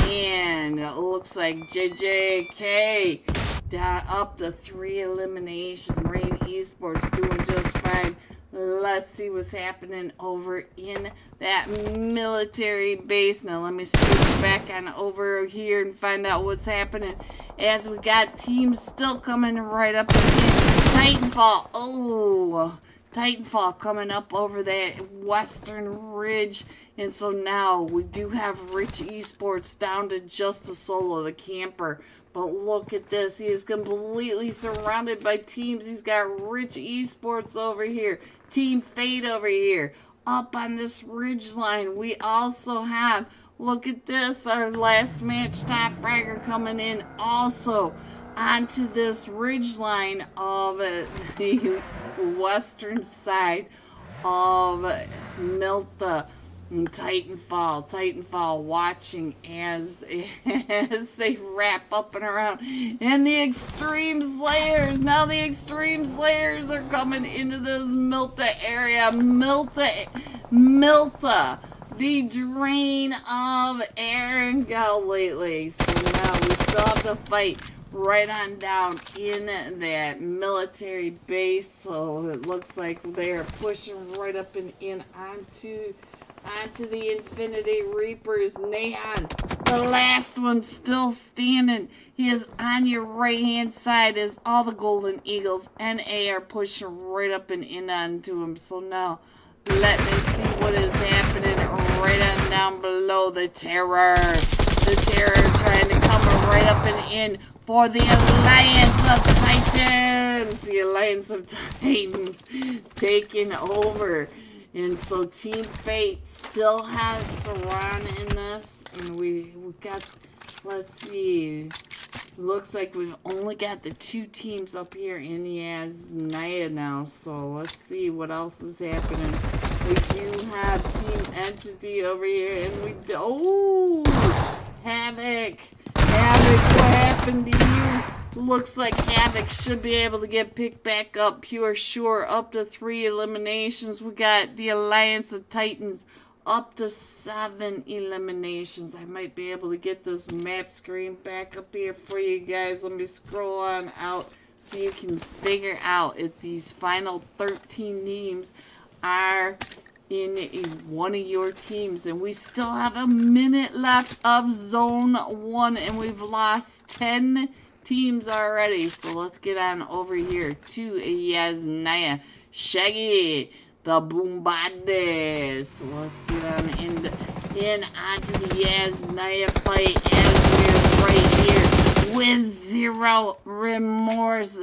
And it looks like JJK down up to 3 elimination. Rain Esports doing just fine. Let's see what's happening over in that military base. Now let me switch back on over here and find out what's happening. As we got teams still coming right up in Titanfall. Oh, Titanfall coming up over that western ridge. And so now we do have Rich Esports down to just a solo, the camper. But look at this. He is completely surrounded by teams. He's got Rich Esports over here. Team Fate over here. Up on this ridge line, we also have, look at this, our last match top fragger coming in also onto this ridge line of the western side of Milta. Titanfall watching as they wrap up and around. And the Extreme Slayers, now the Extreme Slayers are coming into this Milta area. Milta, the drain of Erangel lately. So now we still have to fight right on down in that military base. So it looks like they are pushing right up and in onto the Infinity Reapers. Neon, the last one still standing. He is on your right hand side as all the Golden Eagles NA are pushing right up and in onto him. So now let me see what is happening right on down below. The Terror trying to come right up and in for the Alliance of Titans. The Alliance of Titans taking over. And so Team Fate still has Saran in this. And we got, let's see, looks like we've only got the two teams up here in Yasnaya now. So let's see what else is happening. We do have Team Entity over here. And we, oh, Havoc, what happened to you? Looks like Havoc should be able to get picked back up. Pure Sure up to 3 eliminations. We got the Alliance of Titans up to 7 eliminations. I might be able to get this map screen back up here for you guys. Let me scroll on out so you can figure out if these final 13 teams are in one of your teams. And we still have a minute left of Zone 1 and we've lost 10 teams already. So let's get on over here to Yasnaya. Shaggy, the Boombardes. So let's get on in onto the Yasnaya fight as we're right here with zero remorse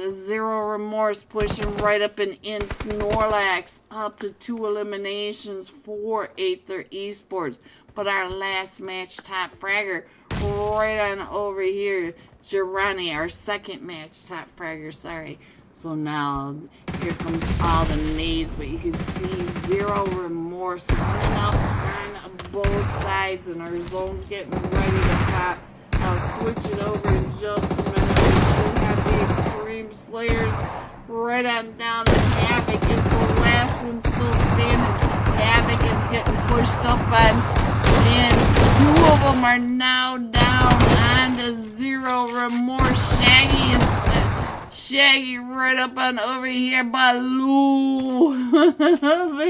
pushing right up and in. Snorlax up to 2 eliminations for Aether Esports. But our last match top fragger right on over here, Girani, our second match top fragger, sorry. So now here comes all the nades, but you can see zero remorse coming up on both sides, and our zone's getting ready to pop. I'll switch it over in just a minute. We do have the Extreme Slayers right on down. The Havoc is the last one still standing. Havoc is getting pushed up on, and 2 of them are now down on to zero remorse. Shaggy right up on over here by Lou.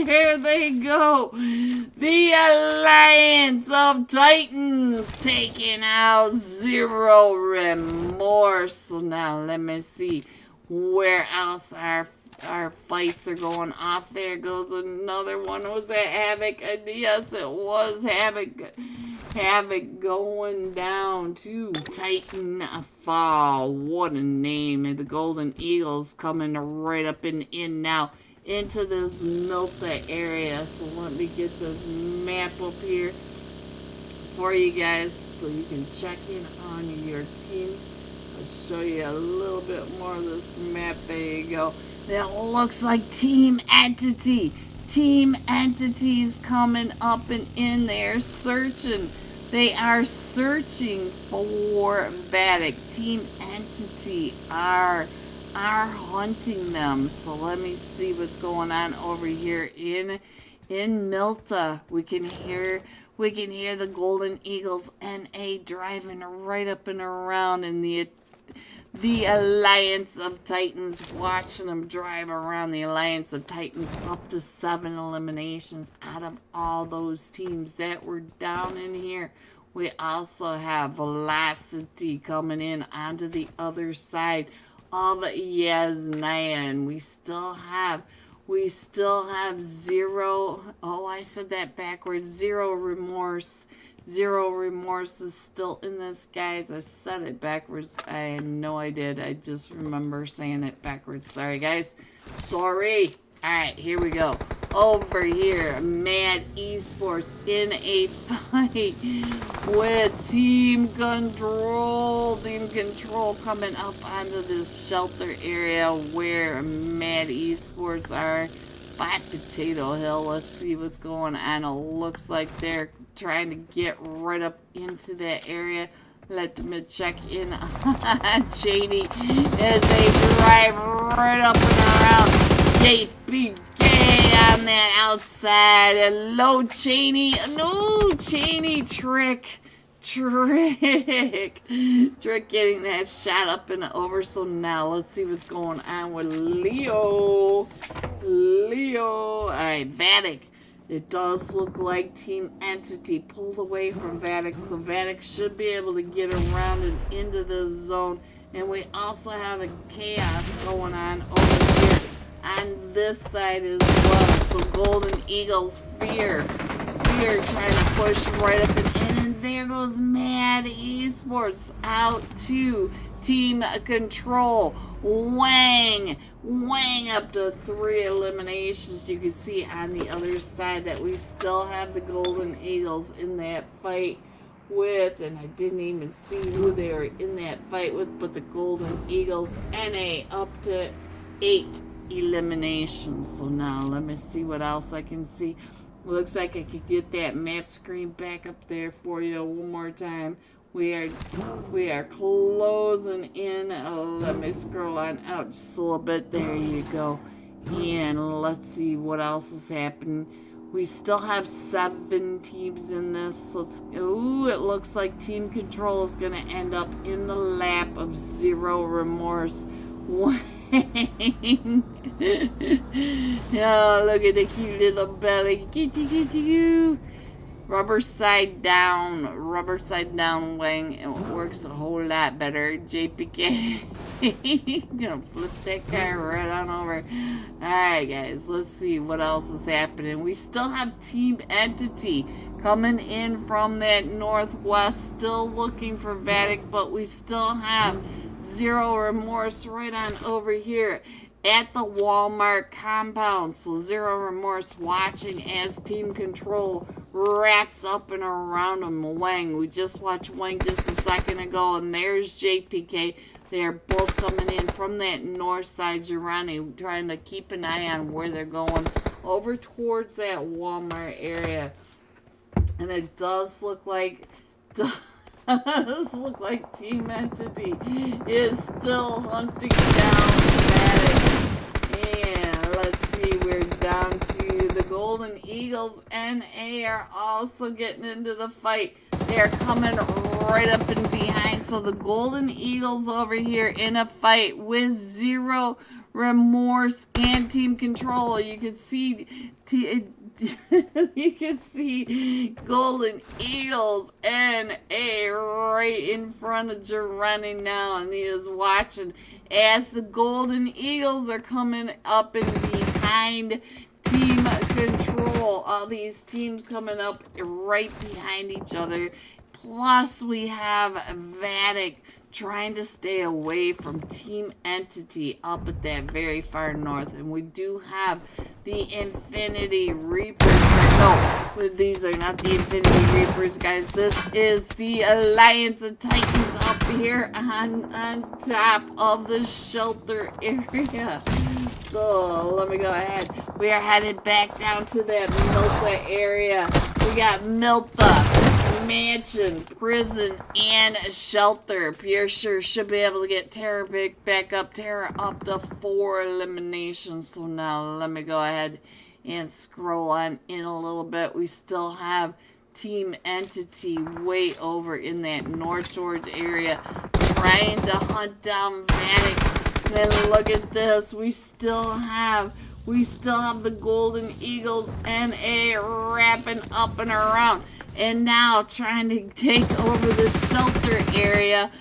There they go. The Alliance of Titans taking out zero remorse. So now let me see where else our fights are going off. There goes another one. Was that Havoc? Yes, it was Havoc. Havoc going down to Titanfall. What a name. And the Golden Eagles coming right up and in now into this Milta area. So let me get this map up here for you guys so you can check in on your teams. I'll show you a little bit more of this map. There you go. It looks like Team Entity. Team Entity is coming up and in there searching. They are searching for Vatic. Team Entity are hunting them. So let me see what's going on over here in Milta. We can hear the Golden Eagles NA driving right up and around, and the Alliance of Titans, watching them drive around the Alliance of Titans up to 7 eliminations out of all those teams that were down in here. We also have Velocity coming in onto the other side of Yasnaya, and we still have zero. Oh, I said that backwards. Zero remorse. Zero remorse is still in this, guys. I said it backwards. I know I did. I just remember saying it backwards. Sorry, guys. Sorry. Alright, here we go. Over here, Mad Esports in a fight with Team Control. Team Control coming up onto this shelter area where Mad Esports are by Potato Hill. Let's see what's going on. It looks like they're trying to get right up into that area. Let me check in on Cheney as they drive right up and around JPK on that outside. Hello, Cheney. No, Cheney. Trick getting that shot up and over. So now let's see what's going on with Leo. Alright, Vatic. It does look like Team Entity pulled away from Vatic, so Vatic should be able to get around and into the zone. And we also have a chaos going on over here on this side as well. So Golden Eagles, Fear trying to push right up and in, and there goes Mad Esports out to Team Control. Wang up to 3 eliminations. You can see on the other side that we still have the Golden Eagles in that fight with, and I didn't even see who they were in that fight with, but the Golden Eagles NA up to 8 eliminations. So now let me see what else I can see. Looks like I could get that map screen back up there for you one more time. We are closing in. Let me scroll on out just a little bit. There you go. And let's see what else is happening. We still have 7 teams in this. Ooh, it looks like Team Control is going to end up in the lap of Zero Remorse. Oh, look at the cute little belly. Kitty. Rubber side down, Wang. It works a whole lot better. JPK, gonna flip that car right on over. Alright, guys, let's see what else is happening. We still have Team Entity coming in from that northwest, still looking for Vatic, but we still have Zero Remorse right on over here at the Walmart compound. So Zero Remorse watching as Team Control wraps up and around him. Wang, we just watched Wang just a second ago, and there's JPK. They are both coming in from that north side. Girani trying to keep an eye on where they're going over towards that Walmart area. And it does look like Team Entity is still hunting down Vatic. And let's see, we're down to the Golden Eagles, and NA are also getting into the fight. They're coming right up and behind. So the Golden Eagles over here in a fight with Zero Remorse and Team Control. You can see Golden Eagles NA right in front of Girani now, and he is watching as the Golden Eagles are coming up and behind Team Control. All these teams coming up right behind each other. Plus we have Vatic trying to stay away from Team Entity up at that very far north. And we do have the Infinity Reapers. No, these are not the Infinity Reapers, guys. This is the Alliance of Titans up here on top of the shelter area. So let me go ahead. We are headed back down to that Milta area. We got Milta, Mansion, Prison, and Shelter. Pure Sure should be able to get Terra back up. Terra up to 4 eliminations. So now let me go ahead and scroll on in a little bit. We still have Team Entity way over in that North George area. trying to hunt down Vatic. Then look at this. We still have the Golden Eagles NA wrapping up and around. And now trying to take over the shelter area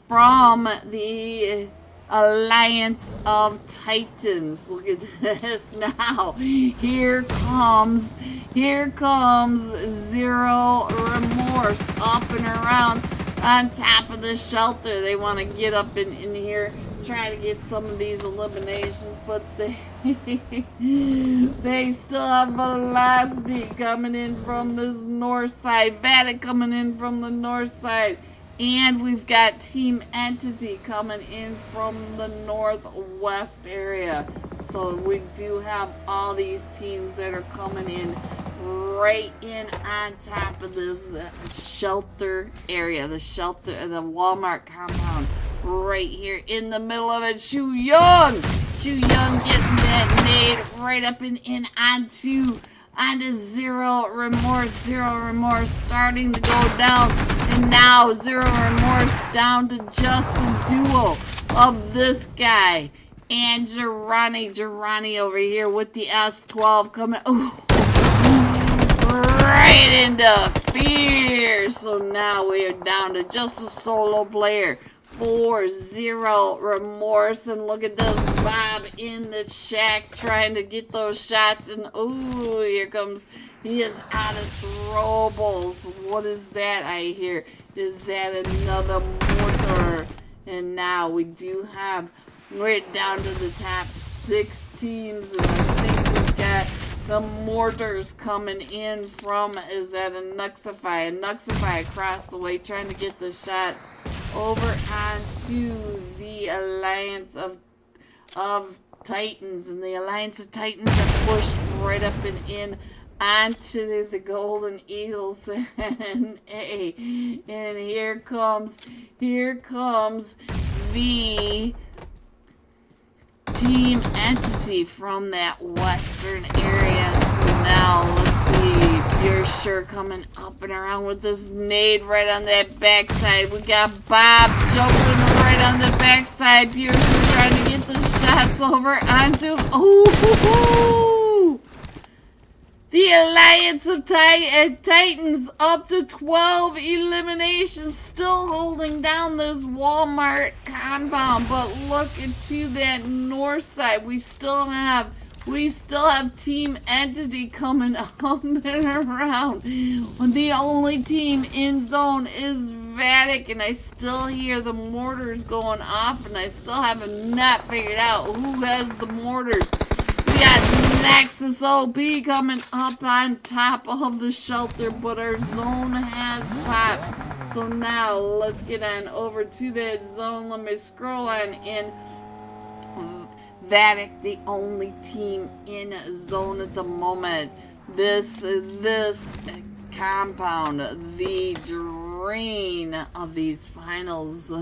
from the Alliance of Titans. Look at this now. Here comes Zero Remorse up and around on top of the shelter. They want to get up in here, try to get some of these eliminations, but they they still have Velocity coming in from this north side, Vatic coming in from the north side, and we've got Team Entity coming in from the northwest area. So we do have all these teams that are coming in right in on top of this shelter area, the Walmart compound, right here in the middle of it. Shu Young getting that nade right up and in onto Zero Remorse starting to go down, and now Zero Remorse down to just a duo of this guy and Durrani over here with the S12 coming right into fear. So now we are down to just a solo player for Zero Remorse. And look at this Bob in the shack trying to get those shots. And oh, here comes, he is out of throwables. What is that I hear? Is that another mortar? And now we're down to the top 6 teams. And I think we've got the mortars coming in from, is that a Nuxify? A Nuxify across the way trying to get the shots over onto the Alliance of Titans. And the Alliance of Titans have pushed right up and in onto the Golden Eagles. And here comes the Team Entity from that western area. So now let's see, Pure Sure coming up and around with this nade right on that backside. We got Bob jumping right on the backside. Pure Sure trying to get the shots over onto, the Alliance of Titans up to 12 eliminations, still holding down this Walmart compound. But look into that north side. We still have Team Entity coming up and around. The only team in zone is Vatic, and I still hear the mortars going off, and I still haven't not figured out who has the mortars. We got Nexus OP coming up on top of the shelter, but our zone has popped. So now let's get on over to that zone. Let me scroll on in. Vatic, the only team in zone at the moment. This compound, the drain of these finals.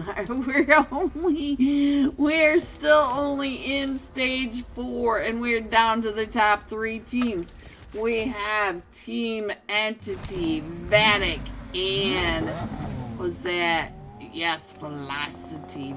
We're still only in stage 4, and we're down to the top 3 teams. We have Team Entity, Vatic, and was that? Yes, Velocity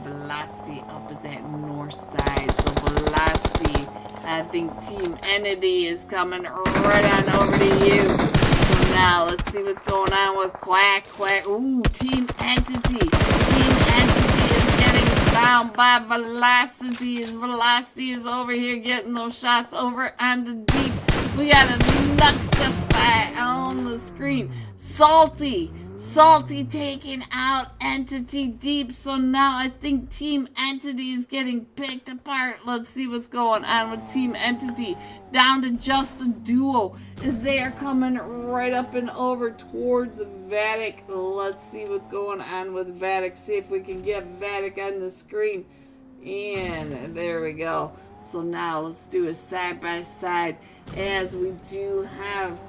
up at that north side. So Velocity, I think Team Entity is coming right on over to you. So now let's see what's going on with Quack. Ooh, Team Entity. Team Entity is getting found by Velocity. Velocity is over here getting those shots over on the deep. We got a Nuxify on the screen. Salty taking out Entity deep. So now I think Team Entity is getting picked apart. Let's see what's going on with Team Entity. Down to just a duo as they are coming right up and over towards Vatic. Let's see what's going on with Vatic. See if we can get Vatic on the screen. And there we go. So now let's do a side by side as we do have.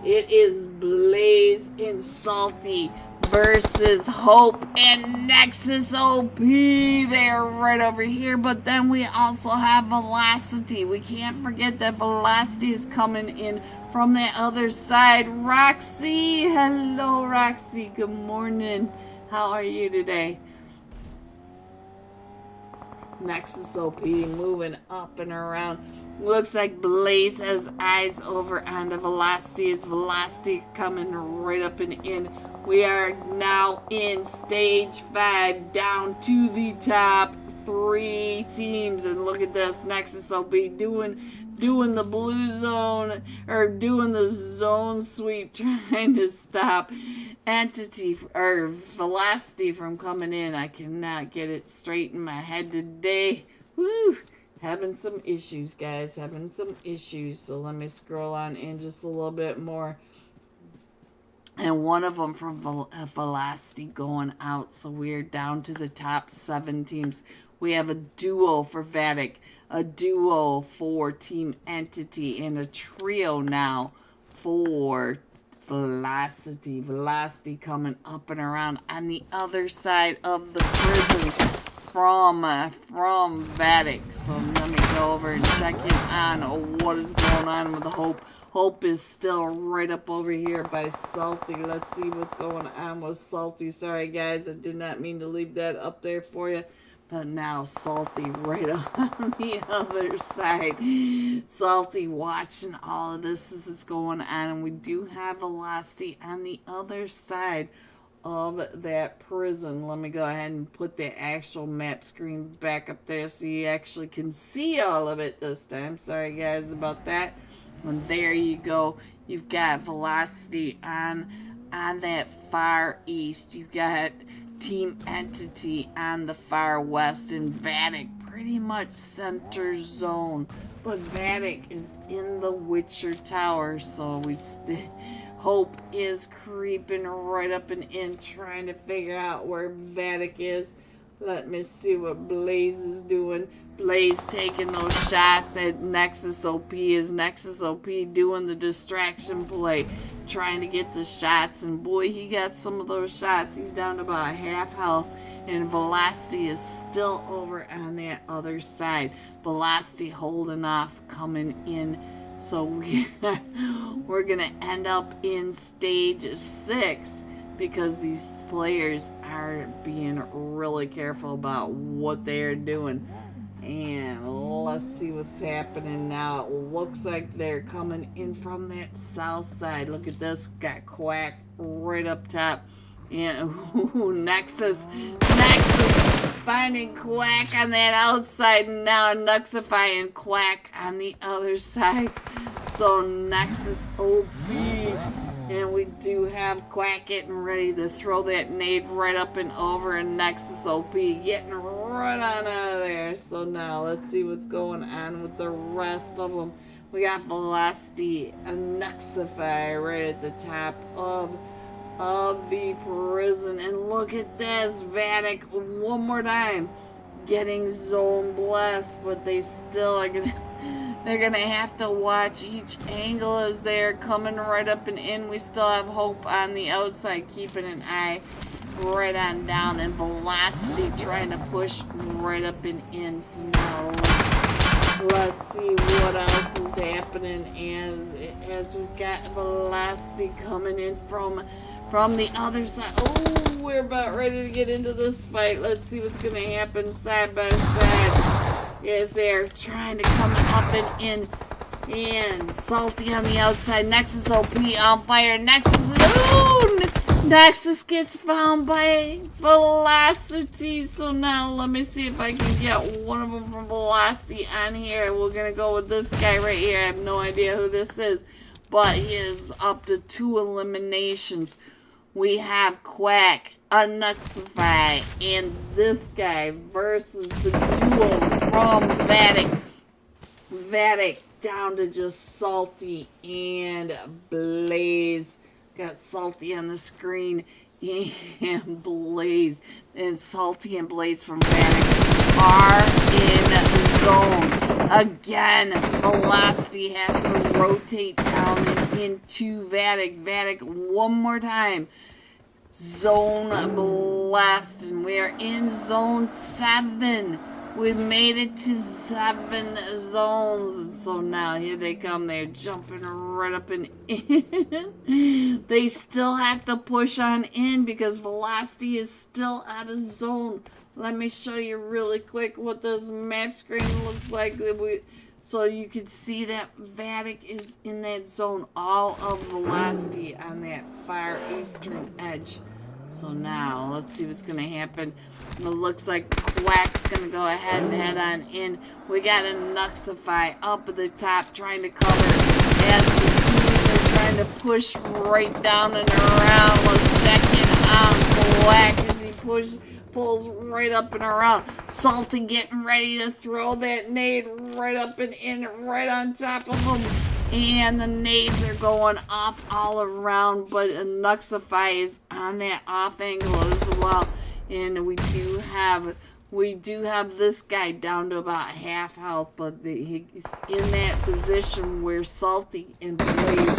It is Blaze and Salty versus Hope and Nexus OP. They are right over here. But then we also have Velocity. We can't forget that Velocity is coming in from the other side. Roxy. Hello, Roxy. Good morning. How are you today? Nexus OP moving up and around. Looks like Blaze has eyes over on the Velocity. Is Velocity coming right up and in? We are now in stage 5, down to the top 3 teams. And look at this, Nexus OP doing the blue zone, or doing the zone sweep, trying to stop Entity or Velocity from coming in. I cannot get it straight in my head today. Woo! Having some issues, guys. Having some issues. So let me scroll on in just a little bit more. And one of them from Velocity going out. So we're down to the top 7 teams. We have a duo for Vatic, a duo for Team Entity, and a trio now for Velocity. Velocity coming up and around on the other side of the prison from Vatic. So let me go over and check in on what is going on with Hope. Hope is still right up over here by Salty. Let's see what's going on with Salty. Sorry guys, I did not mean to leave that up there for you. But now Salty right on the other side. Salty watching all of this as it's going on. And we do have Velocity on the other side of that prison. Let me go ahead and put the actual map screen back up there so you actually can see all of it this time. Sorry guys about that. And there you go. You've got Velocity on that far east. You've got Team Entity on the far west, and Vatic pretty much center zone. But Vatic is in the Witcher Tower, so Hope is creeping right up and in, trying to figure out where Vatic is. Let me see what Blaze is doing. Blaze taking those shots at Nexus OP. Is Nexus OP doing the distraction play, trying to get the shots, and boy, he got some of those shots. He's down to about half health, and Velocity is still over on that other side. Velocity holding off, coming in. So we're gonna end up in stage 6 because these players are being really careful about what they're doing. And let's see what's happening now. It looks like they're coming in from that south side. Look at this. Got Quack right up top. And Nexus finding Quack on that outside. And now Nuxify and Quack on the other side. So Nexus OP. And we do have Quack getting ready to throw that nade right up and over, and Nexus OP getting right on out of there. So now let's see what's going on with the rest of them. We got Velocity and Nuxify right at the top of the prison. And look at this, Vatic one more time getting zone blessed, but they still are they're gonna have to watch each angle as they're coming right up and in. We still have Hope on the outside, keeping an eye right on down, and Velocity trying to push right up and in. So now let's see what else is happening as we've got Velocity coming in from the other side. Oh, we're about ready to get into this fight. Let's see what's gonna happen side by side. Yes, they're trying to come up and in. And Salty on the outside. Nexus OP on fire. Nexus gets found by Velocity. So now let me see if I can get one of them from Velocity on here. We're going to go with this guy right here. I have no idea who this is, but he is up to 2 eliminations. We have Quack, Nuxify, and this guy versus the duo from Vatic. Vatic down to just Salty and Blaze. Got Salty on the screen and Blaze. And Salty and Blaze from Vatic are in zone. Again, Velocity has to rotate down and into Vatic. Vatic one more time. Zone blast, and we are in zone 7. We made it to 7 zones, and so now here they come. They're jumping right up and in. They still have to push on in because Velocity is still out of zone. let me show you really quick what this map screen looks like. So you can see that Vatic is in that zone, all of velocity on that far eastern edge. So now, let's see what's going to happen. It looks like Quack's going to go ahead and head on in. We got a Nuxify up at the top trying to cover as the teams are trying to push right down and around. Let's check in on Quack as he pulls right up and around. Salty getting ready to throw that nade right up and in, right on top of him. And the nades are going off all around, but a Nuxify is on that off angle as well. And we do have this guy down to about half health, but he's in that position where Salty and Blaze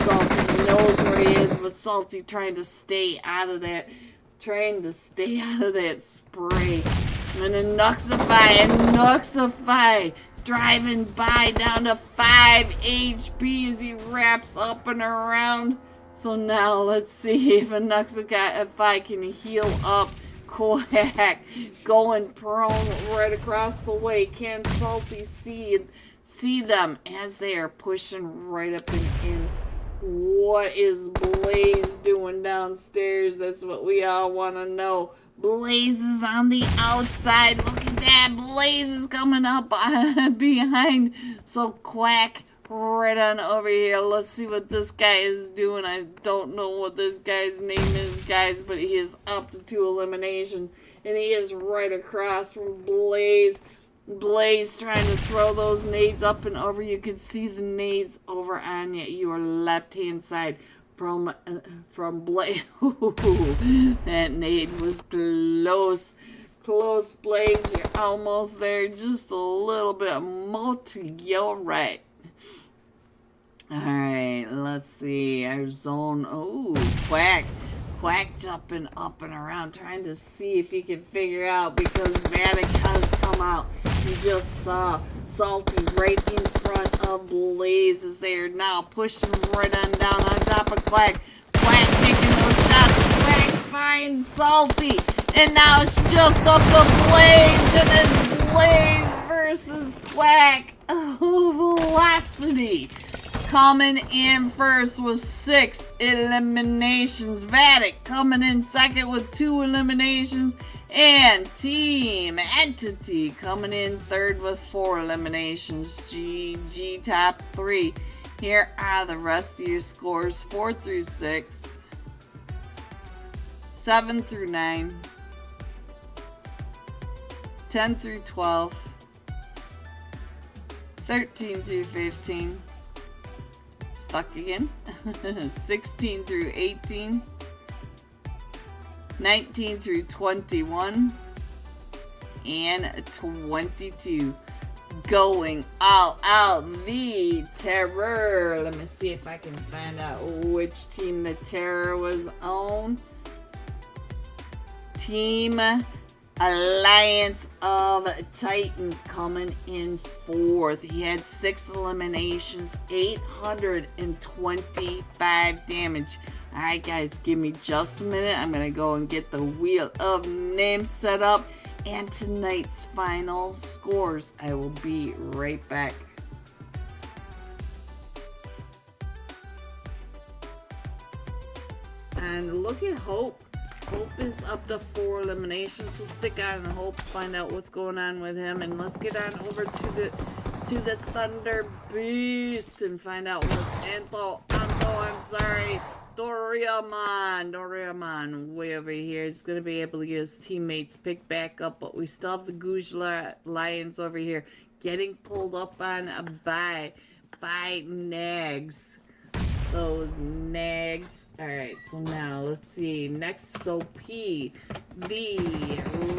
Salty knows where he is, but Salty trying to stay out of that spray. And a Nuxify driving by down to 5 HP as he wraps up and around. So now let's see if a Nuxify can heal up Quack. Going prone right across the way. Can Salty see them as they are pushing right up and in? What is Blaze doing downstairs? That's what we all want to know. Blaze is on the outside. Look at that. Blaze is coming up behind. So Quack right on over here. Let's see what this guy is doing. I don't know what this guy's name is, guys, but he is up to 2 eliminations. And he is right across from Blaze. Blaze trying to throw those nades up and over. You can see the nades over on your left-hand side. From Blaze. That nade was close. Close, Blaze. You're almost there. Just a little bit more to your right. Alright, let's see. Our zone. Oh, Quack. Quack jumping up and around, trying to see if he can figure out, because Vatic has come out. You just saw Salty right in front of Blaze as they are now pushing right on down on top of Quack. Quack taking those shots. Quack finds Salty. And now it's just up to Blaze. And it's Blaze versus Quack. Oh, velocity. Coming in first with 6 eliminations. Vatic coming in second with 2 eliminations. And Team Entity coming in third with 4 eliminations. GG top 3. Here are the rest of your scores. 4 through 6. 7 through 9. 10 through 12. 13 through 15. Stuck again. 16 through 18. 19 through 21. And 22. Going all out. The Terror. Let me see if I can find out which team the Terror was on. Team Alliance of Titans coming in fourth. He had 6 eliminations, 825 damage. Alright guys, give me just a minute. I'm going to go and get the Wheel of Names set up and tonight's final scores. I will be right back. And look at Hope. Hope is up to 4 eliminations. We'll stick on and Hope, find out what's going on with him, and let's get on over to the Thunder Beast and find out what Doriamon way over here is going to be able to get his teammates picked back up, but we still have the Goose Lions over here getting pulled up on by Nags. Those nags. Alright, so now let's see. Next is OP, the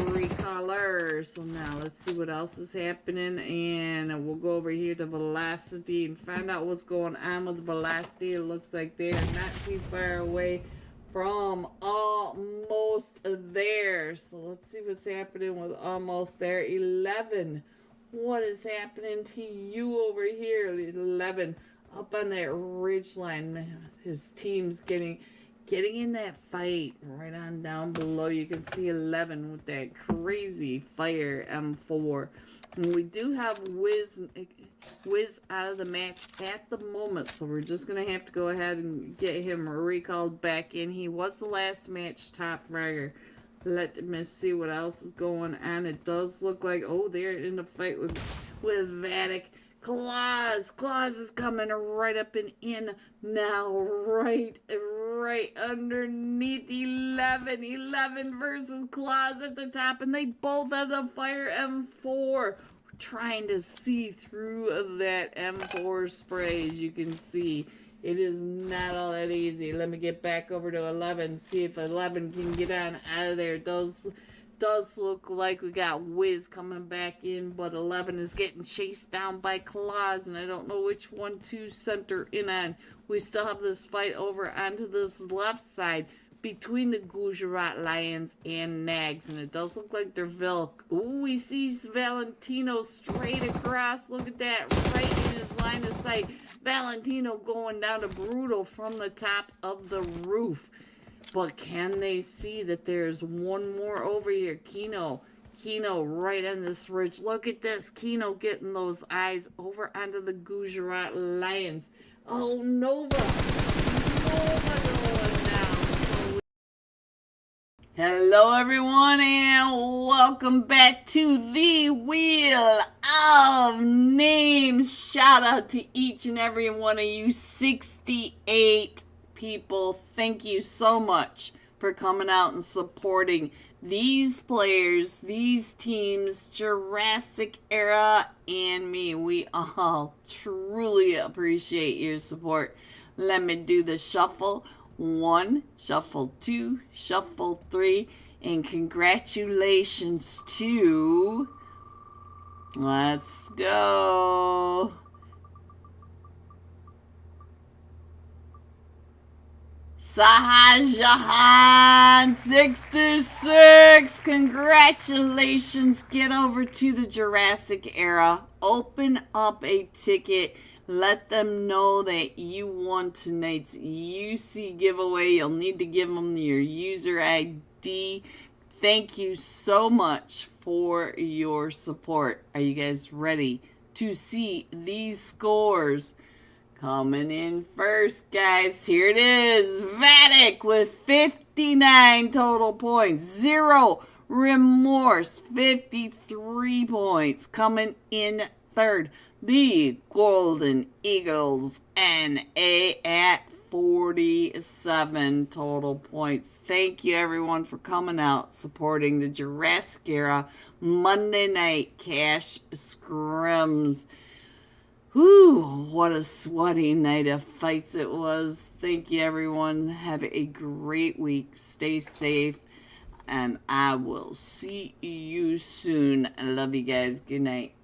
Recaller. So now let's see what else is happening. And we'll go over here to Velocity and find out what's going on with Velocity. It looks like they are not too far away from almost there. So let's see what's happening with almost there. 11. What is happening to you over here? 11. Up on that ridge line, his team's getting getting in that fight right on down below. You can see 11 with that crazy fire M4. And we do have Wiz out of the match at the moment, so we're just going to have to go ahead and get him recalled back in. He was the last match top fragger. Let me see what else is going on. It does look like, oh, they're in a fight with Vatic. Claus is coming right up and in now, right underneath 11 versus Claus at the top, and they both have the fire M4. We're trying to see through that M4 spray. As you can see, it is not all that easy. Let me get back over to 11, see if 11 can get on out of there. It does look like we got Wiz coming back in, but 11 is getting chased down by Claus, and I don't know which one to center in on. We still have this fight over onto this left side between the Gujarat Lions and Nags, and it does look like they're Vilk. Ooh, we see Valentino straight across. Look at that, right in his line of sight. Valentino going down to Brutal from the top of the roof. But can they see that there's one more over here? Kino right on this ridge. Look at this. Kino getting those eyes over onto the Gujarat Lions. Oh, Nova going down. Hello, everyone, and welcome back to the Wheel of Names. Shout out to each and every one of you 68 people. Thank you so much for coming out and supporting these players, these teams, Jurassic Era, and me. We all truly appreciate your support. Let me do the shuffle. 1, shuffle 2, shuffle 3, and congratulations to, let's go, Sahajahan 66. Congratulations. Get over to the Jurassic Era. Open up a ticket. Let them know that you won tonight's UC giveaway. You'll need to give them your user ID. Thank you so much for your support. Are you guys ready to see these scores? Coming in first, guys, here it is. Vatic with 59 total points. Zero Remorse, 53 points. Coming in third, the Golden Eagles NA at 47 total points. Thank you, everyone, for coming out, supporting the Jurassic Era Monday Night Cash Scrims. Whew, what a sweaty night of fights it was. Thank you, everyone. Have a great week. Stay safe, and I will see you soon. I love you guys. Good night.